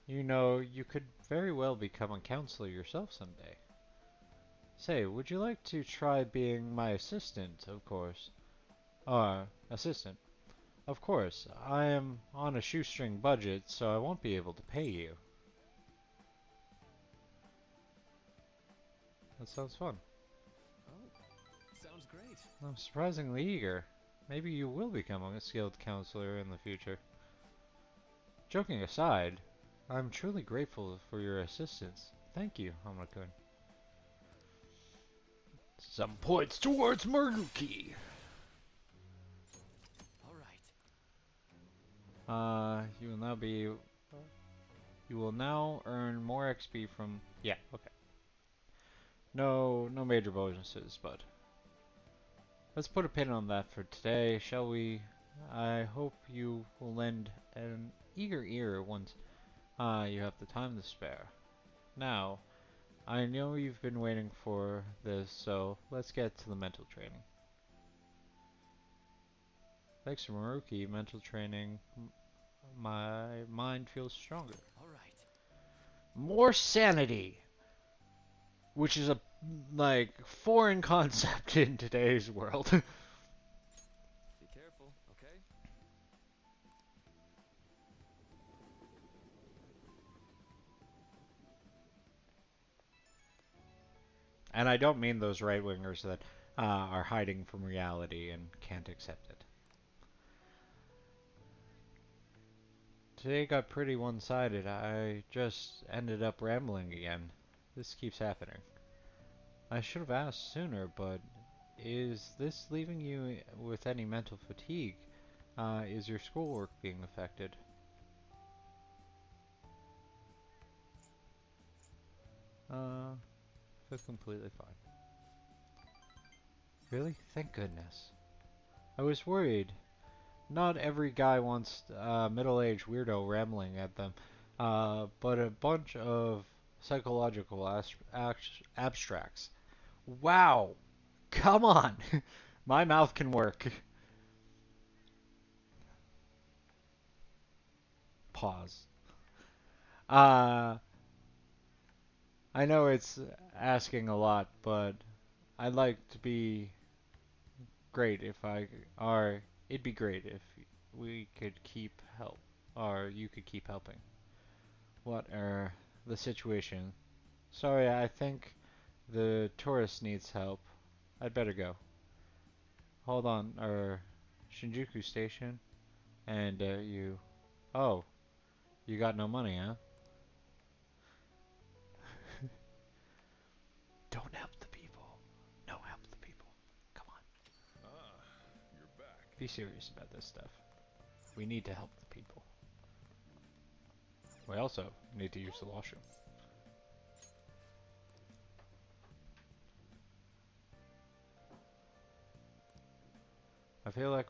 You know, you could very well become a counselor yourself someday. Say, would you like to try being my assistant, of course? Assistant. Of course, I am on a shoestring budget, so I won't be able to pay you. That sounds fun. oh, sounds great. I'm surprisingly eager. Maybe you will become a skilled counselor in the future. Joking aside, I'm truly grateful for your assistance. Thank you, Hamakun. Some points towards Maruki. All right. You will now earn more XP from. Yeah, okay. No major bonuses, but let's put a pin on that for today, shall we? I hope you will lend an eager ear once you have the time to spare. Now, I know you've been waiting for this, so let's get to the mental training. Thanks to Maruki, mental training, my mind feels stronger. All right. More sanity, which is a foreign concept in today's world. Be careful, okay? And I don't mean those right-wingers that are hiding from reality and can't accept it. Today got pretty one-sided. I just ended up rambling again. This keeps happening. I should have asked sooner, but is this leaving you with any mental fatigue? Is your schoolwork being affected? Feel completely fine. Really? Thank goodness. I was worried. Not every guy wants a middle-aged weirdo rambling at them, but a bunch of psychological abstracts. Wow! Come on! My mouth can work. Pause. Uh, I know it's asking a lot, but I'd like to be great if I, or it'd be great if we could keep help, or you could keep helping. What are the situation? Sorry, I think the tourist needs help. I'd better go. Hold on, Shinjuku Station, and you. Oh, you got no money, huh? Don't help the people. No, help the people. Come on. Ah, you're back. Be serious about this stuff. We need to help the people. We also need to use the washroom. I feel like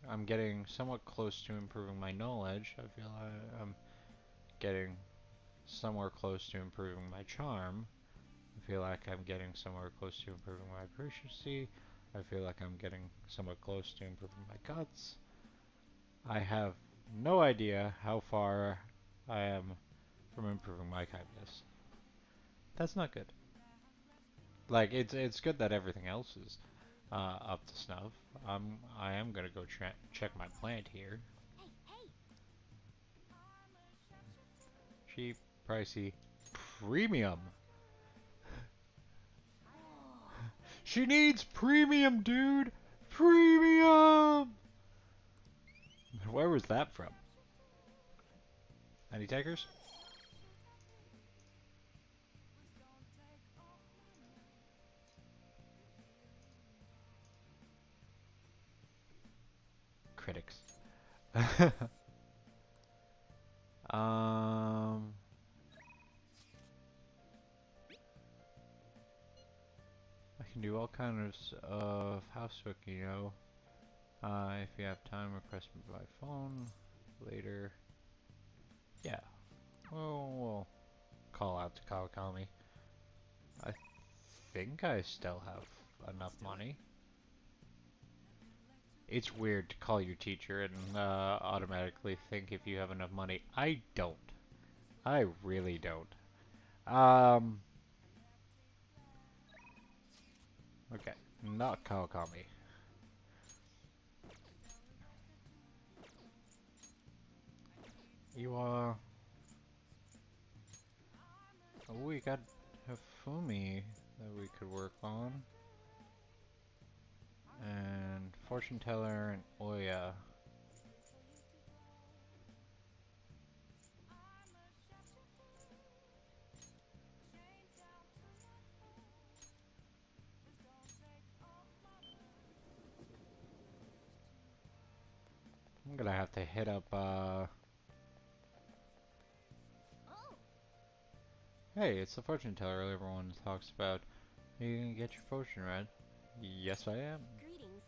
I'm getting somewhat close to improving my knowledge. I feel I'm getting somewhere close to improving my charm. I feel like I'm getting somewhere close to improving my proficiency. I feel like I'm getting somewhat close to improving my guts. I have no idea how far I am from improving my kindness. That's not good. Like it's good that everything else is up to snuff. I am gonna go check my plant here. Cheap, pricey, premium. She needs premium, dude. Premium. Where was that from? Any takers? Critics. I can do all kinds of housework, you know. If you have time, request me by phone later. Yeah. We'll call out to Kawakami. I think I still have enough money. It's weird to call your teacher and automatically think if you have enough money. I don't. I really don't. Okay. Not Kawakami. You are... Oh, we got Hifumi that we could work on. And Fortune Teller and Oya. I'm gonna have to hit up, Hey, it's the fortune teller everyone talks about. Are you gonna get your fortune read? Yes, I am. Greetings.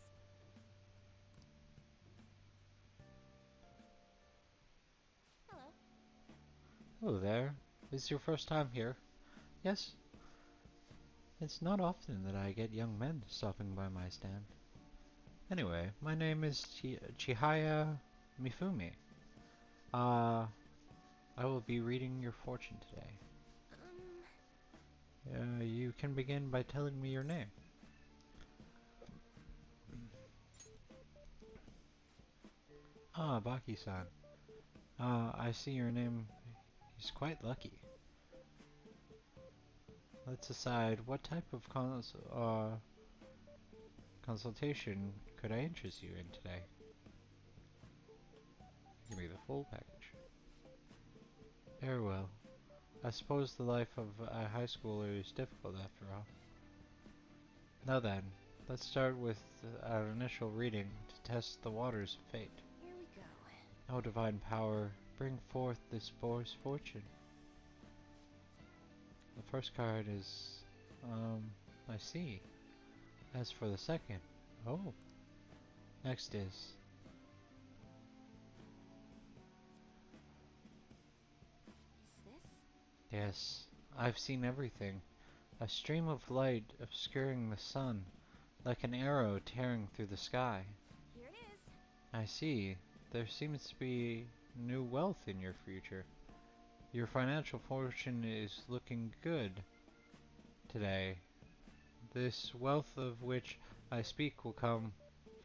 Hello. Hello there. Is this your first time here? Yes? It's not often that I get young men stopping by my stand. Anyway, my name is Chihaya Mifumi. I will be reading your fortune today. You can begin by telling me your name. Ah, Baki-san. I see your name is quite lucky. let's decide what type of consultation could I interest you in today. Give me the full package. Very well. I suppose the life of a high schooler is difficult after all. Now then, let's start with our initial reading to test the waters of fate. Here we go. O divine power, bring forth this boy's fortune. The first card is, I see. As for the second, oh. Next is... Is this? Yes, I've seen everything. A stream of light obscuring the sun, like an arrow tearing through the sky. Here it is. I see. There seems to be new wealth in your future. Your financial fortune is looking good today. This wealth of which I speak will come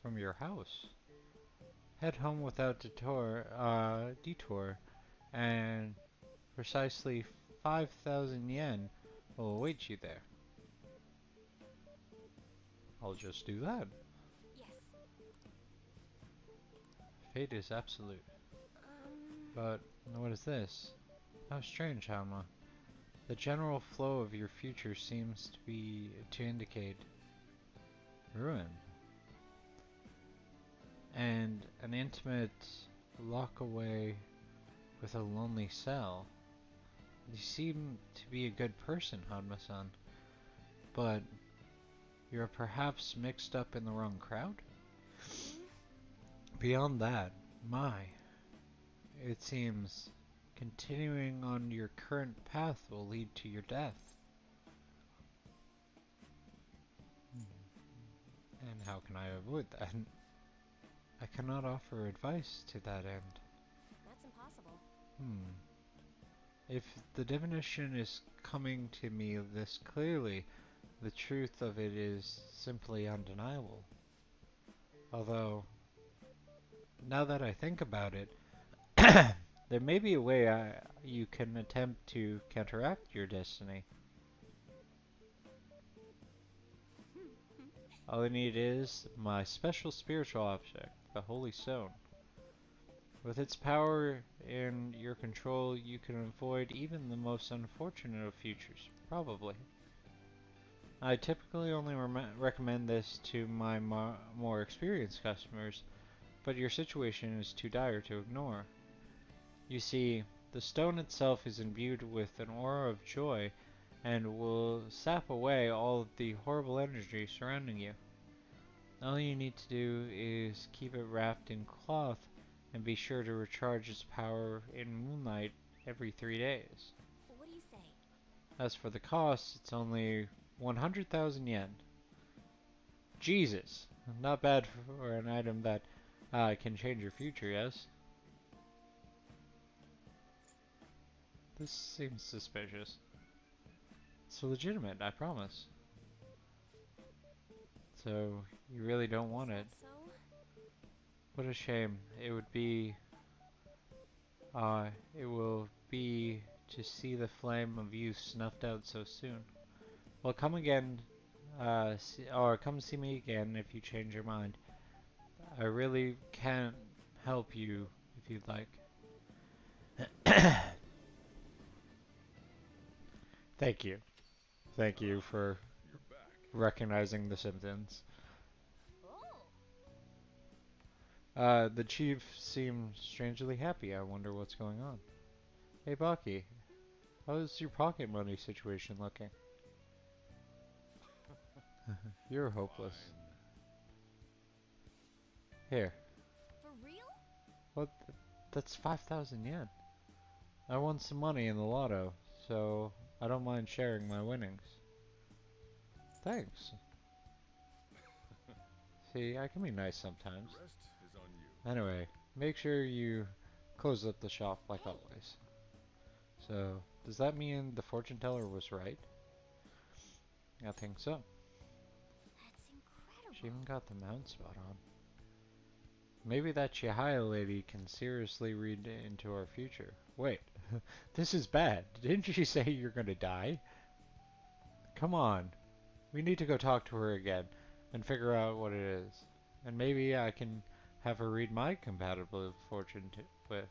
from your house. Head home without detour, and precisely 5,000 yen will await you there. I'll just do that. Yes. Fate is absolute. But what is this? How strange, Hanma. The general flow of your future seems to indicate ruin. And an intimate lock away with a lonely cell. You seem to be a good person, Hanma-san, but you're perhaps mixed up in the wrong crowd? Beyond that, it seems continuing on your current path will lead to your death. And how can I avoid that? I cannot offer advice to that end. That's impossible. If the divination is coming to me this clearly, the truth of it is simply undeniable. Although, now that I think about it, there may be a way you can attempt to counteract your destiny. All I need is my special spiritual object, the Holy Stone. With its power in your control, you can avoid even the most unfortunate of futures, probably. I typically only recommend this to my more experienced customers, but your situation is too dire to ignore. You see, the stone itself is imbued with an aura of joy and will sap away all of the horrible energy surrounding you. All you need to do is keep it wrapped in cloth and be sure to recharge its power in moonlight every 3 days. What do you say? As for the cost, it's only 100,000 yen. Jesus! Not bad for an item that can change your future, yes? This seems suspicious. It's legitimate, I promise. So, you really don't want it. So? What a shame. It will be to see the flame of youth snuffed out so soon. Well, come again, come see me again if you change your mind. I really can't help you if you'd like. Thank you. Thank you for recognizing the symptoms. Oh. The chief seemed strangely happy. I wonder what's going on. Hey, Baki. How's your pocket money situation looking? You're hopeless. Here. For real? What? That's 5,000 yen. I won some money in the lotto, so I don't mind sharing my winnings. Thanks. See, I can be nice sometimes. The rest is on you. Anyway, make sure you close up the shop like always. So, does that mean the fortune teller was right? I think so. That's incredible. She even got the mount spot on. Maybe that Chihaya lady can seriously read into our future. Wait, this is bad. Didn't she say you're gonna die? Come on. We need to go talk to her again and figure out what it is. And maybe I can have her read my compatible fortune with.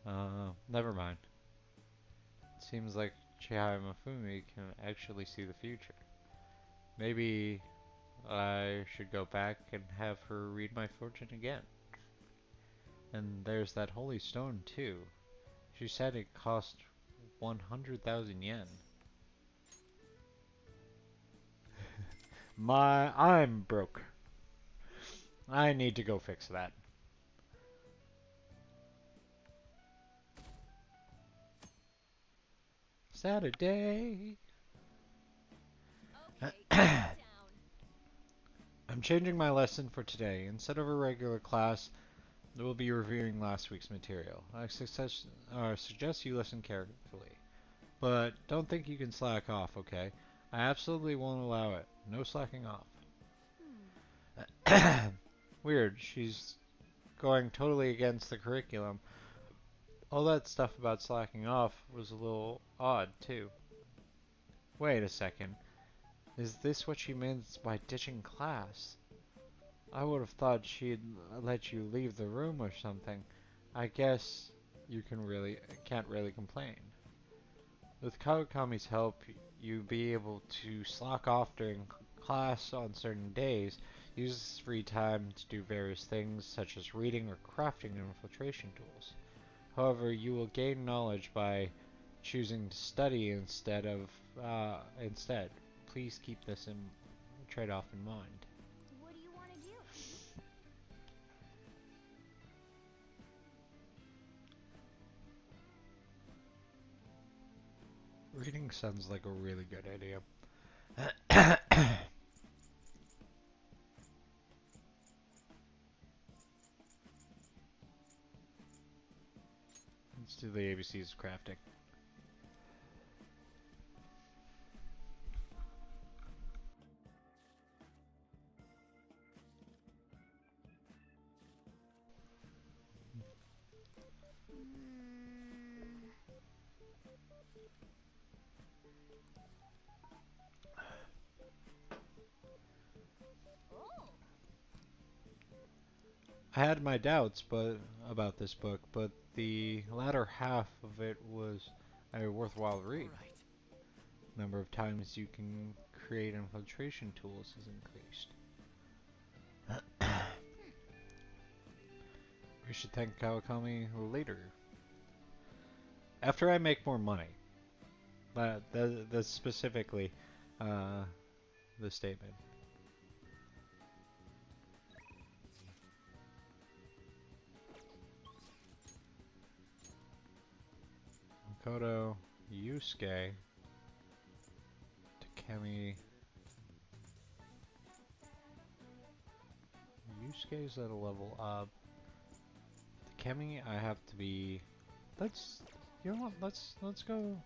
No. Never mind. It seems like Chihaya Mifumi can actually see the future. Maybe I should go back and have her read my fortune again. And there's that holy stone too. She said it cost 100,000 yen. I'm broke. I need to go fix that. Saturday. Okay, calm down. I'm changing my lesson for today. Instead of a regular class, we'll be reviewing last week's material. I suggest you listen carefully. But don't think you can slack off, okay? I absolutely won't allow it. No slacking off. Weird, she's going totally against the curriculum. All that stuff about slacking off was a little odd, too. Wait a second. Is this what she means by ditching class? I would have thought she'd let you leave the room or something. I guess you can't really complain. With Kawakami's help, you'll be able to slack off during class on certain days, use this free time to do various things such as reading or crafting infiltration tools. However, you will gain knowledge by choosing to study instead. Please keep this trade-off in mind. What do you want to do? Reading sounds like a really good idea. Let's do the ABCs of crafting. I had my doubts about this book, but the latter half of it was a worthwhile read. Right. Number of times you can create infiltration tools is increased. We should thank Kawakami later. After I make more money. That's specifically the statement. Makoto, Yusuke, Takemi. Yusuke's at a level up. Takemi, I have to be. You know what? Let's go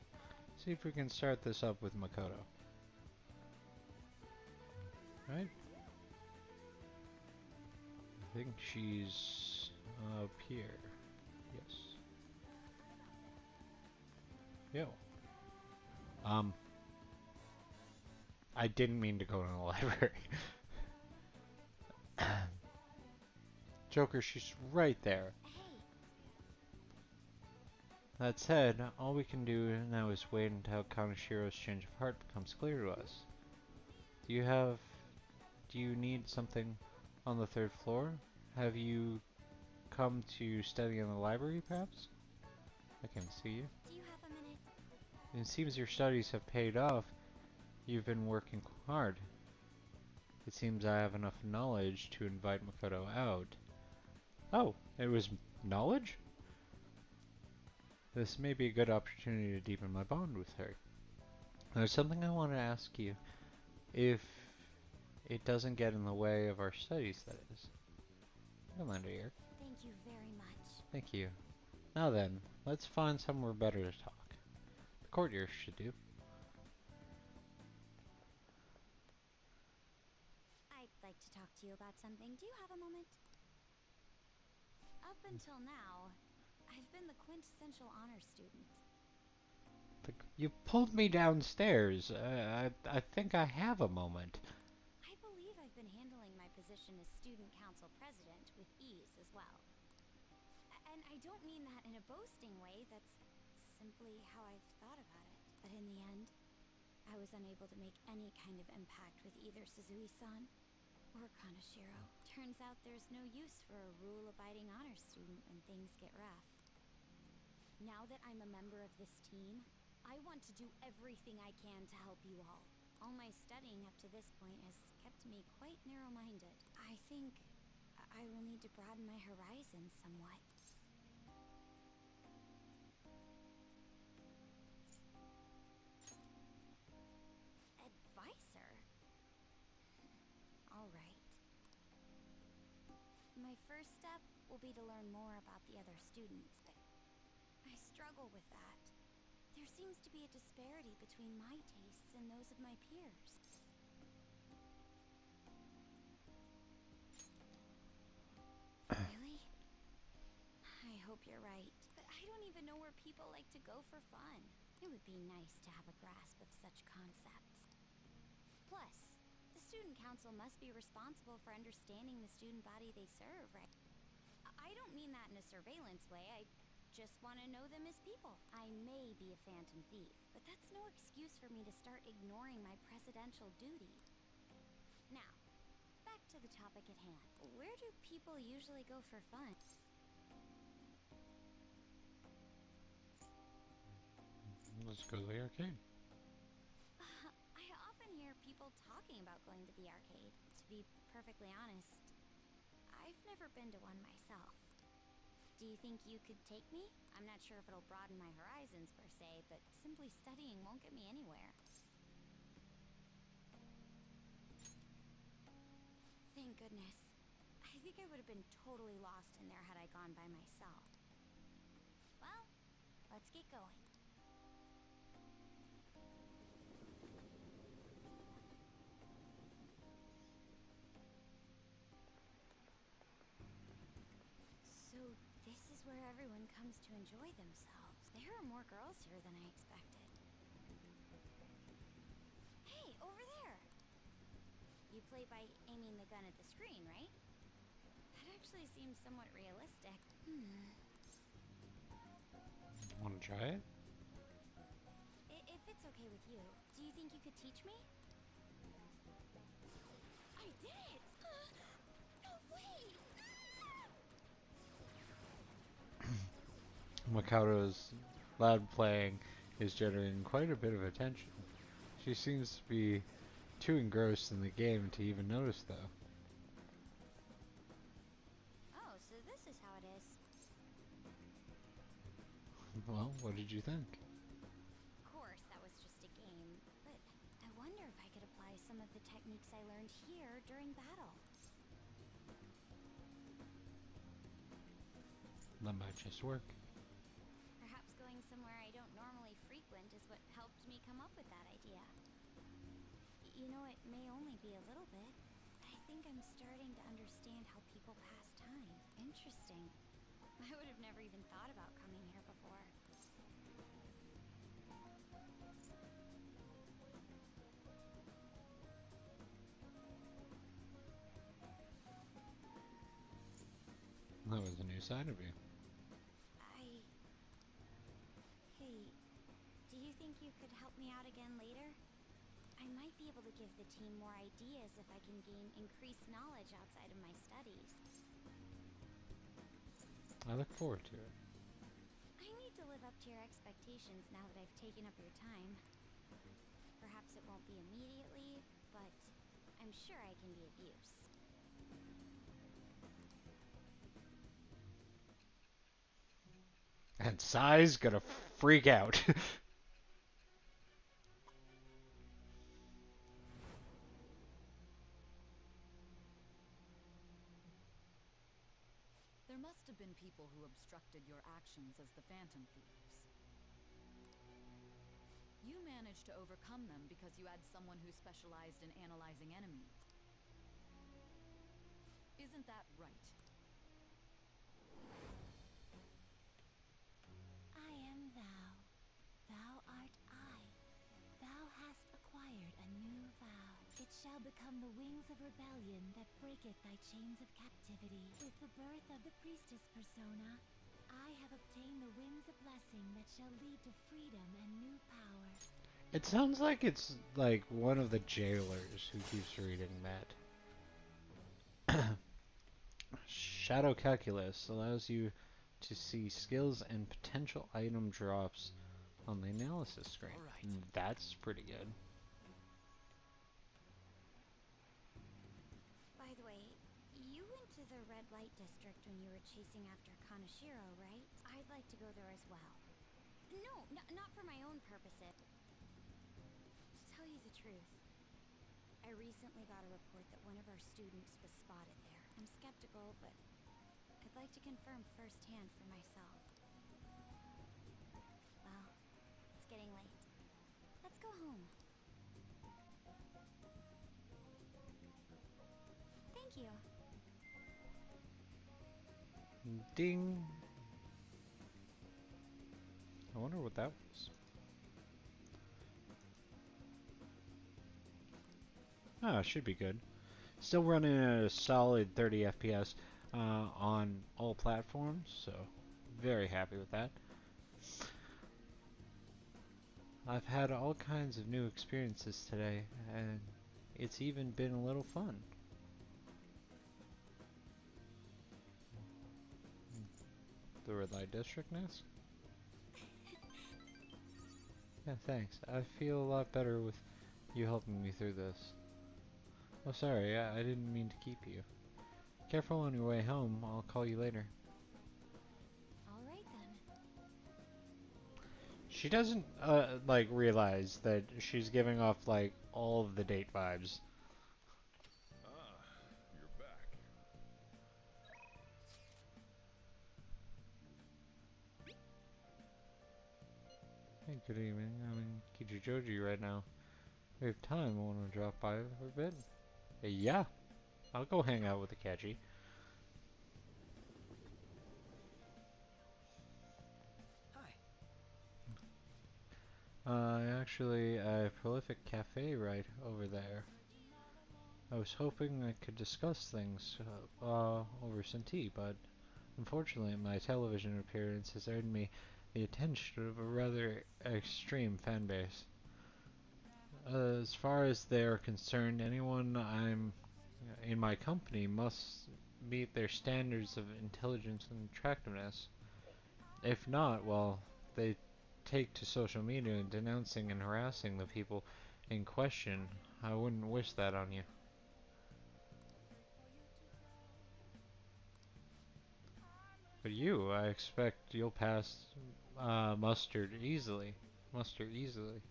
see if we can start this up with Makoto. Right? I think she's up here. Yes. Yo. I didn't mean to go to the library. Joker, she's right there. That said, all we can do now is wait until Kanashiro's change of heart becomes clear to us. Do you need something on the third floor? Have you come to study in the library, perhaps? I can see you. Do you have a minute? It seems your studies have paid off. You've been working hard. It seems I have enough knowledge to invite Makoto out. Oh, it was knowledge? This may be a good opportunity to deepen my bond with her. There's something I want to ask you. If it doesn't get in the way of our studies, that is. I'll lend a ear. Thank you very much. Thank you. Now then, let's find somewhere better to talk. The courtyard should do. I'd like to talk to you about something. Do you have a moment? Up until now, I've been the quintessential honor student. You pulled me downstairs. I think I have a moment. I believe I've been handling my position as student council president with ease as well. And I don't mean that in a boasting way, that's simply how I've thought about it. But in the end, I was unable to make any kind of impact with either Suzui-san or Kaneshiro. Turns out there's no use for a rule-abiding honor student when things get rough. Now that I'm a member of this team, I want to do everything I can to help you all. All my studying up to this point has kept me quite narrow-minded. I think I will need to broaden my horizons somewhat. Advisor? All right. My first step will be to learn more about the other students. I struggle with that. There seems to be a disparity between my tastes and those of my peers. Really? I hope you're right. But I don't even know where people like to go for fun. It would be nice to have a grasp of such concepts. Plus, the student council must be responsible for understanding the student body they serve, right? I don't mean that in a surveillance way. I just want to know them as people. I may be a phantom thief, but that's no excuse for me to start ignoring my presidential duty. Now, back to the topic at hand. Where do people usually go for fun? Let's go to the arcade. I often hear people talking about going to the arcade. To be perfectly honest, I've never been to one myself. Do you think you could take me? I'm not sure if it'll broaden my horizons per se, but simply studying won't get me anywhere. Thank goodness. I think I would have been totally lost in there had I gone by myself. Well, let's get going. So this is where everyone comes to enjoy themselves. There are more girls here than I expected. Hey, over there! You play by aiming the gun at the screen, right? That actually seems somewhat realistic. Want to try it? If it's okay with you, do you think you could teach me? I did it! No way! Makoto's loud playing is generating quite a bit of attention. She seems to be too engrossed in the game to even notice, though. Oh, so this is how it is. Well, what did you think? Of course, that was just a game, but I wonder if I could apply some of the techniques I learned here during battle. That might just work. Perhaps going somewhere I don't normally frequent is what helped me come up with that idea. You know, it may only be a little bit, but I think I'm starting to understand how people pass time. Interesting. I would have never even thought about coming here before. That was a new side of you. Hey, do you think you could help me out again later? I might be able to give the team more ideas if I can gain increased knowledge outside of my studies. I look forward to it. I need to live up to your expectations now that I've taken up your time. Perhaps it won't be immediately, but I'm sure I can be of use. And Sai's gonna freak out. There must have been people who obstructed your actions as the Phantom Thieves. You managed to overcome them because you had someone who specialized in analyzing enemies. Isn't that right? I am thou. Thou art shall become the wings of rebellion that breaketh thy chains of captivity. With the birth of the priestess persona, I have obtained the winds of blessing that shall lead to freedom and new power. It sounds like it's like one of the jailers who keeps reading that. Shadow Calculus allows you to see skills and potential item drops on the analysis screen. All right. That's pretty good. By the way, you went to the red light district when you were chasing after Kaneshiro, right? I'd like to go there as well. No, not for my own purposes. To tell you the truth, I recently got a report that one of our students was spotted there. I'm skeptical, but I'd like to confirm firsthand for myself. Well, it's getting late. Let's go home. Thank you. Ding. I wonder what that was. Ah, should be good. Still running at a solid 30 FPS on all platforms, so very happy with that. I've had all kinds of new experiences today, and it's even been a little fun. The red light district nest? Yeah, thanks. I feel a lot better with you helping me through this. Oh, sorry, I didn't mean to keep you. Careful on your way home. I'll call you later. All right then. She doesn't, like, realize that she's giving off, like, all of the date vibes. Ah, you're back. Hey, good evening. I'm in Kichijoji right now. We have time. Want to drop by for a bit? Yeah, I'll go hang out with the Catchy. Hi. Actually, a prolific cafe right over there. I was hoping I could discuss things over some tea, but unfortunately my television appearance has earned me the attention of a rather extreme fan base. As far as they are concerned, anyone I'm in my company must meet their standards of intelligence and attractiveness. If not, well, they take to social media denouncing and harassing the people in question. I wouldn't wish that on you. But you, I expect you'll pass mustard easily. Mustard easily.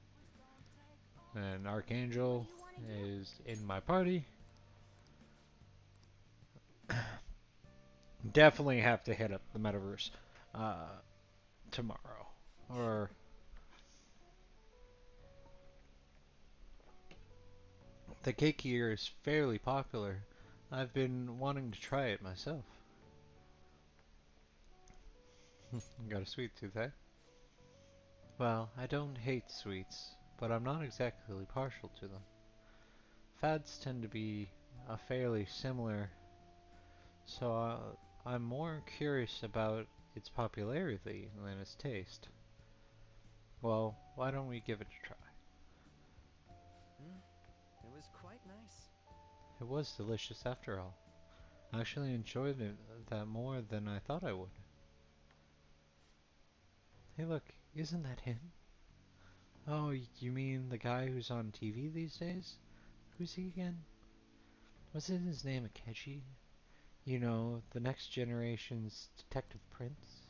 And Archangel is in my party. Definitely have to hit up the metaverse tomorrow. Or the cake here is fairly popular. I've been wanting to try it myself. Got a sweet tooth, eh? Well, I don't hate sweets, but I'm not exactly partial to them. Fads tend to be fairly similar, so I'm more curious about its popularity than its taste. Well, why don't we give it a try? It was quite nice. It was delicious after all. I actually enjoyed it that more than I thought I would. Hey look, isn't that him? Oh, you mean the guy who's on TV these days? Who's he again? Wasn't his name Akechi? You know, the next generation's Detective Prince?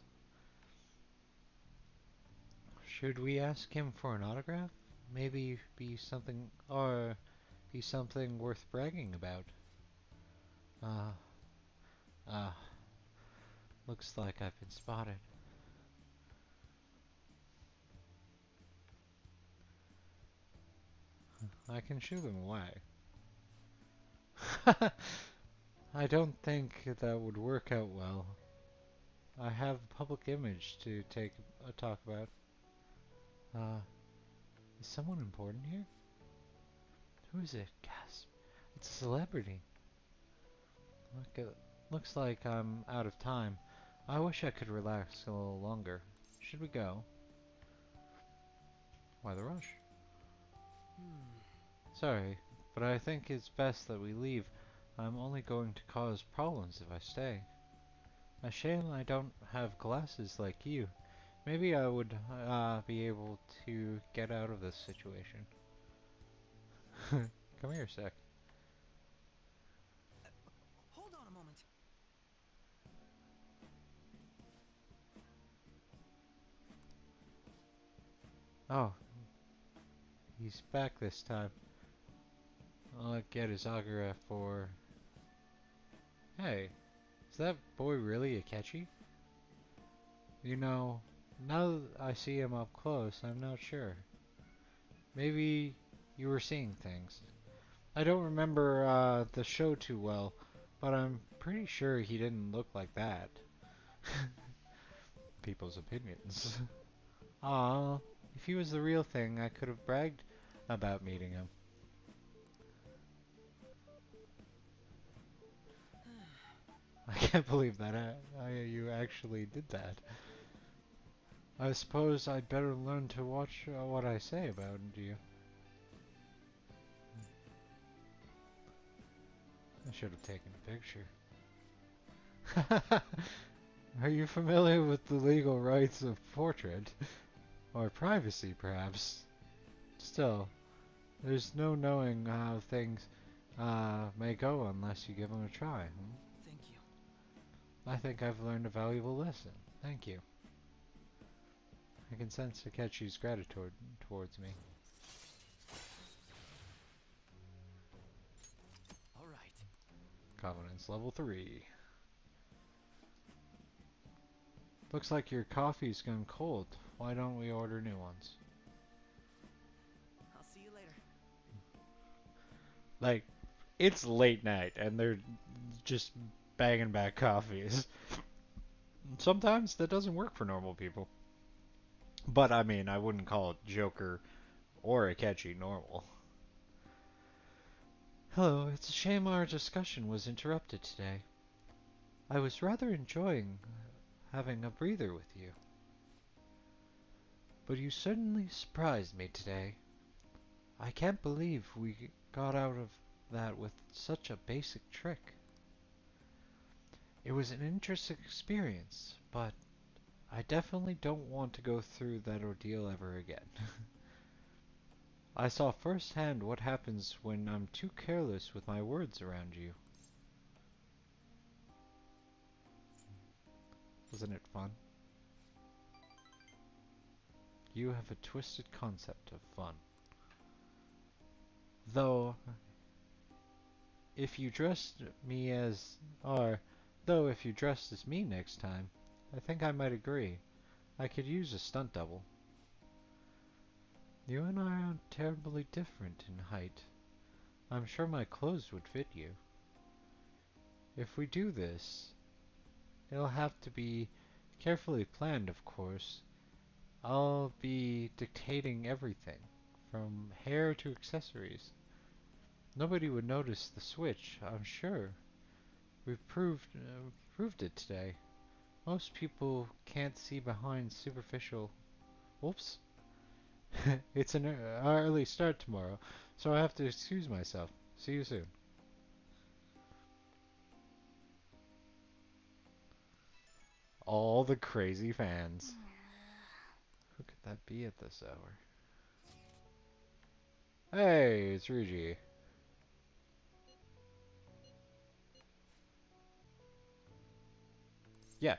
Should we ask him for an autograph? Maybe be something worth bragging about. Ah, ah, looks like I've been spotted. I can shoo them away. I don't think that would work out well. I have a public image to talk about. Is someone important here? Who is it? Gasp. it's a celebrity. Looks like I'm out of time. I wish I could relax a little longer. Should we go? Why the rush? Sorry, but I think it's best that we leave. I'm only going to cause problems if I stay. A shame I don't have glasses like you. Maybe I would be able to get out of this situation. Come here a sec. Hold on a moment. Oh, he's back this time. I'll get his autograph for... Hey, is that boy really a catchy? You know, now that I see him up close, I'm not sure. Maybe you were seeing things. I don't remember the show too well, but I'm pretty sure he didn't look like that. People's opinions. Aw, if he was the real thing, I could have bragged about meeting him. I can't believe that you actually did that. I suppose I'd better learn to watch what I say about you. I should have taken a picture. Are you familiar with the legal rights of portrait? Or privacy, perhaps? Still, there's no knowing how things may go unless you give them a try. Thank you. I think I've learned a valuable lesson. Thank you. I can sense Takechi's gratitude towards me. All right. Confidence level 3. Looks like your coffee's gone cold. Why don't we order new ones? I'll see you later. Like, it's late night and they're just banging back coffees. Sometimes that doesn't work for normal people. But I mean, I wouldn't call it Joker or Akechi normal. Hello, it's a shame our discussion was interrupted today. I was rather enjoying having a breather with you. But you certainly surprised me today. I can't believe we got out of that with such a basic trick. It was an interesting experience, but I definitely don't want to go through that ordeal ever again. I saw firsthand what happens when I'm too careless with my words around you. Wasn't it fun? You have a twisted concept of fun. Though, if you dressed me as... or, though if you dressed as me next time, I think I might agree. I could use a stunt double. You and I aren't terribly different in height. I'm sure my clothes would fit you. If we do this, it'll have to be carefully planned, of course. I'll be dictating everything, from hair to accessories. Nobody would notice the switch, I'm sure. We've proved it today. Most people can't see behind superficial... Whoops. It's an early start tomorrow, so I have to excuse myself. See you soon. All the crazy fans. Who could that be at this hour? Hey, it's Ryuji. Yeah,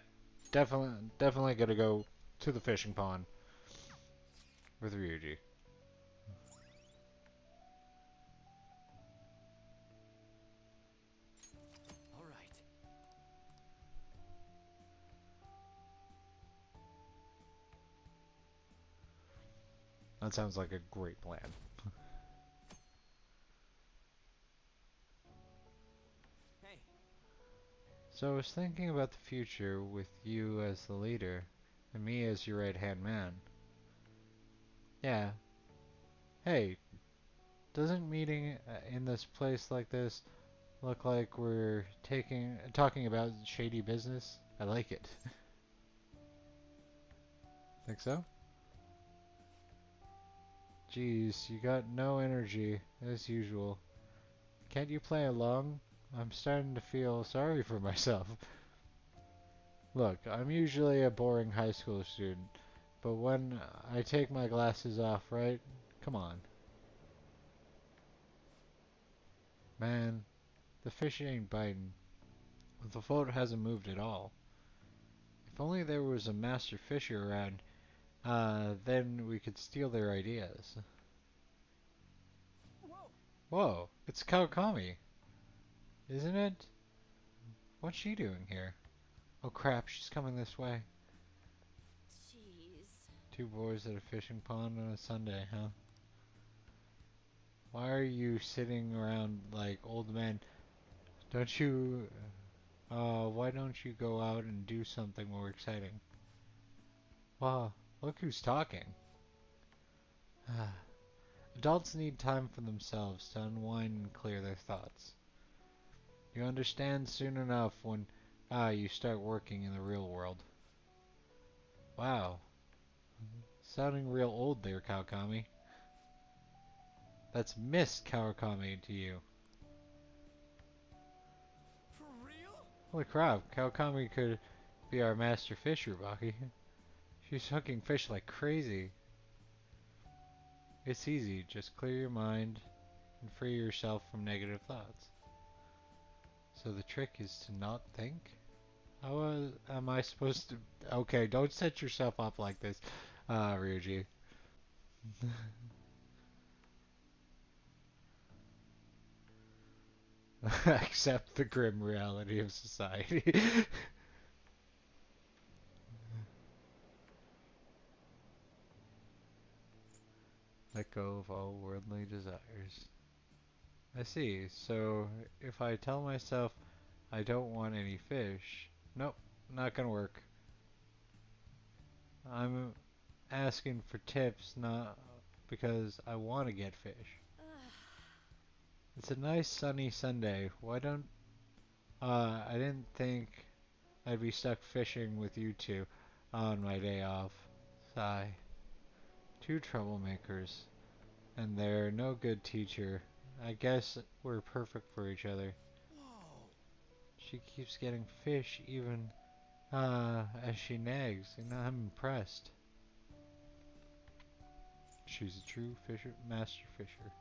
definitely gonna go to the fishing pond with Ryuji. All right. That sounds like a great plan. Hey. So I was thinking about the future with you as the leader and me as your right-hand man. Yeah. Hey, Doesn't meeting in this place like this look like we're talking about shady business? I like it. Think so? Jeez, you got no energy, as usual. Can't you play along? I'm starting to feel sorry for myself. Look, I'm usually a boring high school student, but when I take my glasses off, right? Come on. Man, the fish ain't biting. The float hasn't moved at all. If only there was a master fisher around, then we could steal their ideas. Whoa! Whoa, it's Kawakami, isn't it? What's she doing here? Oh crap, she's coming this way. Jeez. Two boys at a fishing pond on a Sunday, huh? Why are you sitting around like old men? Don't you, why don't you go out and do something more exciting? Wow, look who's talking. Adults need time for themselves to unwind and clear their thoughts. You understand soon enough when you start working in the real world. Wow, sounding real old there, Kawakami. That's Miss Kawakami to you. For real? Holy crap, Kawakami could be our master fisher, Baki. She's hooking fish like crazy. It's easy, just clear your mind and free yourself from negative thoughts. So the trick is to not think? How am I supposed to... Okay, don't set yourself up like this, Ryuji. Accept the grim reality of society. Let go of all worldly desires. I see. So if I tell myself I don't want any fish, nope, not gonna work. I'm asking for tips, not because I want to get fish. It's a nice sunny Sunday. Why don't I didn't think I'd be stuck fishing with you two on my day off. Sigh. Two troublemakers. And they're no good teacher. I guess we're perfect for each other. Whoa! She keeps getting fish even as she nags, and I'm impressed. She's a true master fisher.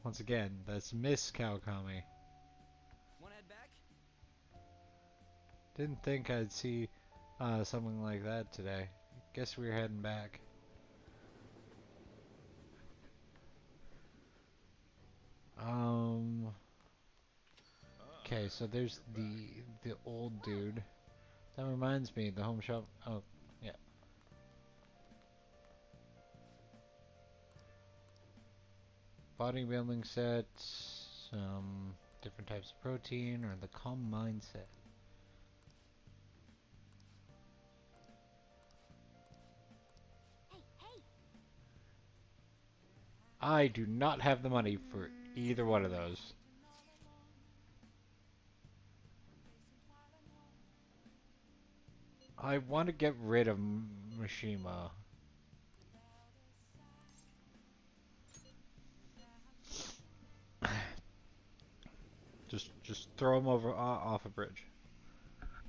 Once again, that's Miss Kawakami. Wanna head back? Didn't think I'd see something like that today. Guess we're heading back. Okay, so there's the old dude. That reminds me, the home shop. Oh, yeah. Bodybuilding sets, some different types of protein, or the calm mindset. Hey, hey! I do not have the money for either one of those. I want to get rid of Mishima. Just throw him over off a bridge.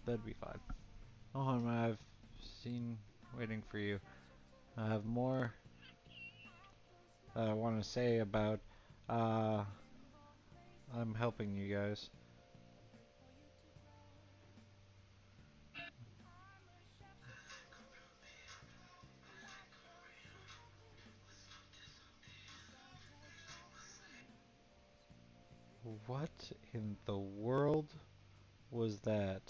That'd be fine. Oh, I've seen waiting for you. I have more that I want to say about I'm helping you guys. What in the world was that?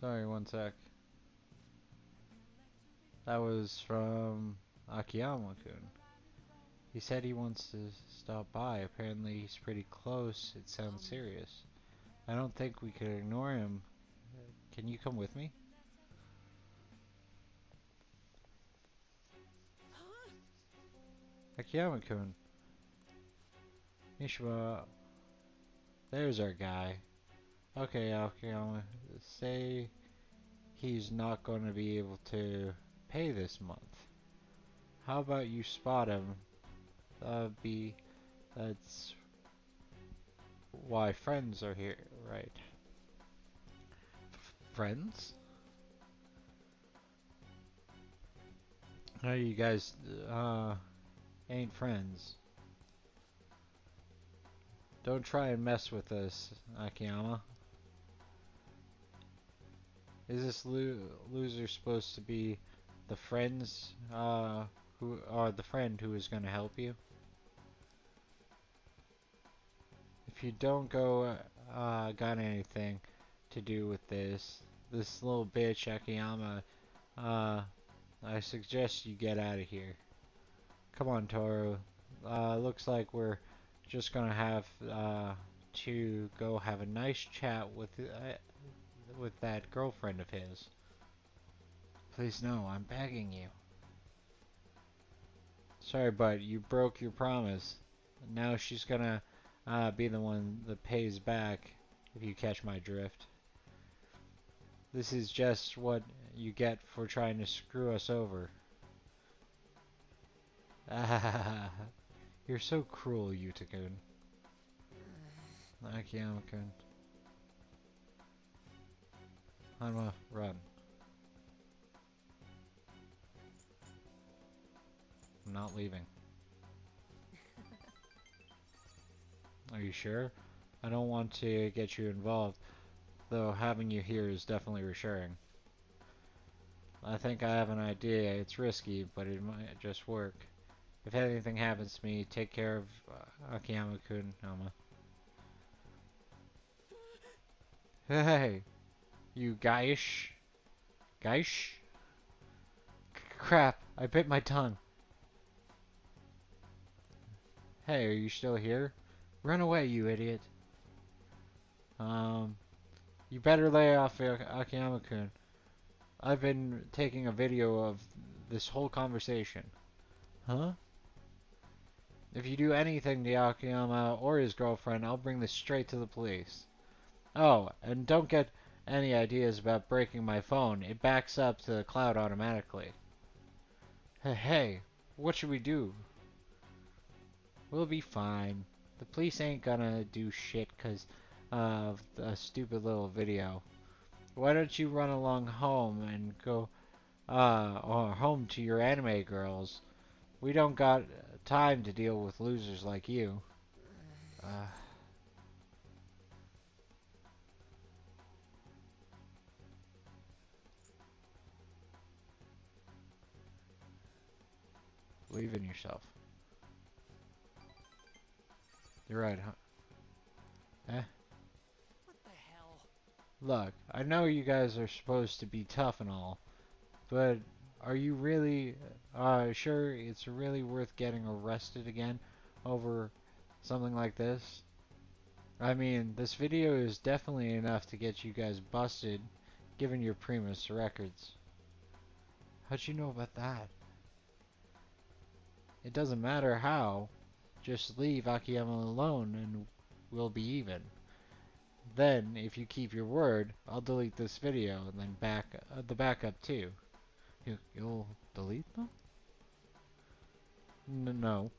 Sorry, one sec. That was from Akiyama-kun. He said he wants to stop by. Apparently he's pretty close. It sounds serious. I don't think we could ignore him. Can you come with me? Akiyama-kun. Mishima. There's our guy. Okay, Akiyama. Say he's not going to be able to pay this month. How about you spot him? That's why friends are here, right? Friends? No, you guys, ain't friends. Don't try and mess with us, Akiyama. Is this loser supposed to be the friends, who are the friend who is gonna help you? If you don't got anything to do with this little bitch, Akiyama, I suggest you get out of here. Come on, Toru. Looks like we're just gonna have to go have a nice chat with that girlfriend of his. Please no, I'm begging you. Sorry, but you broke your promise. Now she's gonna be the one that pays back, if you catch my drift. This is just what you get for trying to screw us over. You're so cruel, Yuta-kun. Akiyama-kun. Hanma, run. I'm not leaving. Are you sure? I don't want to get you involved, though having you here is definitely reassuring. I think I have an idea. It's risky, but it might just work. If anything happens to me, take care of Akiyama-kun, Hanma. Hey, you guyish? Guyish? Crap, I bit my tongue. Hey, are you still here? Run away, you idiot. You better lay off Akiyama-kun. I've been taking a video of this whole conversation. Huh? If you do anything to Akiyama or his girlfriend, I'll bring this straight to the police. Oh, and don't get any ideas about breaking my phone. It backs up to the cloud automatically. Hey, what should we do? We'll be fine. The police ain't gonna do shit 'cause of a stupid little video. Why don't you run along home and go, or home to your anime girls? We don't got time to deal with losers like you. Believe in yourself. You're right, huh? Eh? What the hell? Look, I know you guys are supposed to be tough and all, but are you really sure it's really worth getting arrested again over something like this? I mean, this video is definitely enough to get you guys busted, given your previous records. How'd you know about that? It doesn't matter how. Just leave Akiyama alone and we'll be even. Then, if you keep your word, I'll delete this video and then the backup too. You'll delete them? No.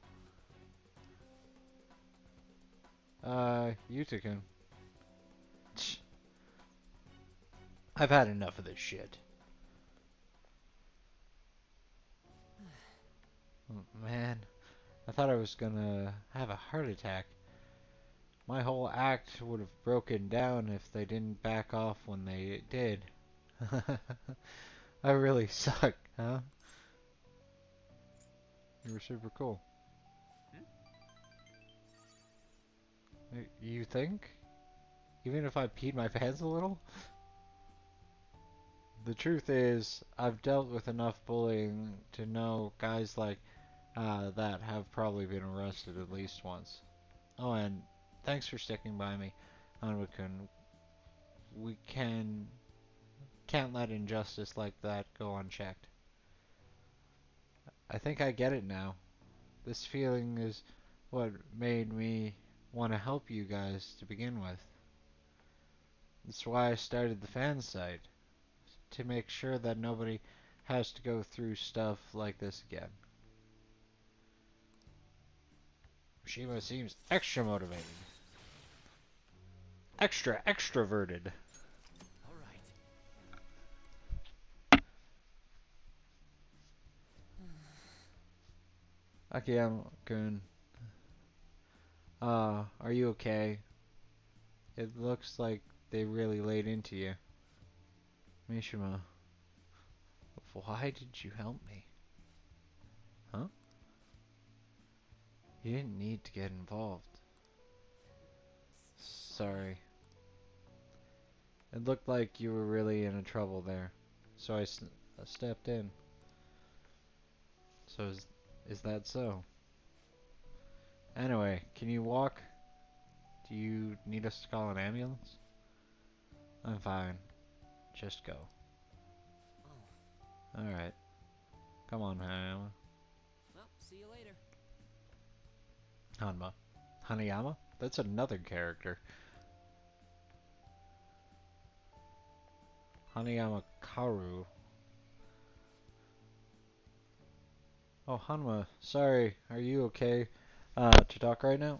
Yuta-kun. I've had enough of this shit. Man, I thought I was gonna have a heart attack. My whole act would have broken down if they didn't back off when they did. I really suck, huh? You were super cool. You think? Even if I peed my pants a little? The truth is, I've dealt with enough bullying to know guys like that have probably been arrested at least once. Oh, and thanks for sticking by me, Hanwa-kun. We can't let injustice like that go unchecked. I think I get it now. This feeling is what made me want to help you guys to begin with. That's why I started the fan site, to make sure that nobody has to go through stuff like this again. Shima seems extra motivated. Extra extroverted. All right. Akiyama-kun, are you okay? It looks like they really laid into you. Mishima, why did you help me? Huh? You didn't need to get involved. Sorry. It looked like you were really in trouble there, so I stepped in. So is that so? Anyway, can you walk? Do you need us to call an ambulance? I'm fine. Just go. Oh. Alright. Come on, Hanayama. Well, see you later. Hanma. Hanayama? That's another character. Hanayama Karu. Oh, Hanma. Sorry. Are you okay to talk right now?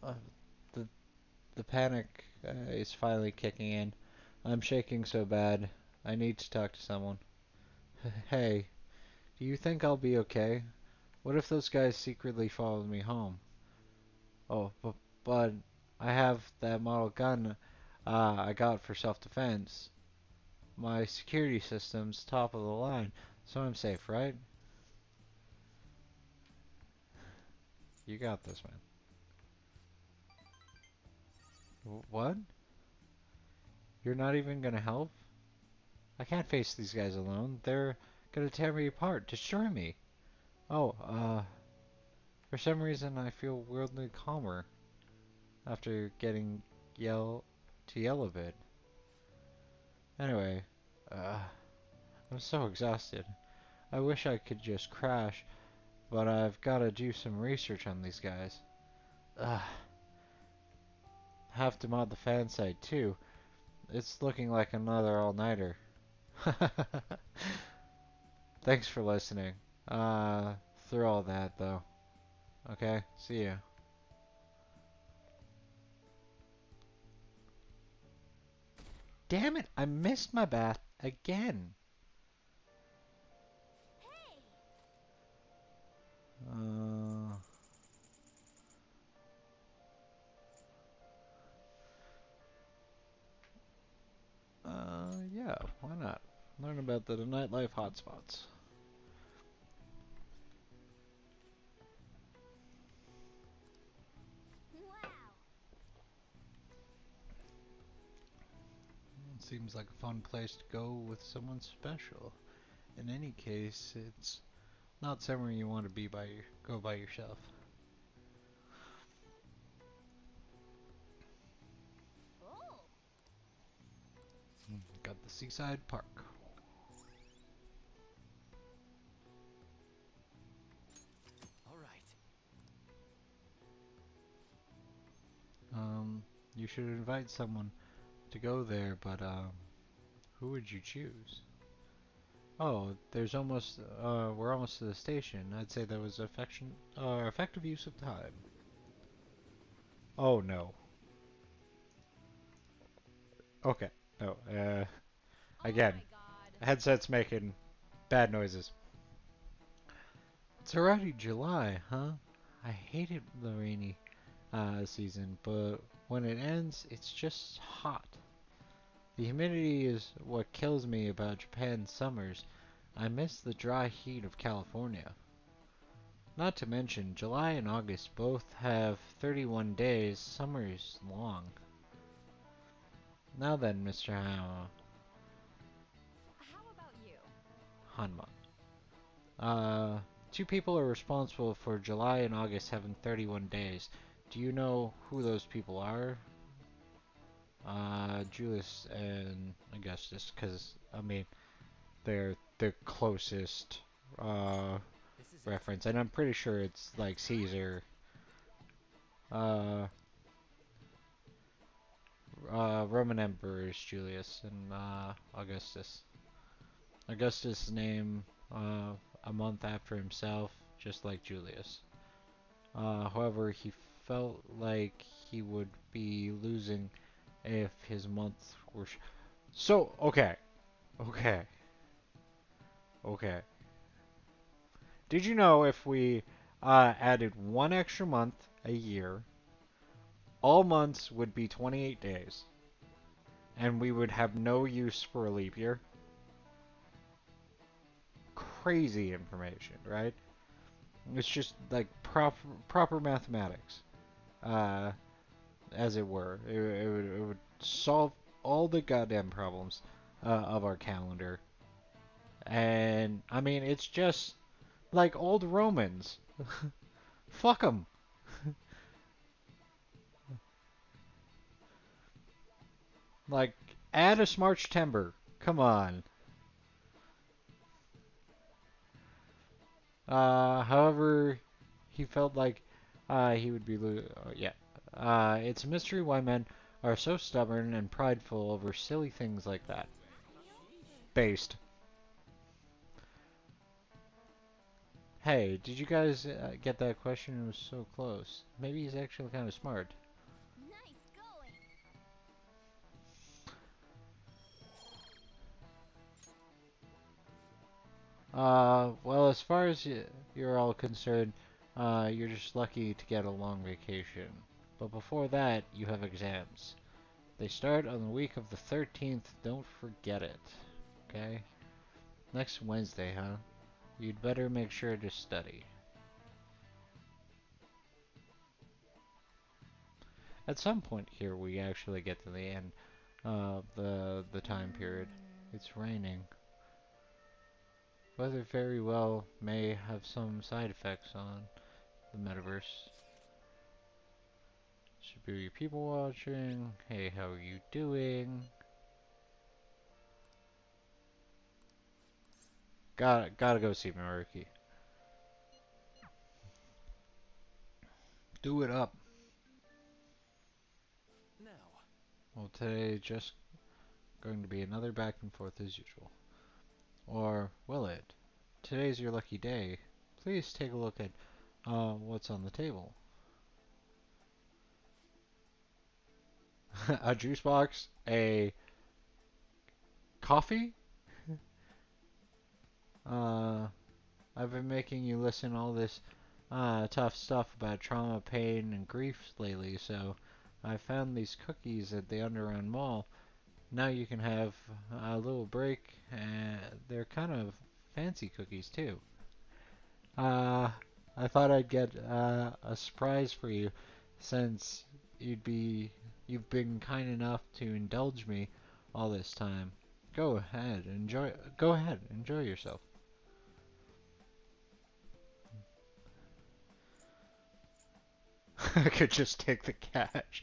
Uh, the the panic is finally kicking in. I'm shaking so bad. I need to talk to someone. Hey, do you think I'll be okay? What if those guys secretly followed me home? Oh, but I have that model gun I got for self-defense. My security system's top of the line, so I'm safe, right? You got this, man. What? You're not even gonna help? I can't face these guys alone. They're gonna tear me apart, destroy me. Oh, for some reason I feel weirdly calmer after getting to yell a bit. Anyway, I'm so exhausted. I wish I could just crash, but I've gotta do some research on these guys. Ugh. Have to mod the fan site too. It's looking like another all-nighter. Thanks for listening. Through all that though. Okay, see ya. Damn it, I missed my bath again. Uh, yeah, why not? Learn about the nightlife hotspots. Wow. Seems like a fun place to go with someone special. In any case, it's not somewhere you want to go by yourself. Oh. Got the seaside park. All right. You should invite someone to go there, but who would you choose? Oh, we're almost to the station. I'd say that was effective use of time. Oh no. Okay. No. Again, Oh my god. headset's making bad noises. It's already July, huh? I hated the rainy season, but when it ends, it's just hot. The humidity is what kills me about Japan's summers. I miss the dry heat of California. Not to mention, July and August both have 31 days. Summer is long. Now then, Mr. Hama. Hanma. Two people are responsible for July and August having 31 days. Do you know who those people are? Julius and Augustus, because, I mean, they're the closest, This is it. reference, and I'm pretty sure it's, like, Caesar, uh, Roman Emperor is Julius, and, Augustus. Augustus named, a month after himself, just like Julius. However, he felt like he would be losing if his months were. So, okay. Okay. Okay. Did you know if we added one extra month a year, all months would be 28 days, and we would have no use for a leap year? Crazy information, right? It's just like proper mathematics, uh, as it were. It would solve all the goddamn problems of our calendar. And I mean, it's just like old Romans. Fuck them. Like, add a Smart September. Come on. However, he felt like he would be yeah. It's a mystery why men are so stubborn and prideful over silly things like that. Based. Hey, did you guys get that question? It was so close. Maybe he's actually kind of smart. Nice going. Well, as far as you're all concerned, you're just lucky to get a long vacation. But before that, you have exams. They start on the week of the 13th. Don't forget it. Okay? Next Wednesday, huh? You'd better make sure to study. At some point here, we actually get to the end of the time period. It's raining. Weather very well may have some side effects on the metaverse. Should be people watching. Hey, how are you doing? Gotta go see Maruki. Do it up. Now, Well, today just going to be another back and forth as usual. Or will it? Today's your lucky day. Please take a look at what's on the table. A juice box, a coffee. Uh, I've been making you listen all this tough stuff about trauma, pain, and grief lately, so I found these cookies at the Underground Mall. Now you can have a little break, and they're kind of fancy cookies too. Uh, I thought I'd get a surprise for you, since you've been kind enough to indulge me all this time. Go ahead, enjoy yourself. I could just take the cash.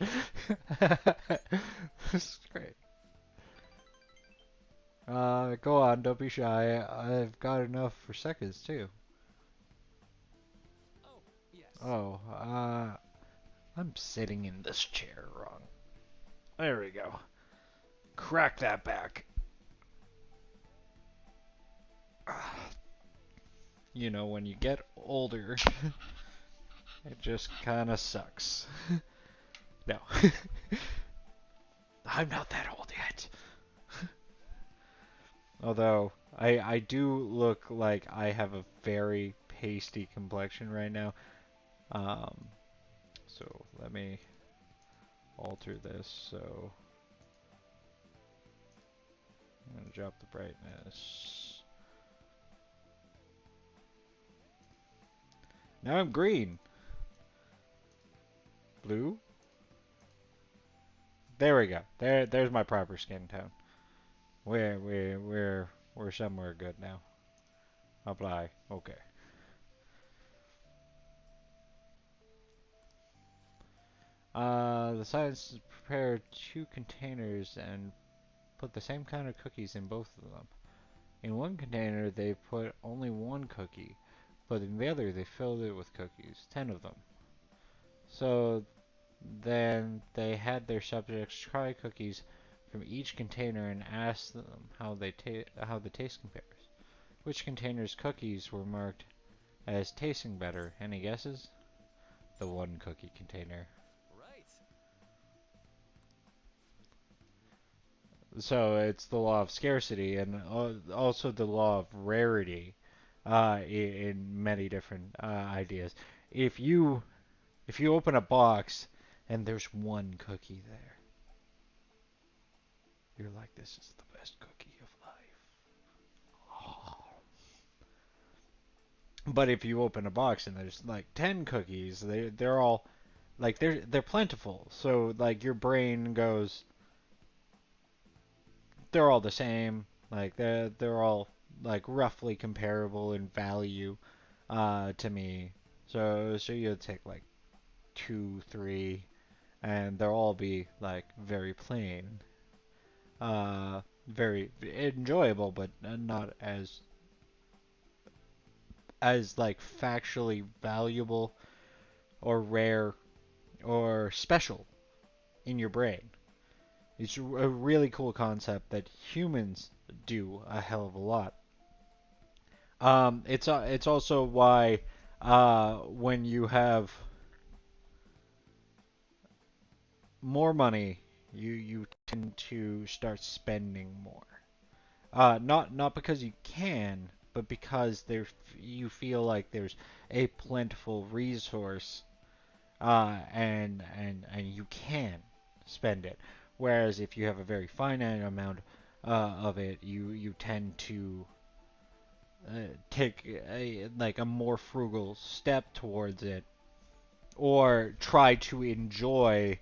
This is great. Go on, don't be shy. I've got enough for seconds too. oh, yes. Oh, I'm sitting in this chair wrong. There we go. Crack that back. You know, when you get older, it just kind of sucks. No. I'm not that old yet. Although, I do look like I have a very pasty complexion right now. So let me alter this. So I'm gonna drop the brightness. Now I'm green. Blue? There we go. There's my proper skin tone. We're somewhere good now. Apply. Okay. The scientists prepared 2 containers and put the same kind of cookies in both of them. In one container, they put only 1 cookie, but in the other, they filled it with cookies, 10 of them. So then they had their subjects try cookies from each container and asked them how the taste compares. Which container's cookies were marked as tasting better? Any guesses? The 1 cookie container. Right. So it's the law of scarcity and also the law of rarity in many different ideas. If you open a box and there's 1 cookie there, you're like, this is the best cookie of life. Oh. But if you open a box and there's like 10 cookies, they're all like they're plentiful. So like your brain goes, they're all the same. Like they're all like roughly comparable in value to me. So you'll take like 2, 3, and they'll all be like very plain, very enjoyable, but not as like factually valuable or rare or special in your brain. It's a really cool concept that humans do a hell of a lot. It's also why when you have more money, you tend to start spending more. Not because you can, but because you feel like there's a plentiful resource, and you can spend it. Whereas if you have a very finite amount of it, you tend to take like a more frugal step towards it, or try to enjoy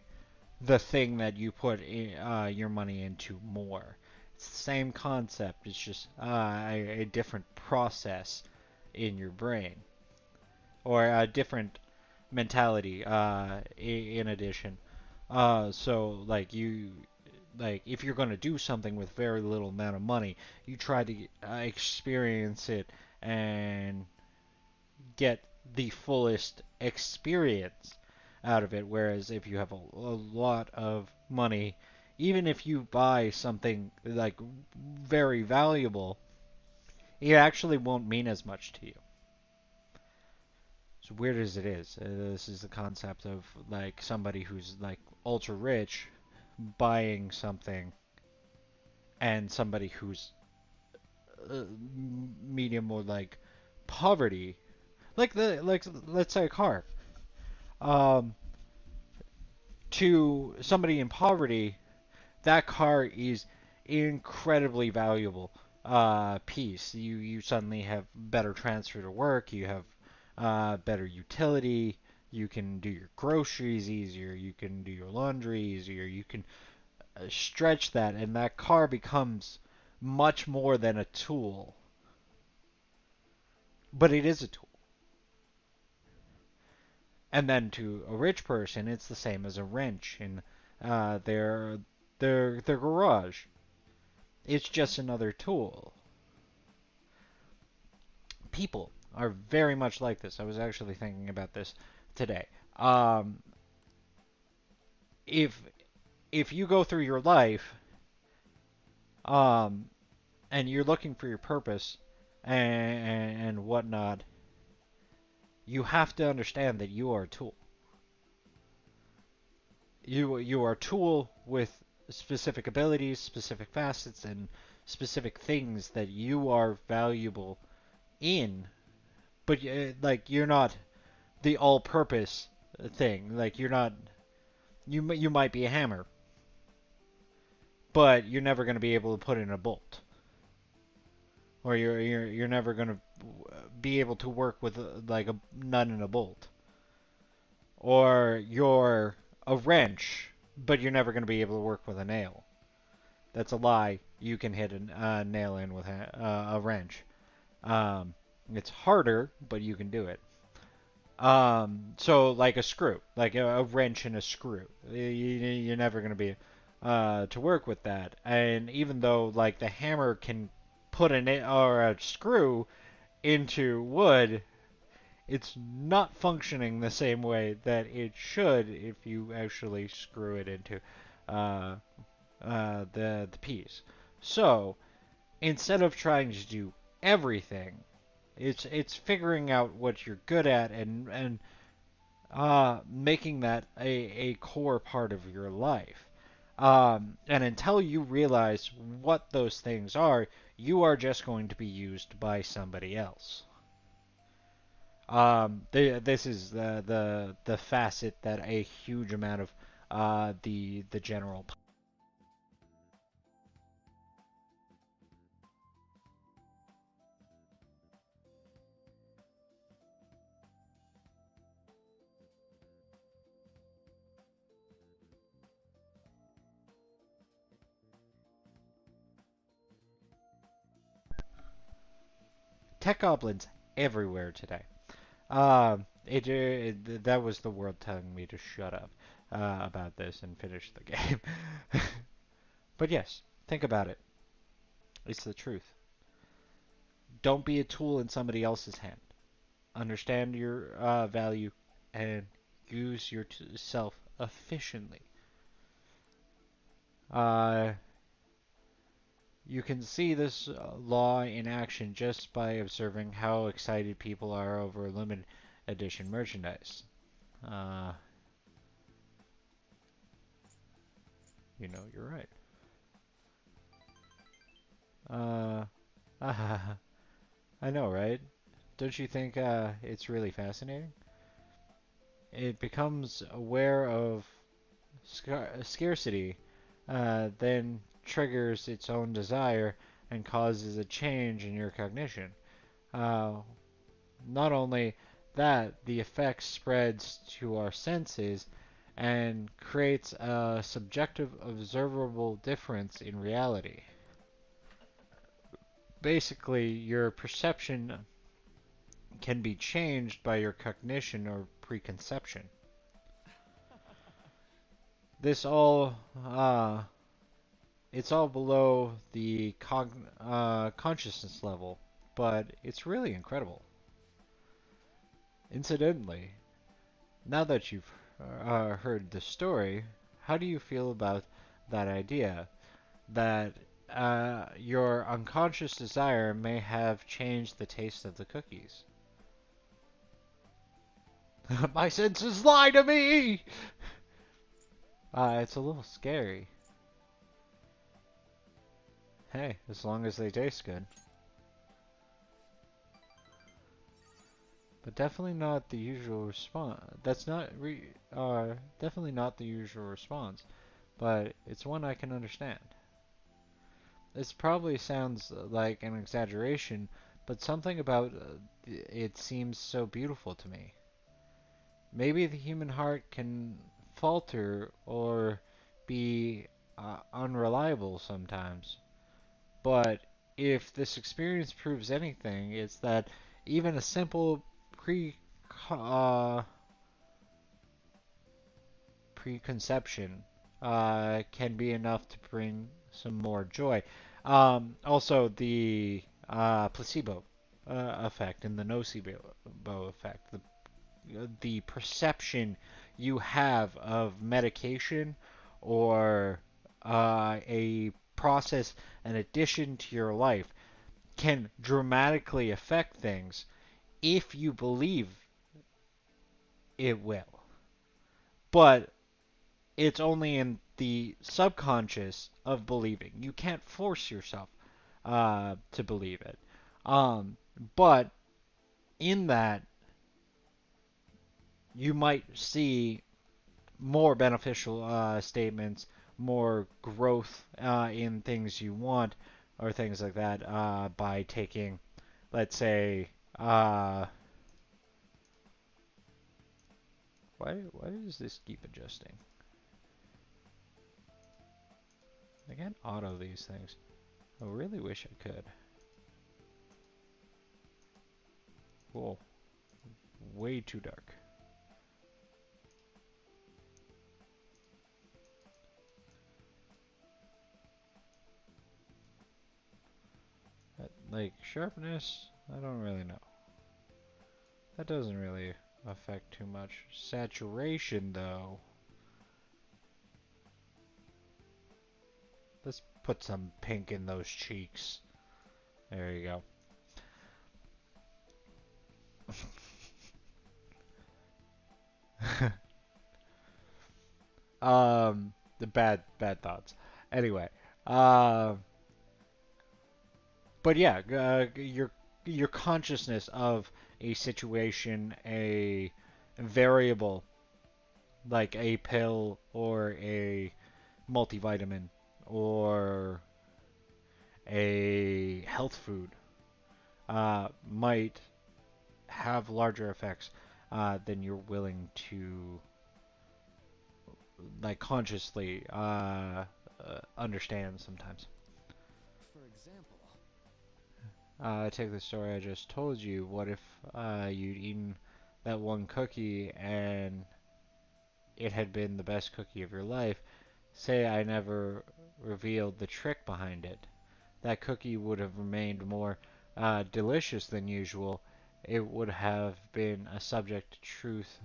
the thing that you put your money into more. It's the same concept. It's just a different process in your brain, or a different mentality. In addition, so like if you're going to do something with very little amount of money, you try to experience it and get the fullest experience out of it. Whereas if you have a lot of money, even if you buy something like very valuable, it actually won't mean as much to you. As weird as it is, this is the concept of like somebody who's like ultra rich buying something, and somebody who's medium or like poverty, like let's say a car. Um, to somebody in poverty, that car is incredibly valuable piece. You suddenly have better transfer to work. You have better utility. You can do your groceries easier. You can do your laundry easier. You can stretch that, and that car becomes much more than a tool. But it is a tool. And then to a rich person, it's the same as a wrench in their garage. It's just another tool. People are very much like this. I was actually thinking about this today. If you go through your life, um, and you're looking for your purpose and whatnot, you have to understand that you are a tool. You are a tool with specific abilities, specific facets, and specific things that you are valuable in, but like you're not the all-purpose thing. Like you're not. You might be a hammer, but you're never going to be able to put in a bolt, or you're never going to be able to work with like a nut and a bolt, or you're a wrench, but you're never going to be able to work with a nail. That's a lie. You can hit a nail in with a wrench. It's harder, but you can do it. So like a screw, like a wrench and a screw, you're never going to be to work with that. And even though like the hammer can put or a screw into wood, it's not functioning the same way that it should if you actually screw it into uh, the piece. So instead of trying to do everything, it's figuring out what you're good at and making that a core part of your life. And until you realize what those things are, you are just going to be used by somebody else. This is the facet that a huge amount of the general tech goblins everywhere today. That was the world telling me to shut up about this and finish the game. But yes, think about it. It's the truth. Don't be a tool in somebody else's hand. Understand your value and use yourself efficiently. Uh, you can see this law in action just by observing how excited people are over limited edition merchandise. Uh, you're right. Uh, I know, right? Don't you think it's really fascinating? It becomes aware of scarcity, then triggers its own desire and causes a change in your cognition. Uh, Not only that, the effect spreads to our senses and creates a subjective observable difference in reality. Basically, your perception can be changed by your cognition or preconception. This all, it's all below the consciousness level, but it's really incredible. Incidentally, now that you've heard the story, how do you feel about that idea that your unconscious desire may have changed the taste of the cookies? My senses lie to me! It's a little scary. Hey, as long as they taste good. But definitely not the usual response. That's not definitely not the usual response, but it's one I can understand. This probably sounds like an exaggeration, but something about it seems so beautiful to me. Maybe the human heart can falter or be unreliable sometimes, but if this experience proves anything, it's that even a simple uh, preconception can be enough to bring some more joy. Also, the placebo effect and the nocebo effect, the perception you have of medication or a process, an addition to your life, can dramatically affect things if you believe it will. But it's only in the subconscious of believing. You can't force yourself to believe it. Um, but in that, you might see more beneficial statements, more growth in things you want, or things like that by taking, let's say, why does this keep adjusting? I can't auto these things. I really wish I could. Cool. Way too dark. Like, sharpness, I don't really know. That doesn't really affect too much. Saturation, though. Let's put some pink in those cheeks. There you go. The bad thoughts. Anyway, but yeah, your consciousness of a situation, a variable like a pill or a multivitamin or a health food might have larger effects than you're willing to like consciously understand sometimes. For example, Take the story I just told you. What if you'd eaten that one cookie and it had been the best cookie of your life? Say I never revealed the trick behind it. That cookie would have remained more delicious than usual. It would have been a subjective truth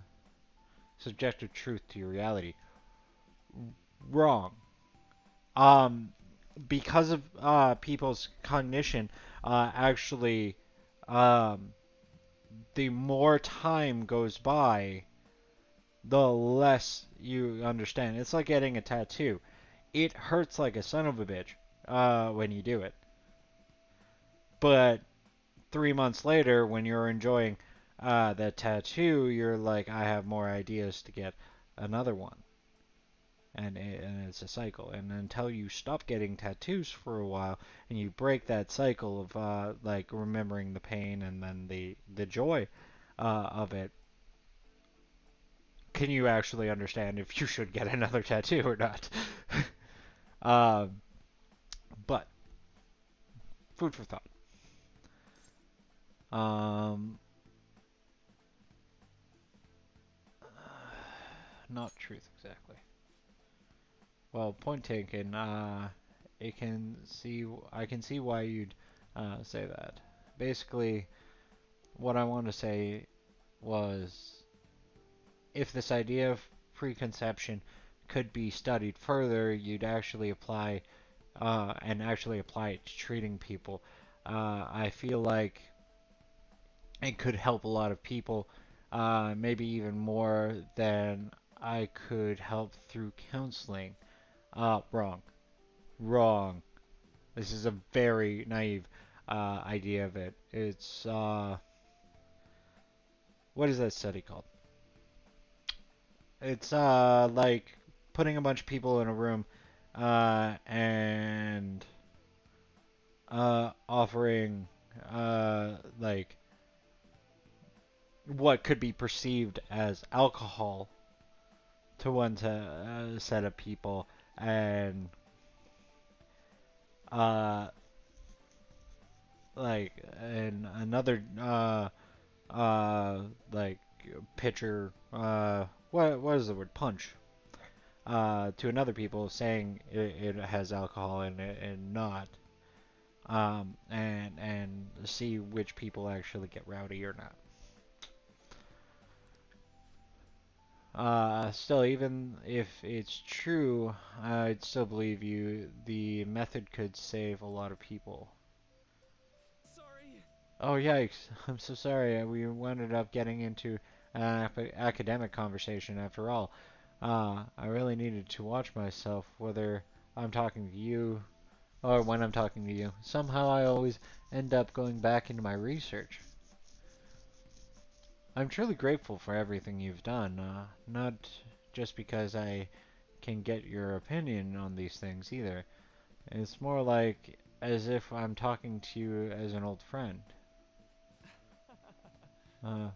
to your reality. Wrong. Um, because of people's cognition, actually, um, the more time goes by, the less you understand. It's like getting a tattoo. It hurts like a son of a bitch when you do it. But 3 months later, when you're enjoying that tattoo, you're like, I have more ideas to get another one. And it's a cycle. And until you stop getting tattoos for a while, and you break that cycle of like remembering the pain and then the joy of it, can you actually understand if you should get another tattoo or not? um, but food for thought. Um, not truth exactly. Well, point taken. I can see why you'd say that. Basically, what I want to say was, if this idea of preconception could be studied further, you'd actually apply it to treating people. I feel like it could help a lot of people, maybe even more than I could help through counseling. Wrong. Wrong. This is a very naive idea of it. It's, what is that study called? It's, like putting a bunch of people in a room, and, offering, like, what could be perceived as alcohol to one set of people, and, uh, like, and another, like, pitcher, what is the word? Punch. To another people saying it has alcohol in it and not. And see which people actually get rowdy or not. Still, even if it's true, I'd still believe you. The method could save a lot of people. sorry. Oh, yikes. I'm so sorry. We ended up getting into an academic conversation after all. I really needed to watch myself, whether I'm talking to you or when I'm talking to you. Somehow I always end up going back into my research. I'm truly grateful for everything you've done, not just because I can get your opinion on these things either. It's more like as if I'm talking to you as an old friend. Uh,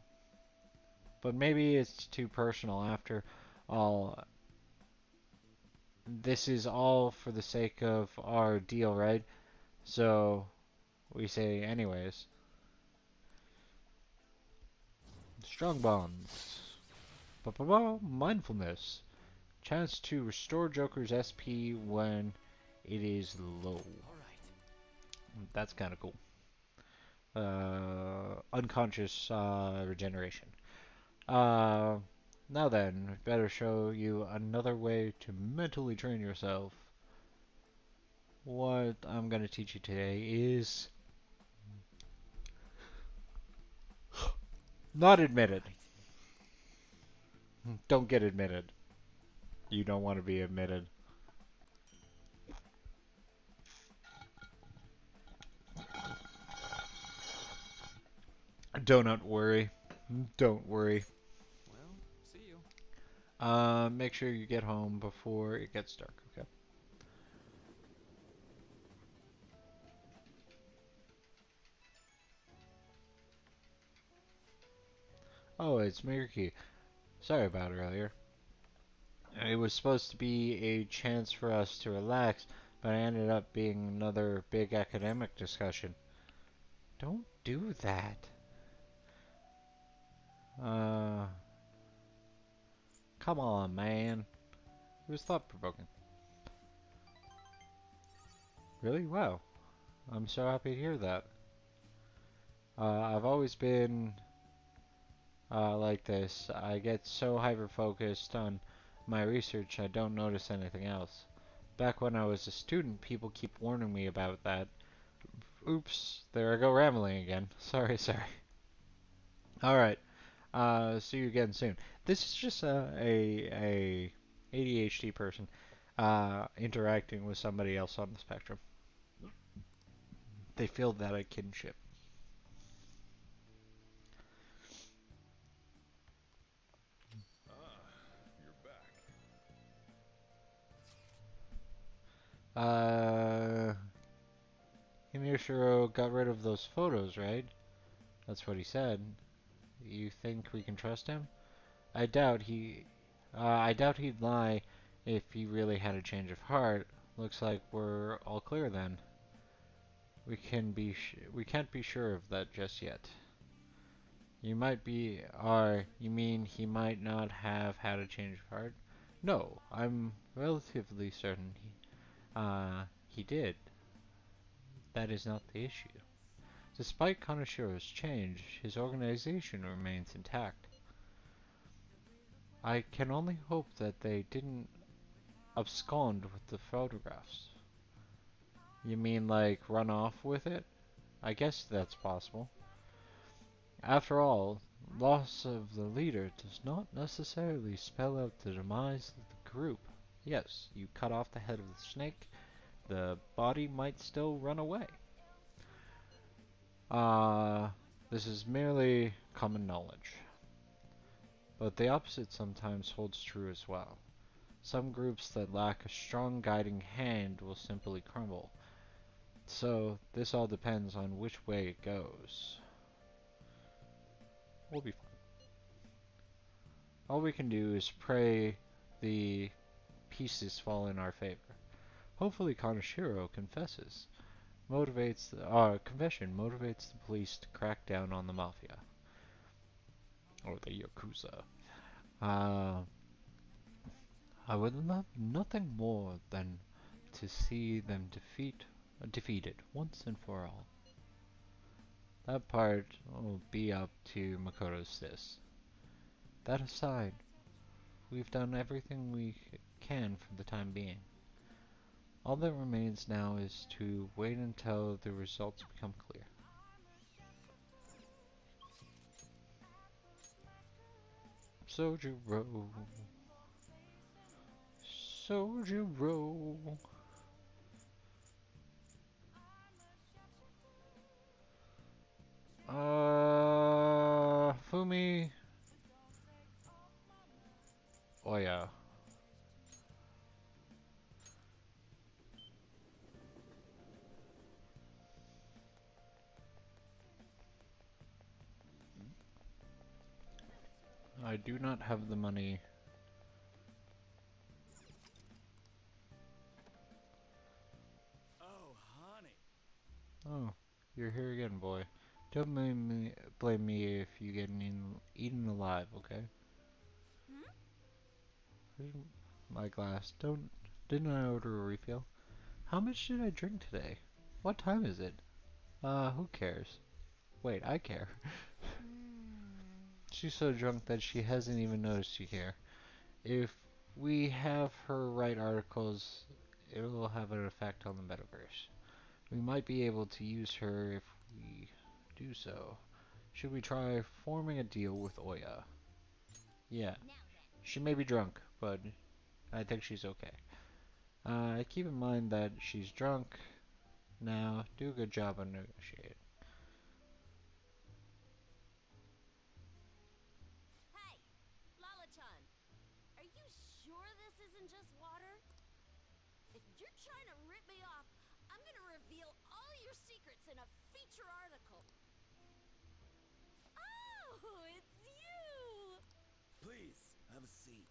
but maybe it's too personal after all. This is all for the sake of our deal, right? So we say anyways. Strong bonds. Ba-ba-ba. Mindfulness. Chance to restore Joker's SP when it is low. That's kind of cool. Unconscious regeneration. Now then, I better show you another way to mentally train yourself. What I'm going to teach you today is not admitted. Don't get admitted. You don't want to be admitted. Don't worry. Don't worry. Well, see you. Make sure you get home before it gets dark, okay? Oh, it's Miyuki. Sorry about earlier. It was supposed to be a chance for us to relax, but it ended up being another big academic discussion. Don't do that. Uh, Come on, man. It was thought-provoking. Really? Wow. I'm so happy to hear that. I've always been like this. I get so hyper-focused on my research I don't notice anything else. Back when I was a student, people keep warning me about that. Oops, there I go rambling again. Sorry. Alright, see you again soon. This is just a ADHD person interacting with somebody else on the spectrum. They feel that a kinship. You're back. Himishiro got rid of those photos, right? That's what he said. You think we can trust him? I doubt he'd lie if he really had a change of heart. Looks like we're all clear then. We can't be sure of that just yet. You mean he might not have had a change of heart? No, I'm relatively certain he did. That is not the issue. Despite Kanashiro's change, his organization remains intact. I can only hope that they didn't abscond with the photographs. You mean like run off with it? I guess that's possible. After all, loss of the leader does not necessarily spell out the demise of the group. Yes, you cut off the head of the snake, the body might still run away. This is merely common knowledge. But the opposite sometimes holds true as well. Some groups that lack a strong guiding hand will simply crumble. So, this all depends on which way it goes. We'll be fine. All we can do is pray the pieces fall in our favor. Hopefully Kanashiro confesses. Confession motivates the police to crack down on the Mafia. Or the Yakuza. I would love nothing more than to see them defeated once and for all. That part will be up to Makoto's sis. That aside, we've done everything we can for the time being. All that remains now is to wait until the results become clear. Sojiro. Fumi. Oh yeah. I do not have the money. Oh, honey. Oh, you're here again, boy. Don't blame me if you get eaten alive, okay? Hmm? My glass. Didn't I order a refill? How much did I drink today? What time is it? Who cares? Wait, I care. She's so drunk that she hasn't even noticed you care. If we have her write articles, it will have an effect on the metaverse. We might be able to use her if we do so. Should we try forming a deal with Oya? Yeah, Now then. she may be drunk, but I think she's okay. Keep in mind that she's drunk. Now, do a good job on negotiating. Hey, Lala-chan, are you sure this isn't just water? If you're trying to rip me off, I'm gonna reveal all your secrets in a feature article. Oh, it's you! Please, have a seat.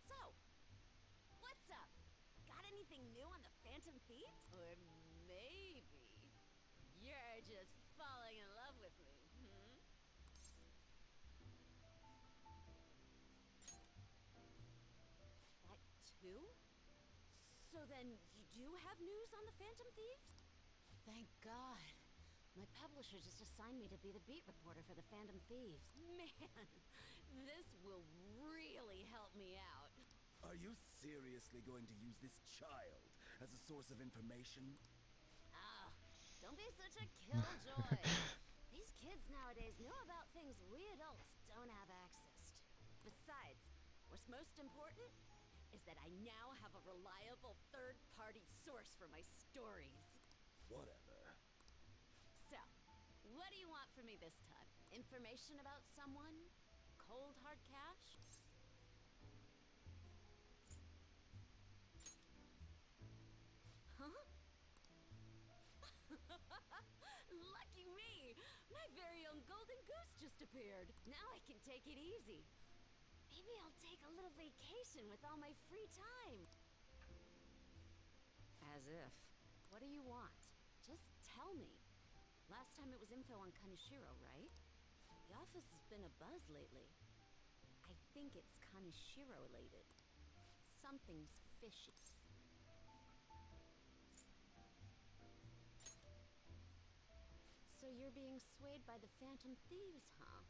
So, what's up? Got anything new on the Phantom Thieves? Or maybe you're just falling in love with me, hmm? That too? So then you do have news on the Phantom Thieves? Thank God. My publisher just assigned me to be the beat reporter for the Phantom Thieves. Man, this will really help me out. Are you seriously going to use this child as a source of information? Ah, don't be such a killjoy. These kids nowadays know about things we adults don't have access to. Besides, what's most important is that I now have a reliable third-party source for my stories. Whatever. So, what do you want from me this time? Information about someone? Cold hard cash? Huh? Lucky me! My very own golden goose just appeared. Now I can take it easy. Maybe I'll take a little vacation with all my free time. As if. What do you want? Just tell me. Last time it was info on Kaneshiro, right? The office has been a buzz lately. I think it's Kaneshiro related. Something's fishy. So you're being swayed by the Phantom Thieves, huh?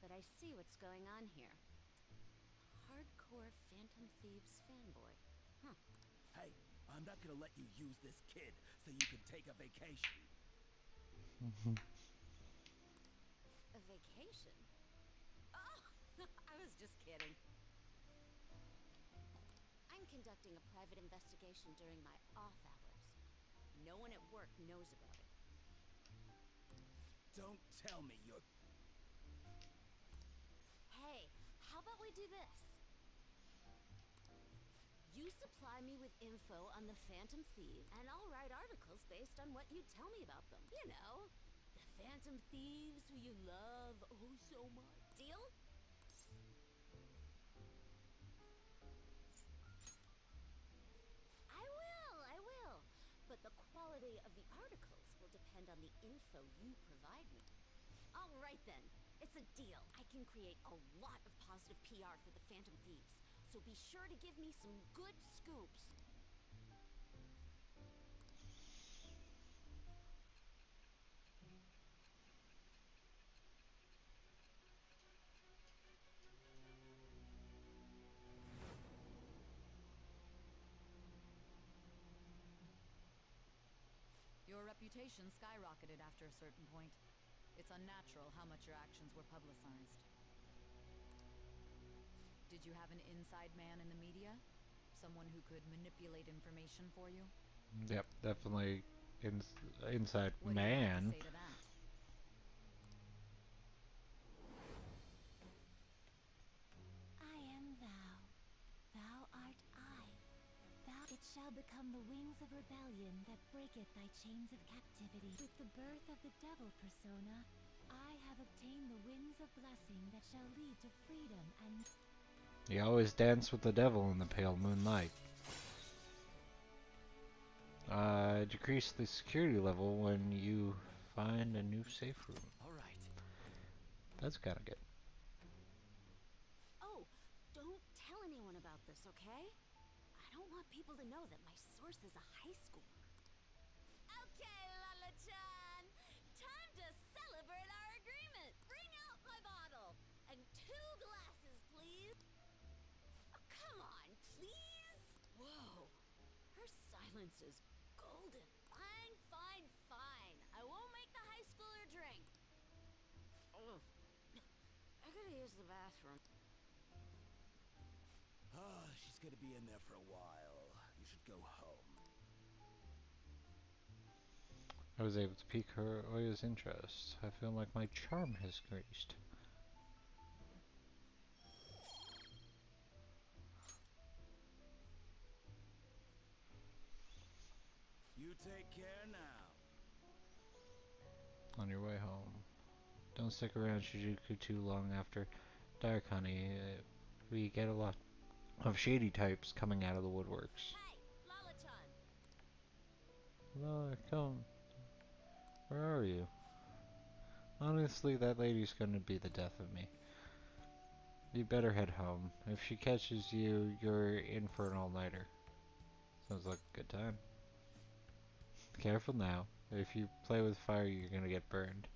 But I see what's going on here. Hardcore Phantom Thieves fanboy. Huh. Hey, I'm not gonna let you use this kid so you can take a vacation. A vacation? Oh, I was just kidding. I'm conducting a private investigation during my off hours. No one at work knows about it. Don't tell me you're... Hey, how about we do this? You supply me with info on the Phantom Thieves, and I'll write articles based on what you tell me about them. You know, the Phantom Thieves who you love oh so much. Deal? I will. But the quality of the articles will depend on the info you provide me. All right then, it's a deal. I can create a lot of positive PR for the Phantom Thieves, so be sure to give me some good scoops. Your reputation skyrocketed after a certain point. It's unnatural how much your actions were publicized. Did you have an inside man in the media? Someone who could manipulate information for you? Yep, definitely inside What do you have to man. say to that? I am thou. Thou art I. Thou it shall become the wings of rebellion that breaketh thy chains of captivity. With the birth of the devil persona, I have obtained the winds of blessing that shall lead to freedom and... You always dance with the devil in the pale moonlight. decrease the security level when you find a new safe room. All right. That's kinda good. Oh, don't tell anyone about this, okay? I don't want people to know that my source is a high schooler. Okay, Lala-chan. Time to celebrate our agreement. Bring out my bottle. And 2 glasses, please. Oh, come on, please. Whoa. Her silence is golden. Fine, fine, fine. I won't make the high schooler drink. Ugh. I gotta use the bathroom. Ah, she's gonna be in there for a while. You should go home. I was able to pique her Oya's interest. I feel like my charm has increased. You take care now. On your way home. Don't stick around Shinjuku too long after dark, honey. We get a lot of shady types coming out of the woodworks. Hey, Lala-chan. Lola, come. Where are you? Honestly, that lady's gonna be the death of me. You better head home. If she catches you, you're in for an all-nighter. Sounds like a good time. Careful now. If you play with fire, you're gonna get burned.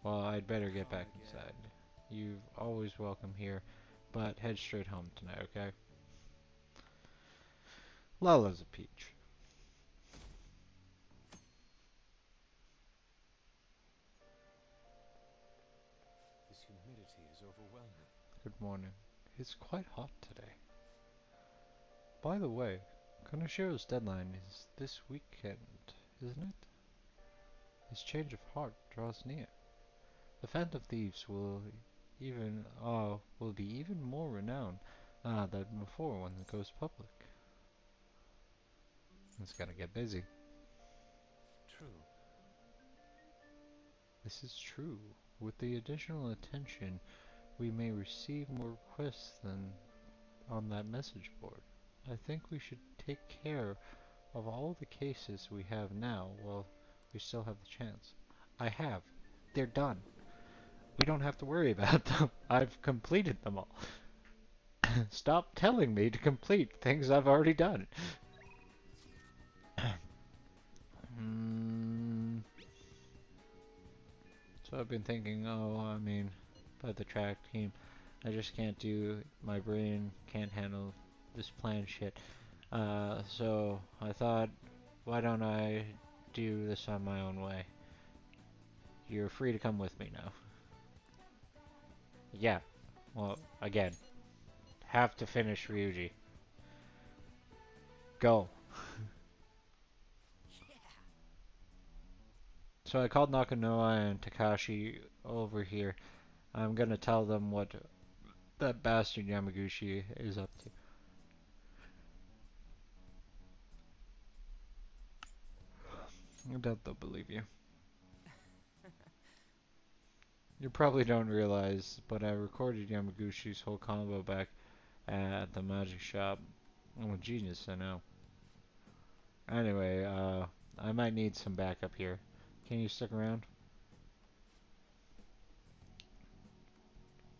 Well, I'd better get back inside. You've always welcome here, but head straight home tonight, okay? Lala's a peach. This humidity is overwhelming. Good morning. It's quite hot today. By the way, Konoshiro's deadline is this weekend, isn't it? His change of heart draws near. The Phantom Thieves will be even more renowned than before when it goes public. It's gonna get busy. True. This is true. With the additional attention, we may receive more requests than on that message board. I think we should take care of all the cases we have now while we still have the chance. I have. They're done. We don't have to worry about them. I've completed them all. Stop telling me to complete things I've already done. So I've been thinking, by the track team, I just can't do, my brain can't handle this plan shit. So I thought, why don't I do this on my own way? You're free to come with me now. Yeah, well, again, have to finish Ryuji. Go. So I called Nakanoa and Takashi over here. I'm gonna tell them what that bastard Yamaguchi is up to. I doubt they'll believe you. You probably don't realize, but I recorded Yamaguchi's whole combo back at the magic shop. I'm a genius, I know. Anyway, I might need some backup here. Can you stick around?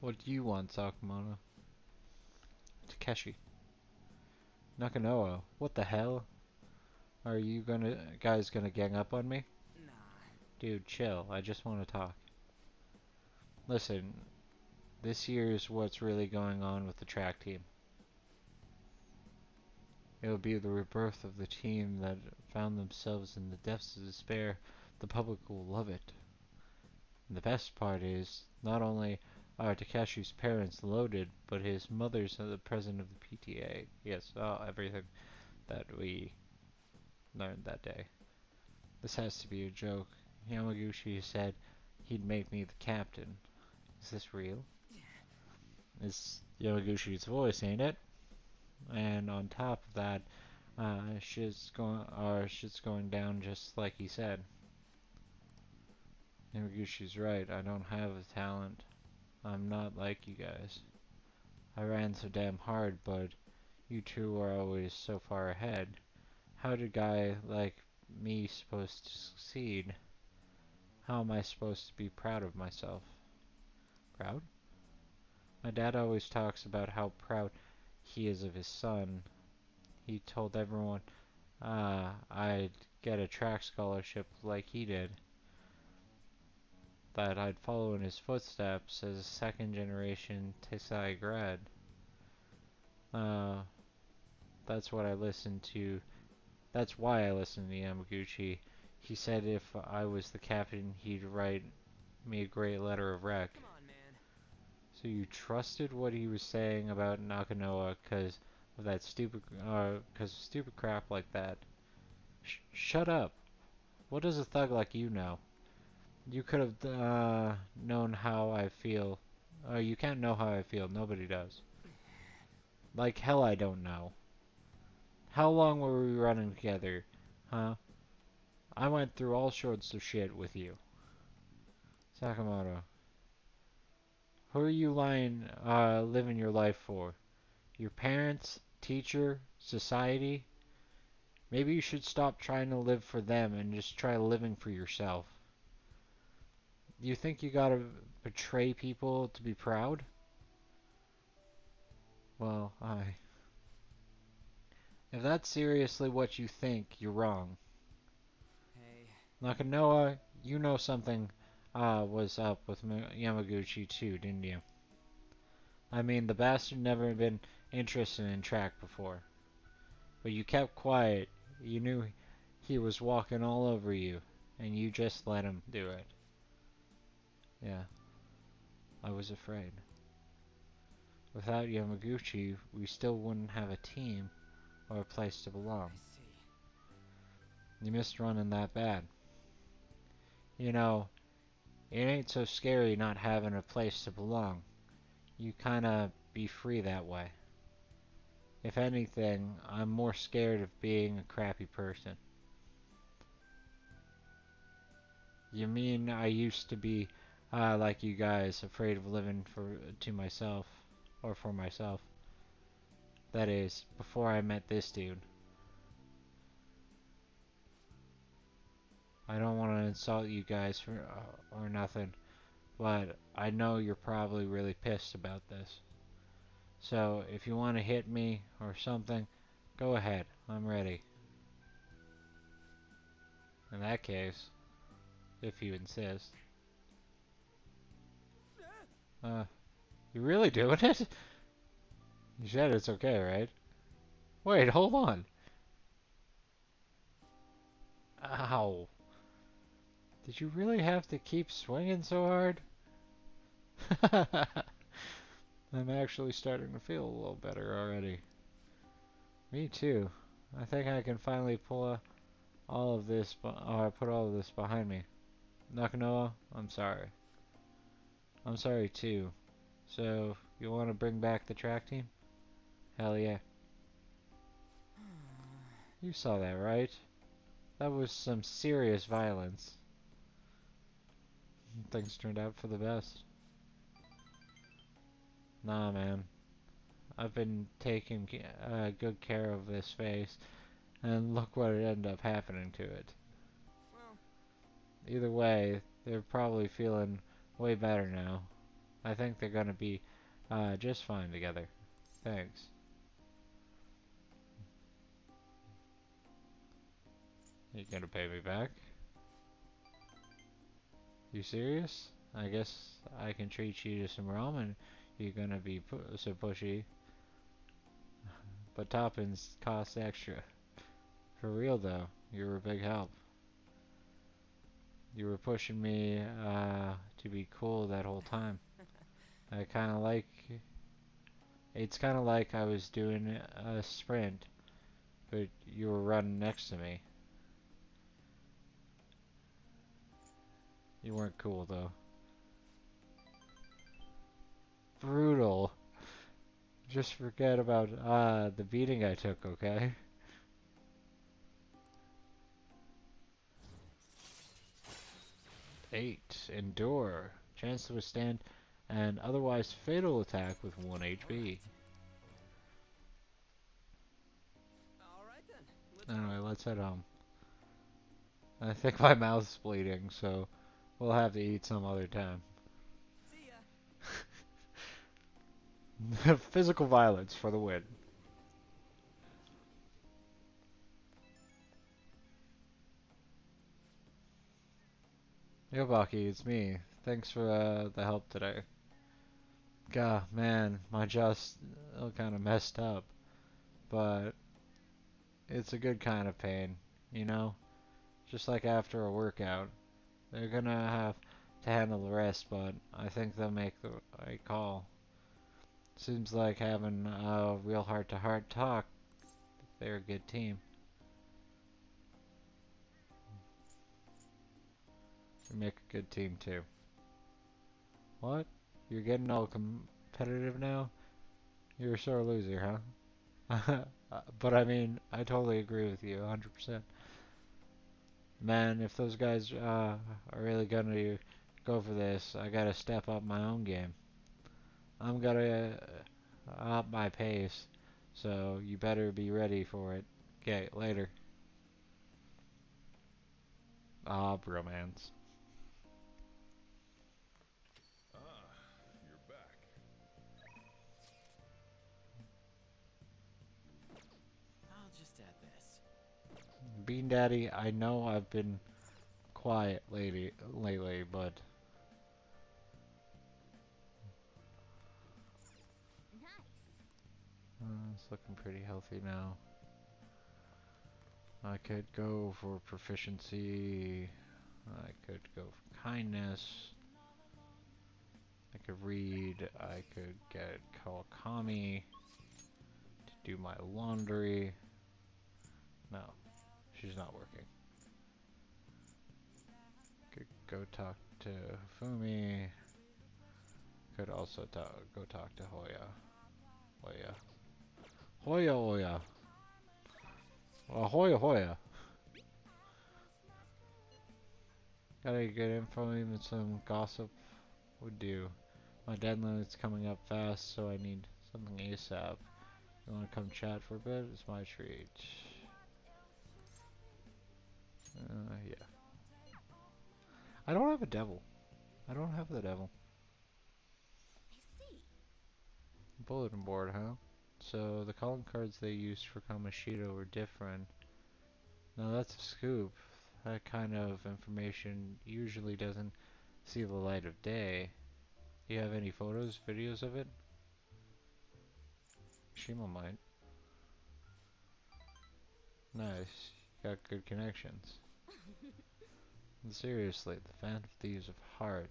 What do you want, Sakamoto? Takeshi. Nakanoa. What the hell? Are you guys gonna gang up on me? Nah. Dude, chill. I just want to talk. Listen, this year's what's really going on with the track team. It will be the rebirth of the team that found themselves in the depths of despair. The public will love it. And the best part is, not only are Takeshi's parents loaded, but his mother's the president of the PTA. Yes, everything that we learned that day. This has to be a joke. Yamaguchi said he'd make me the captain. Is this real? It's Yamaguchi's voice, ain't it? And on top of that, shit's going down just like he said. Yamaguchi's right. I don't have the talent. I'm not like you guys. I ran so damn hard, but you two are always so far ahead. How did a guy like me supposed to succeed? How am I supposed to be proud of myself? Proud? My dad always talks about how proud he is of his son. He told everyone I'd get a track scholarship like he did. That I'd follow in his footsteps as a second generation Tesai grad. Uh, that's what I listened to. That's why I listened to Yamaguchi. He said if I was the captain, he'd write me a great letter of rec. Come on, man. So you trusted what he was saying about Nakanoa because of that stupid, because of stupid crap like that. Shut up. What does a thug like you know? You could have known how I feel. You can't know how I feel. Nobody does. Like hell I don't know. How long were we running together? Huh? I went through all sorts of shit with you. Sakamoto. Who are you living your life for? Your parents? Teacher? Society? Maybe you should stop trying to live for them and just try living for yourself. You think you gotta betray people to be proud? Well, if that's seriously what you think, you're wrong. Hey. Nakanoa, you know something was up with Yamaguchi too, didn't you? I mean, the bastard never been interested in track before. But you kept quiet. You knew he was walking all over you, and you just let him do it. Yeah, I was afraid. Without Yamaguchi, we still wouldn't have a team or a place to belong. I see. You missed running that bad. You know, it ain't so scary not having a place to belong. You kinda be free that way. If anything, I'm more scared of being a crappy person. You mean I used to be like you guys, afraid of living to myself, or for myself. That is, before I met this dude. I don't want to insult you guys for or nothing, but I know you're probably really pissed about this. So if you want to hit me or something, go ahead. I'm ready. In that case, if you insist. You really doing it? You said it's okay, right? Wait, hold on. Ow. Did you really have to keep swinging so hard? I'm actually starting to feel a little better already. Me too. I think I can finally pull all of this, put all of this behind me. Nakanoa, I'm sorry. I'm sorry too. So, you want to bring back the track team? Hell yeah. You saw that, right? That was some serious violence. Things turned out for the best. Nah, man. I've been taking good care of this face, and look what ended up happening to it. Well, Either way, they're probably feeling way better now. I think they're gonna be just fine together. Thanks. You gonna pay me back? You serious? I guess I can treat you to some ramen. You're gonna be so pushy. But toppings cost extra. For real though, you were a big help. You were pushing me to be cool that whole time. I kinda like... It's kinda like I was doing a sprint, but you were running next to me. You weren't cool though. Brutal. Just forget about the beating I took, okay? Eight. Endure. Chance to withstand an otherwise fatal attack with 1 HP. all right then. Let's Anyway, let's head home. I think my mouth's bleeding, so we'll have to eat some other time. See ya. Physical violence for the win. Yo, Baki, it's me. Thanks for the help today. God, man, my jaw's kind of messed up, but it's a good kind of pain, you know? Just like after a workout. They're gonna have to handle the rest, but I think they'll make the right call. Seems like having a real heart-to-heart talk. They're a good team. They make a good team too. What? You're getting all competitive now? You're a sore loser, huh? But I mean, I totally agree with you, 100%. Man, if those guys are really gonna go for this, I gotta step up my own game. I'm gonna up my pace, so you better be ready for it. Okay, later. Ah, bromance. Ah, you're back. I'll just add this. Bean Daddy, I know I've been quiet lately, but Nice. it's looking pretty healthy now. I could go for proficiency. I could go for kindness. I could read. I could get Kawakami to do my laundry. No, she's not working. Could go talk to Fumi. Could also go talk to Hoya. Hoya. Hoya. Gotta get info, even some gossip would do. My deadline's coming up fast, so I need something ASAP. You wanna come chat for a bit? It's my treat. Yeah. I don't have a devil. I don't have the devil. I see. Bulletin board, huh? So the calling cards they used for Kamoshida were different. Now that's a scoop. That kind of information usually doesn't see the light of day. Do you have any photos, videos of it? Shima might. Nice. You got good connections. And seriously, the Phantom Thieves of Heart.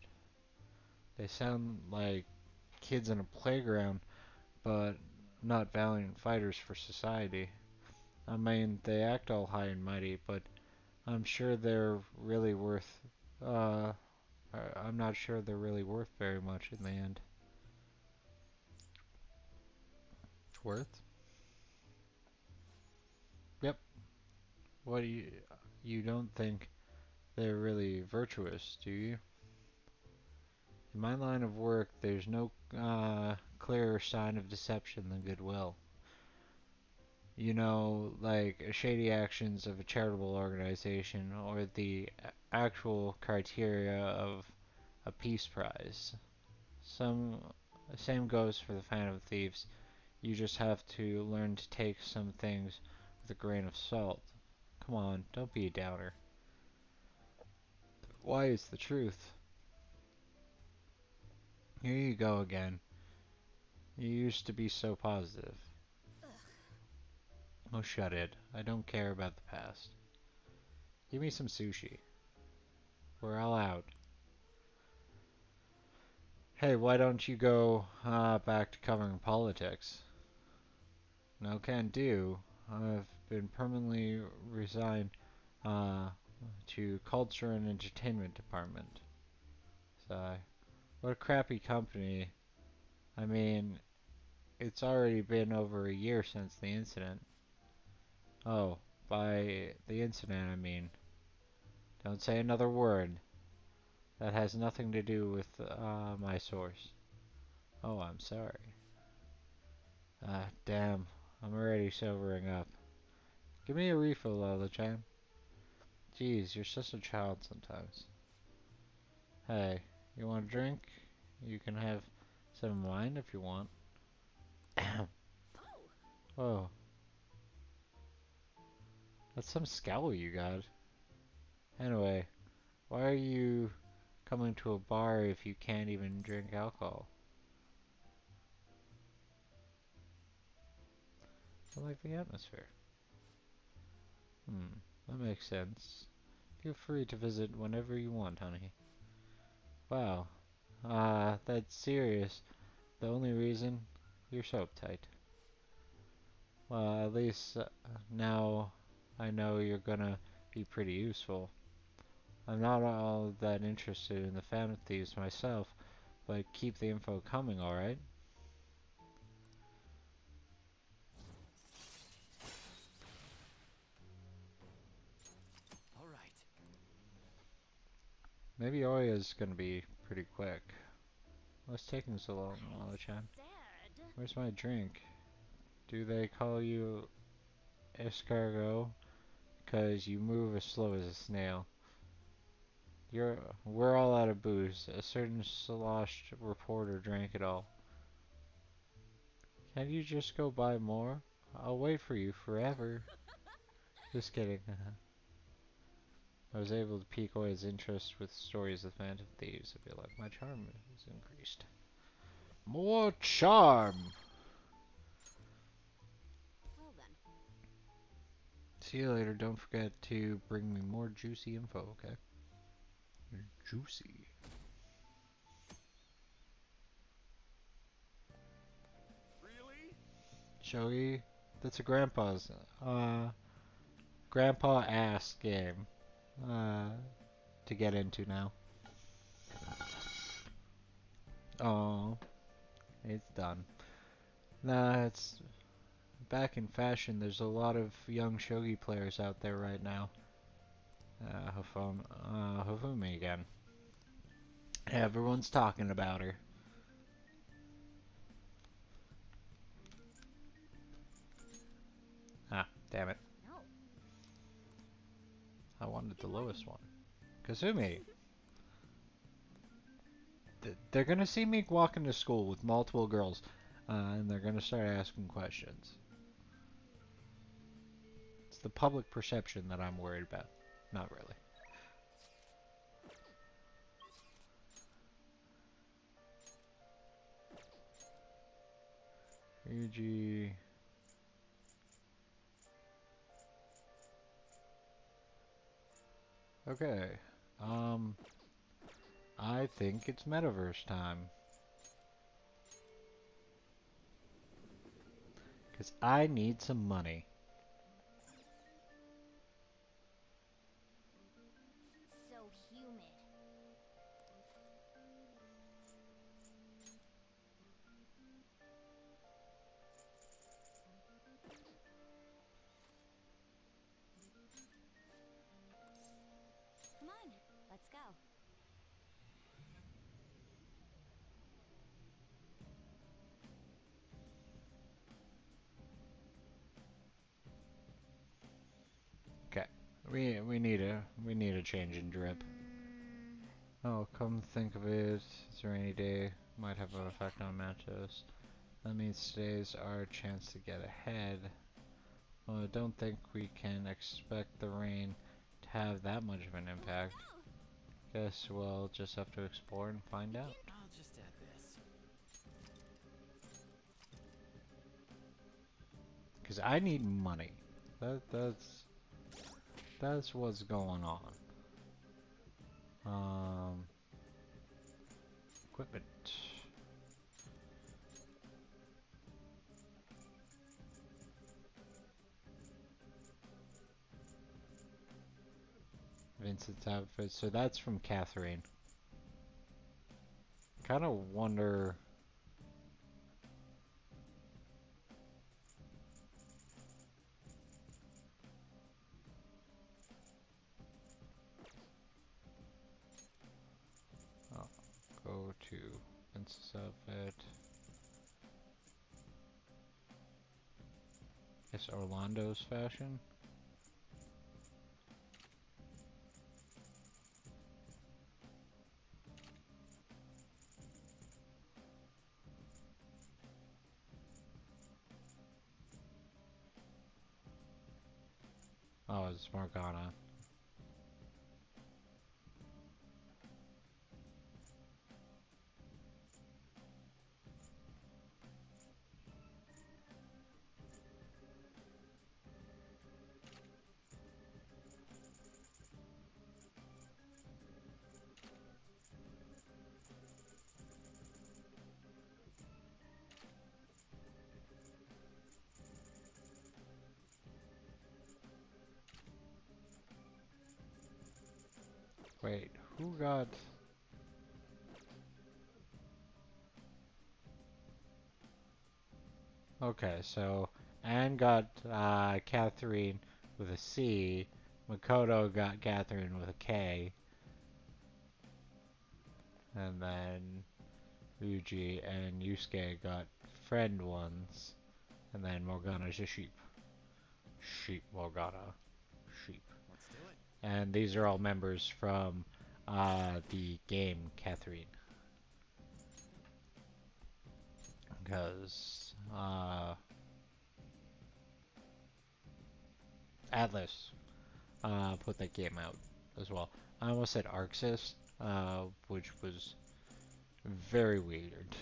They sound like kids in a playground, but not valiant fighters for society. I mean, they act all high and mighty, but I'm sure they're really worth, uh, I'm not sure they're really worth very much in the end. Worth? Yep. What do you don't think they're really virtuous, do you? In my line of work, there's no clearer sign of deception than goodwill. You know, like shady actions of a charitable organization or the actual criteria of a peace prize. Some same goes for the Phantom Thieves. You just have to learn to take some things with a grain of salt. Come on, don't be a downer. Why is the truth? Here you go again. You used to be so positive. Oh, shut it. I don't care about the past. Give me some sushi. We're all out. Hey, why don't you go back to covering politics? No can do. I've been permanently resigned uh, to culture and entertainment department. So, what a crappy company. I mean, it's already been over a year since the incident. Oh, by the incident I mean. Don't say another word. That has nothing to do with my source. Oh, I'm sorry. Ah, damn. I'm already sobering up. Give me a refill, Lola-chan. Jeez, you're such a child sometimes. Hey, you want a drink? You can have some of mine if you want. Whoa. That's some scowl you got. Anyway, why are you coming to a bar if you can't even drink alcohol? I like the atmosphere. That makes sense. Feel free to visit whenever you want, honey. Wow. That's serious. The only reason? You're so uptight. Well, at least now I know you're gonna be pretty useful. I'm not all that interested in the Phantom Thieves myself, but keep the info coming, alright? All right. Maybe Oya's gonna be pretty quick. What's taking so long, Lala-chan? Where's my drink? Do they call you escargot? 'Cause you move as slow as a snail. We're all out of booze. A certain sloshed reporter drank it all. Can't you just go buy more? I'll wait for you forever. Just kidding. I was able to pique Oya's interest with stories of Phantom Thieves. I feel like my charm is increased. More charm! Well then. See you later. Don't forget to bring me more juicy info, okay? Juicy. Really? Shogi? That's a grandpa's, grandpa ass game, to get into now. Oh, it's done. Nah, it's back in fashion. There's a lot of young shogi players out there right now. Hifumi again. Everyone's talking about her. Ah, damn it. No. I wanted the lowest one. Kazumi! They're gonna see me walk into school with multiple girls, and they're gonna start asking questions. It's the public perception that I'm worried about. Not really. Ryuji. Okay. I think it's metaverse time. 'Cause I need some money. So humid. Come on, let's go. Okay. We need a change in drip. Oh, come think of it, it's a rainy day. Might have an effect on Matos. That means today's our chance to get ahead. Well, I don't think we can expect the rain to have that much of an impact. Guess we'll just have to explore and find out. I'll just add this. Cause I need money. That's what's going on. Equipment. Vincent's outfit. So that's from Catherine. Kind of wonder. Oh, go to Vincent's outfit. Guess Orlando's fashion. Oh, it's Morgana. Wait, who got... Okay, so Anne got Catherine with a C, Makoto got Catherine with a K, and then Ryuji and Yusuke got friend ones, and then Morgana's a sheep. Sheep Morgana. Sheep. Let's do it. And these are all members from the game Catherine. Because Atlas put that game out as well. I almost said Arxis, which was very weird.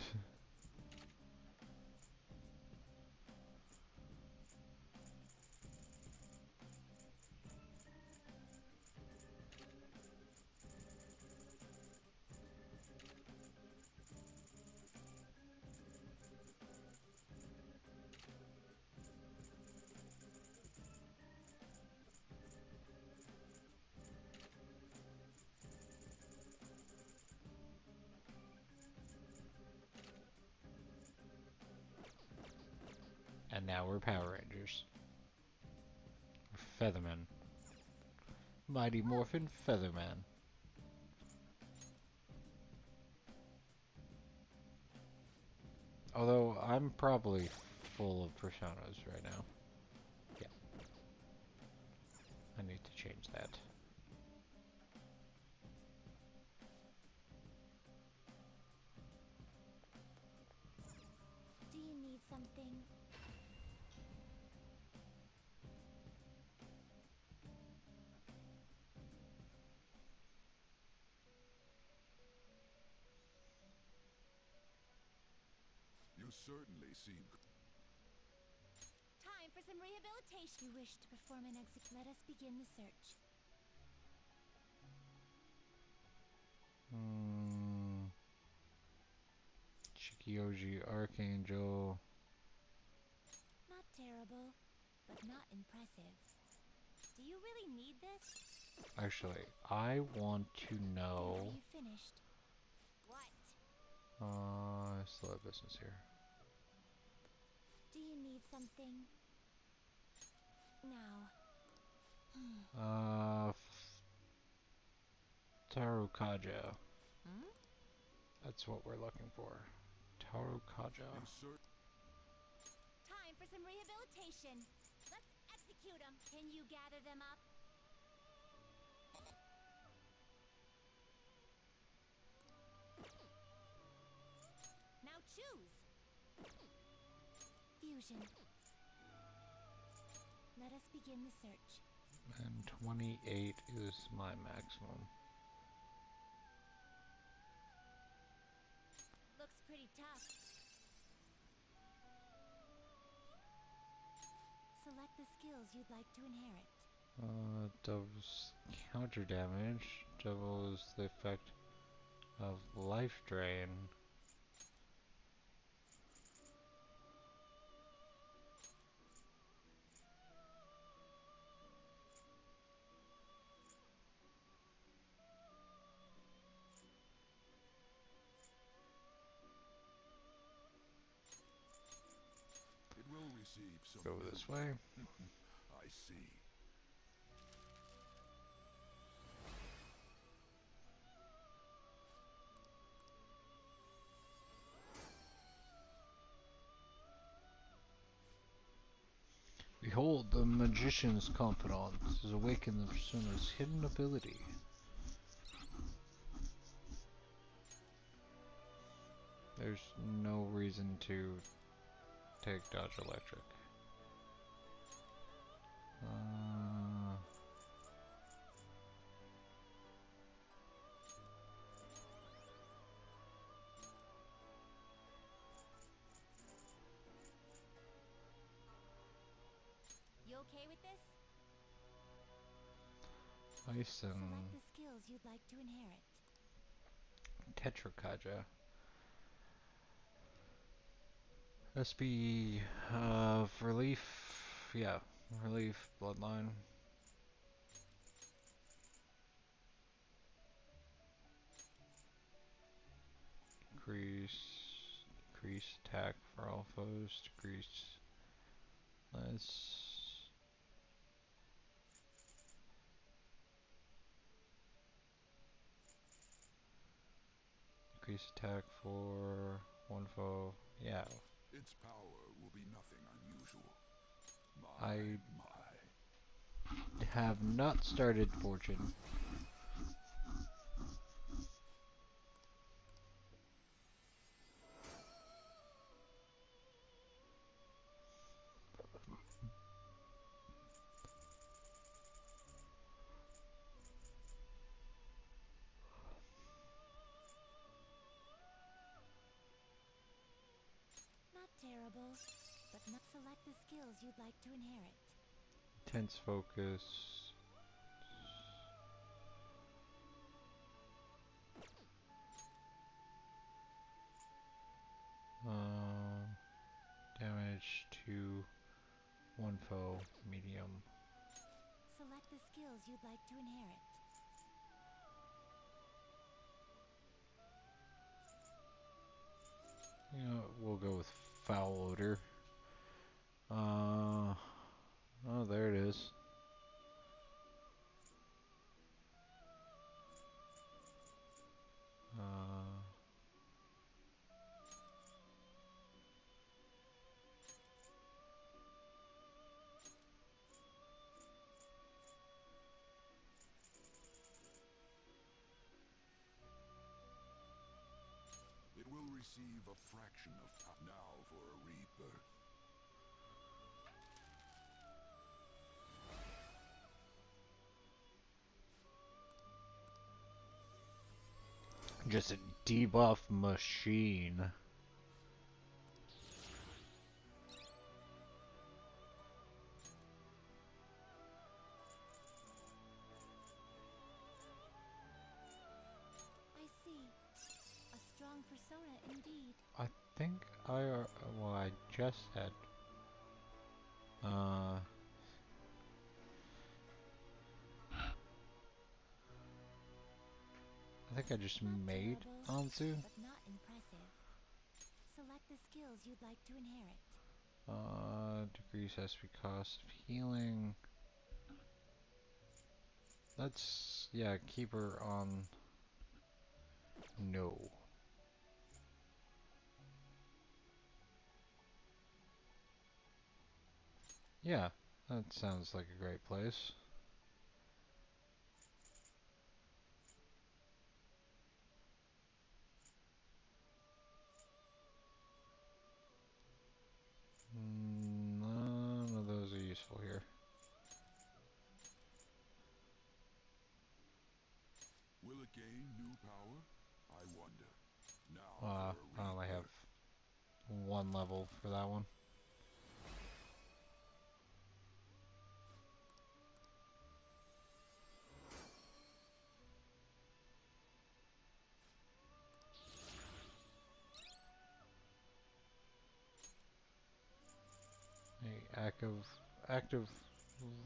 And now we're Power Rangers. Featherman. Mighty Morphin Featherman. Although I'm probably full of personas right now. Yeah. I need to change that. Do you need something? You certainly seem... Time for some rehabilitation. You wish to perform an exit. Let us begin the search. Shikioji Archangel. Not terrible, but not impressive. Do you really need this? Actually, I want to know. Are you finished? What? I still have business here. Do you need something? Now. Tarukaja. That's what we're looking for. Tarukaja. You cer- Time for some rehabilitation. Let's execute them. Can you gather them up? Now choose. Fusion. Let us begin the search. And 28 is my maximum. Looks pretty tough. Select the skills you'd like to inherit. Dove's counter damage. Doubles the effect of life drain. It will receive some... Go this way. I see. Behold, the magician's confidant has awakened the persona's hidden ability. There's no reason to take dodge electric. You okay with this? Ice and Select the skills you'd like to inherit. Tetrakaja. SB, relief, yeah, relief, bloodline. Decrease attack for all foes, decrease less. Increase attack for one foe. Yeah. Its power will be nothing unusual. I My. have not started Fortune. Not terrible, but not select the skills you'd like to inherit. Intense focus. Damage to one foe, medium. Select the skills you'd like to inherit. You know, we'll go with foul odor. Oh, there it is. It will receive a fraction of now for a rebirth. Just a debuff machine. I see. A strong persona indeed. I think well, I just had, I think I just Not made terrible, Anzu. but not impressive. Select the skills you'd like to inherit. Decrease SP cost of healing. Let's, yeah, keep her on no. Yeah, that sounds like a great place. None of those are useful here. Will it gain new power? I wonder. Now for a I only have rebirth. one level for that one. A active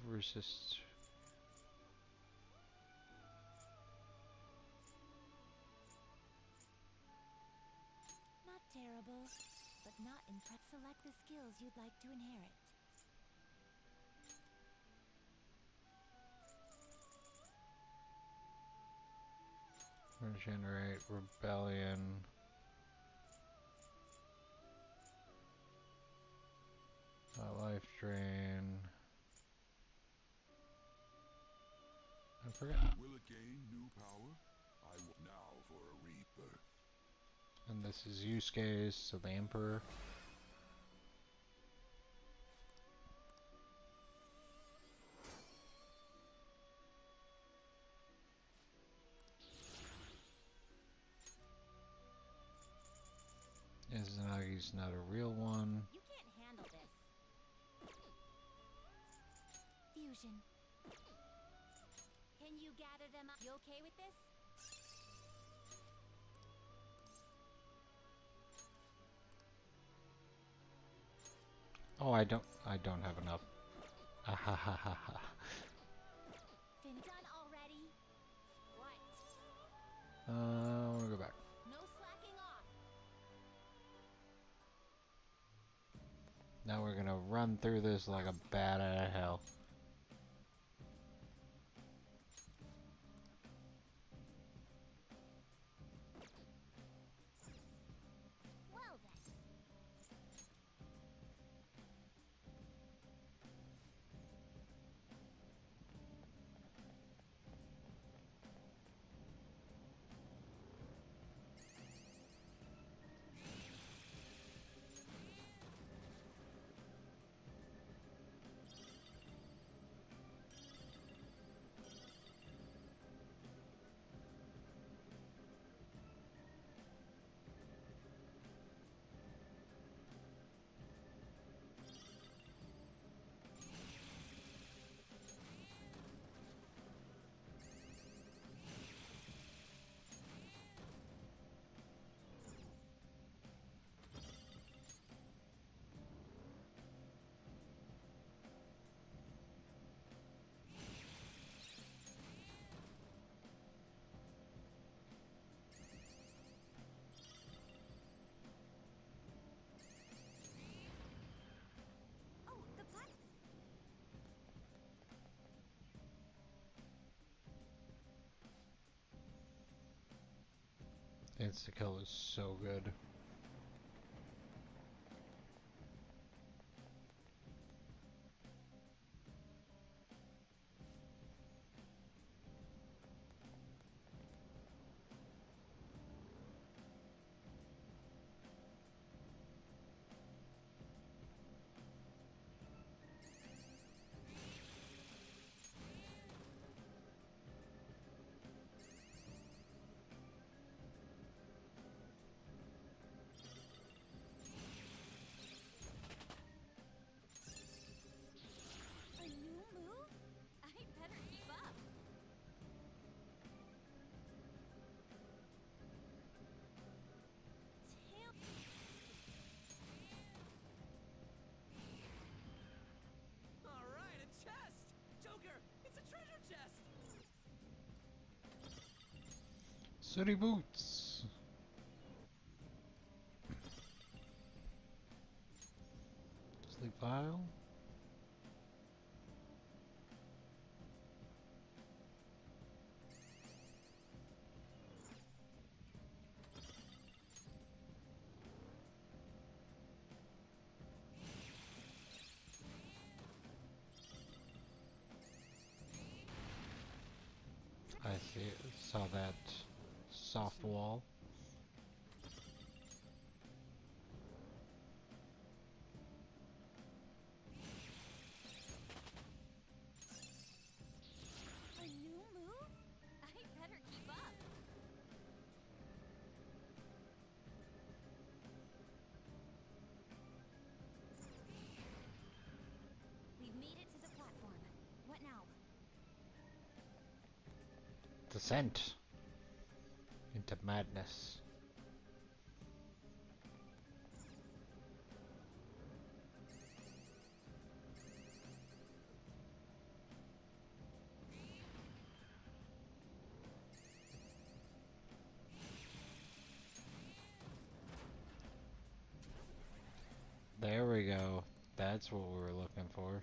resist. Not terrible, but not impressive. Select the skills you'd like to inherit. Regenerate, rebellion. Life drain. I forgot. Will it gain new power? Now for a rebirth. And this is Yusuke's, so the Emperor. Izanagi's not a real one. You can't handle this. illusion. Can you gather them up? You okay with this? Oh, I don't have enough. Ah ha ha ha ha. Done already? What? I wanna go back. No slacking off. Now we're gonna run through this like a bat out of hell. Well then. Oh, the plat. Insta-kill is so good. A new move? I better keep up. Tail. All right, a chest! Joker, it's a treasure chest! Sooty boots. Sleep file. I saw that soft wall. A new move? I better keep up. We've made it to the platform. What now? Descent into madness. There we go. That's what we were looking for.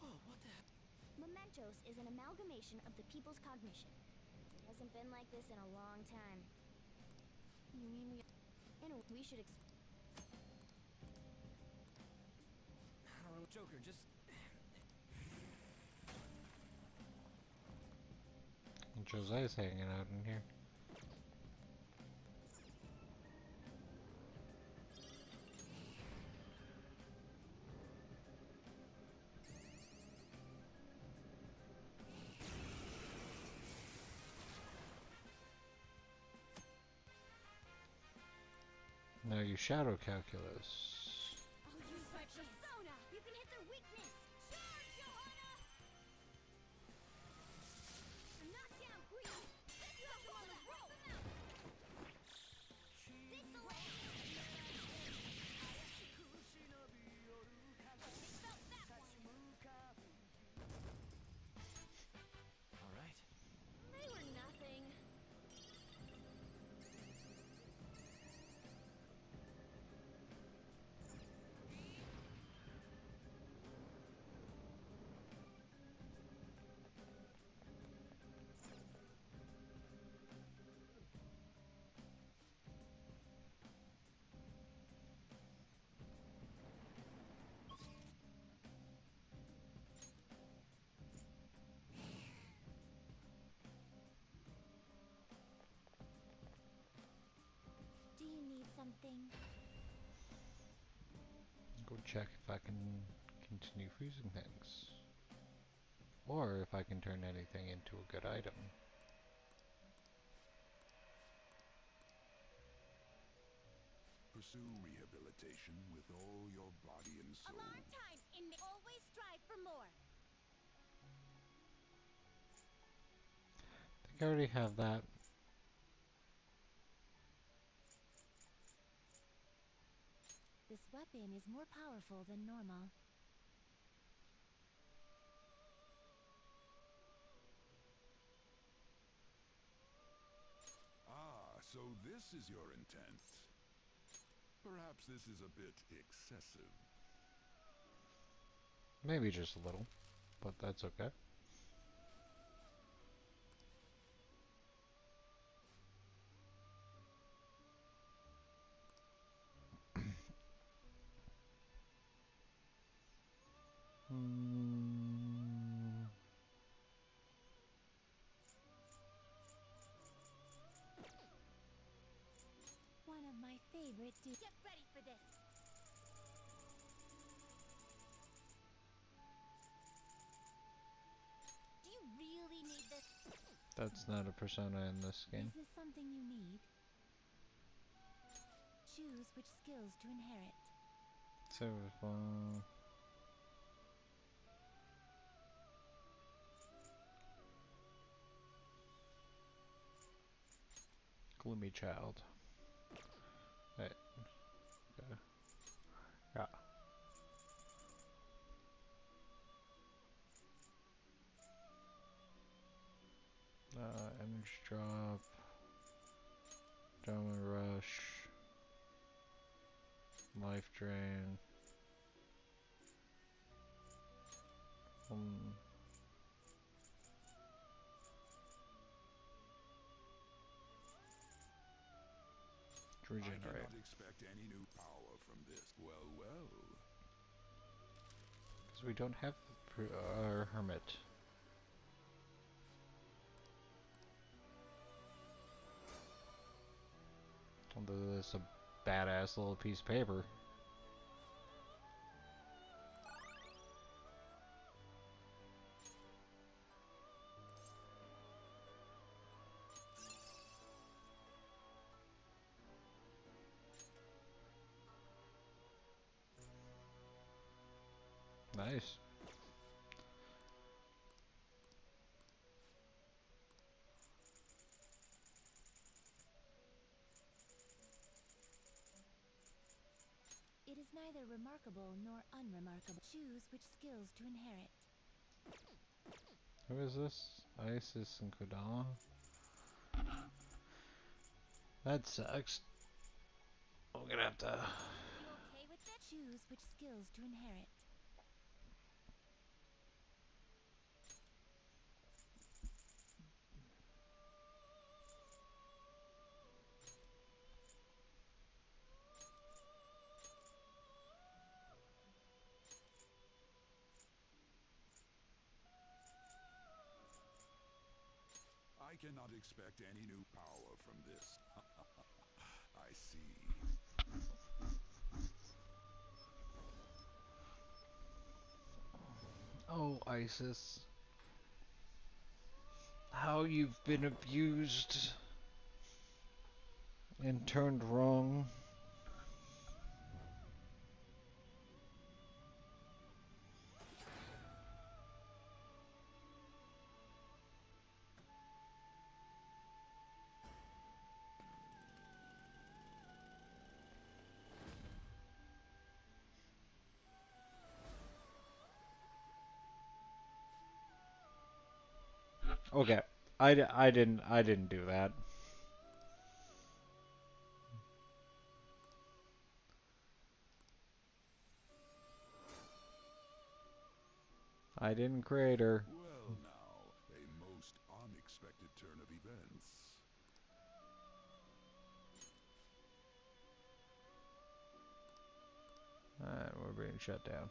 Whoa, what the heck? Mementos is an amalgamation of the people's cognition. It hasn't been like this in a long time. You mean we should I don't know, Joker, just... Jose's hanging out in here. use shadow calculus. I'll use my persona. You can hit their weakness. Charge, Johanna! Knockdown, Queen. Let's knock them on the rope. This'll they felt that one. All right. They were nothing. Do you need something? Go check if I can continue fusing things. Or if I can turn anything into a good item. Pursue rehabilitation with all your body and A soul. lot of times, always strive for more. I think I already have that. This weapon is more powerful than normal. Ah, so this is your intent. Perhaps this is a bit excessive. Maybe just a little, but that's okay. One of my favorite do. Get ready for this. Do you really need this? That's not a persona in this game. Is this something you need? Choose which skills to inherit. So, gloomy child. Right. Okay. Yeah. Image drop. Diamond rush. Life drain. Regenerate. I cannot expect any new power from this. Well, well. Because we don't have our hermit. Although that's a badass little piece of paper. Nice. It is neither remarkable nor unremarkable. Choose which skills to inherit. Who is this? Isis and Kodama? That sucks. I'm gonna have to. You okay with that? Choose which skills to inherit. I cannot expect any new power from this. I see. Oh, Isis. How you've been abused and turned wrong. Okay, I didn't do that. I didn't create her. Well now, a most unexpected turn of events. Alright, we're being shut down.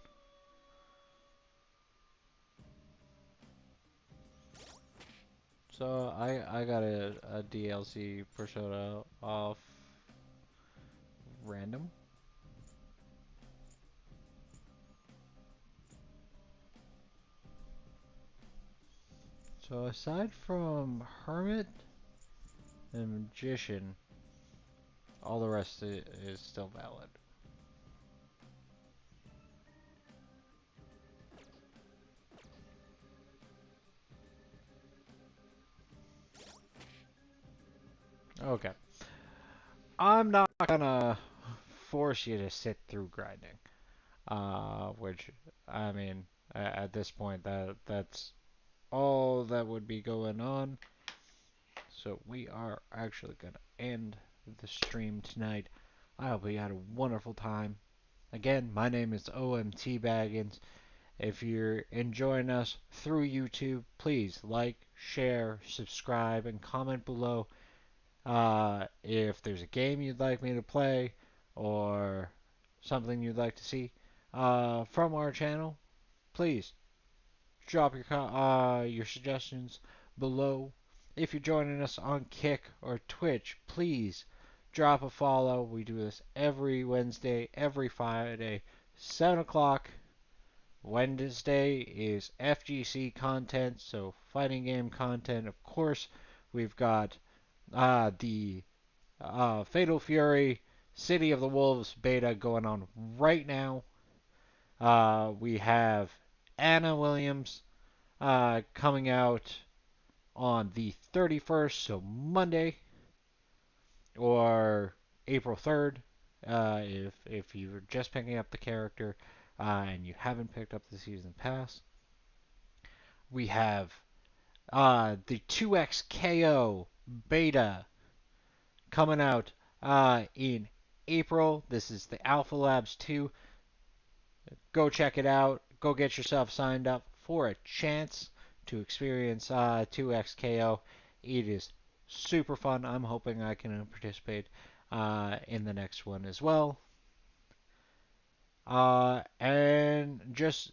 So I got a DLC persona off random. So aside from Hermit and Magician, all the rest is still valid. Okay. I'm not gonna force you to sit through grinding. Which, I mean, at this point, that's all that would be going on. So we are actually gonna end the stream tonight. I hope you had a wonderful time. Again, my name is OMTBaggens. If you're enjoying us through YouTube, please like, share, subscribe, and comment below. If there's a game you'd like me to play or something you'd like to see from our channel, please drop your suggestions below. If you're joining us on Kick or Twitch, please drop a follow. We do this every Wednesday, every Friday, 7 o'clock. Wednesday is FGC content, so fighting game content. Of course, we've got the Fatal Fury City of the Wolves beta going on right now. We have Anna Williams coming out on the 31st, so Monday, or April 3rd, if you're just picking up the character and you haven't picked up the season pass. We have the 2X KO beta coming out in April. This is the Alpha Labs 2. Go check it out. Go get yourself signed up for a chance to experience 2X KO. It is super fun. I'm hoping I can participate in the next one as well. And just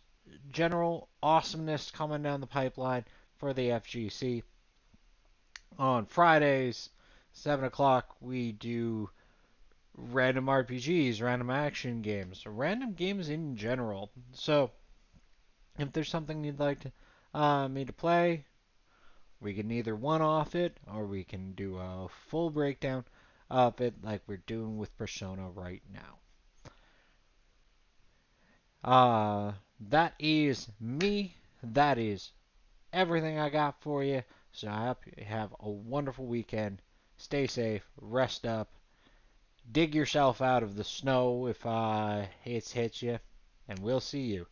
general awesomeness coming down the pipeline for the FGC. On Fridays, 7 o'clock, we do random RPGs, random action games, random games in general. So, if there's something you'd like me to play, we can either one-off it or we can do a full breakdown of it like we're doing with Persona right now. That is me. That is everything I got for you. So I hope you have a wonderful weekend. Stay safe, rest up, dig yourself out of the snow if it's hit you, and we'll see you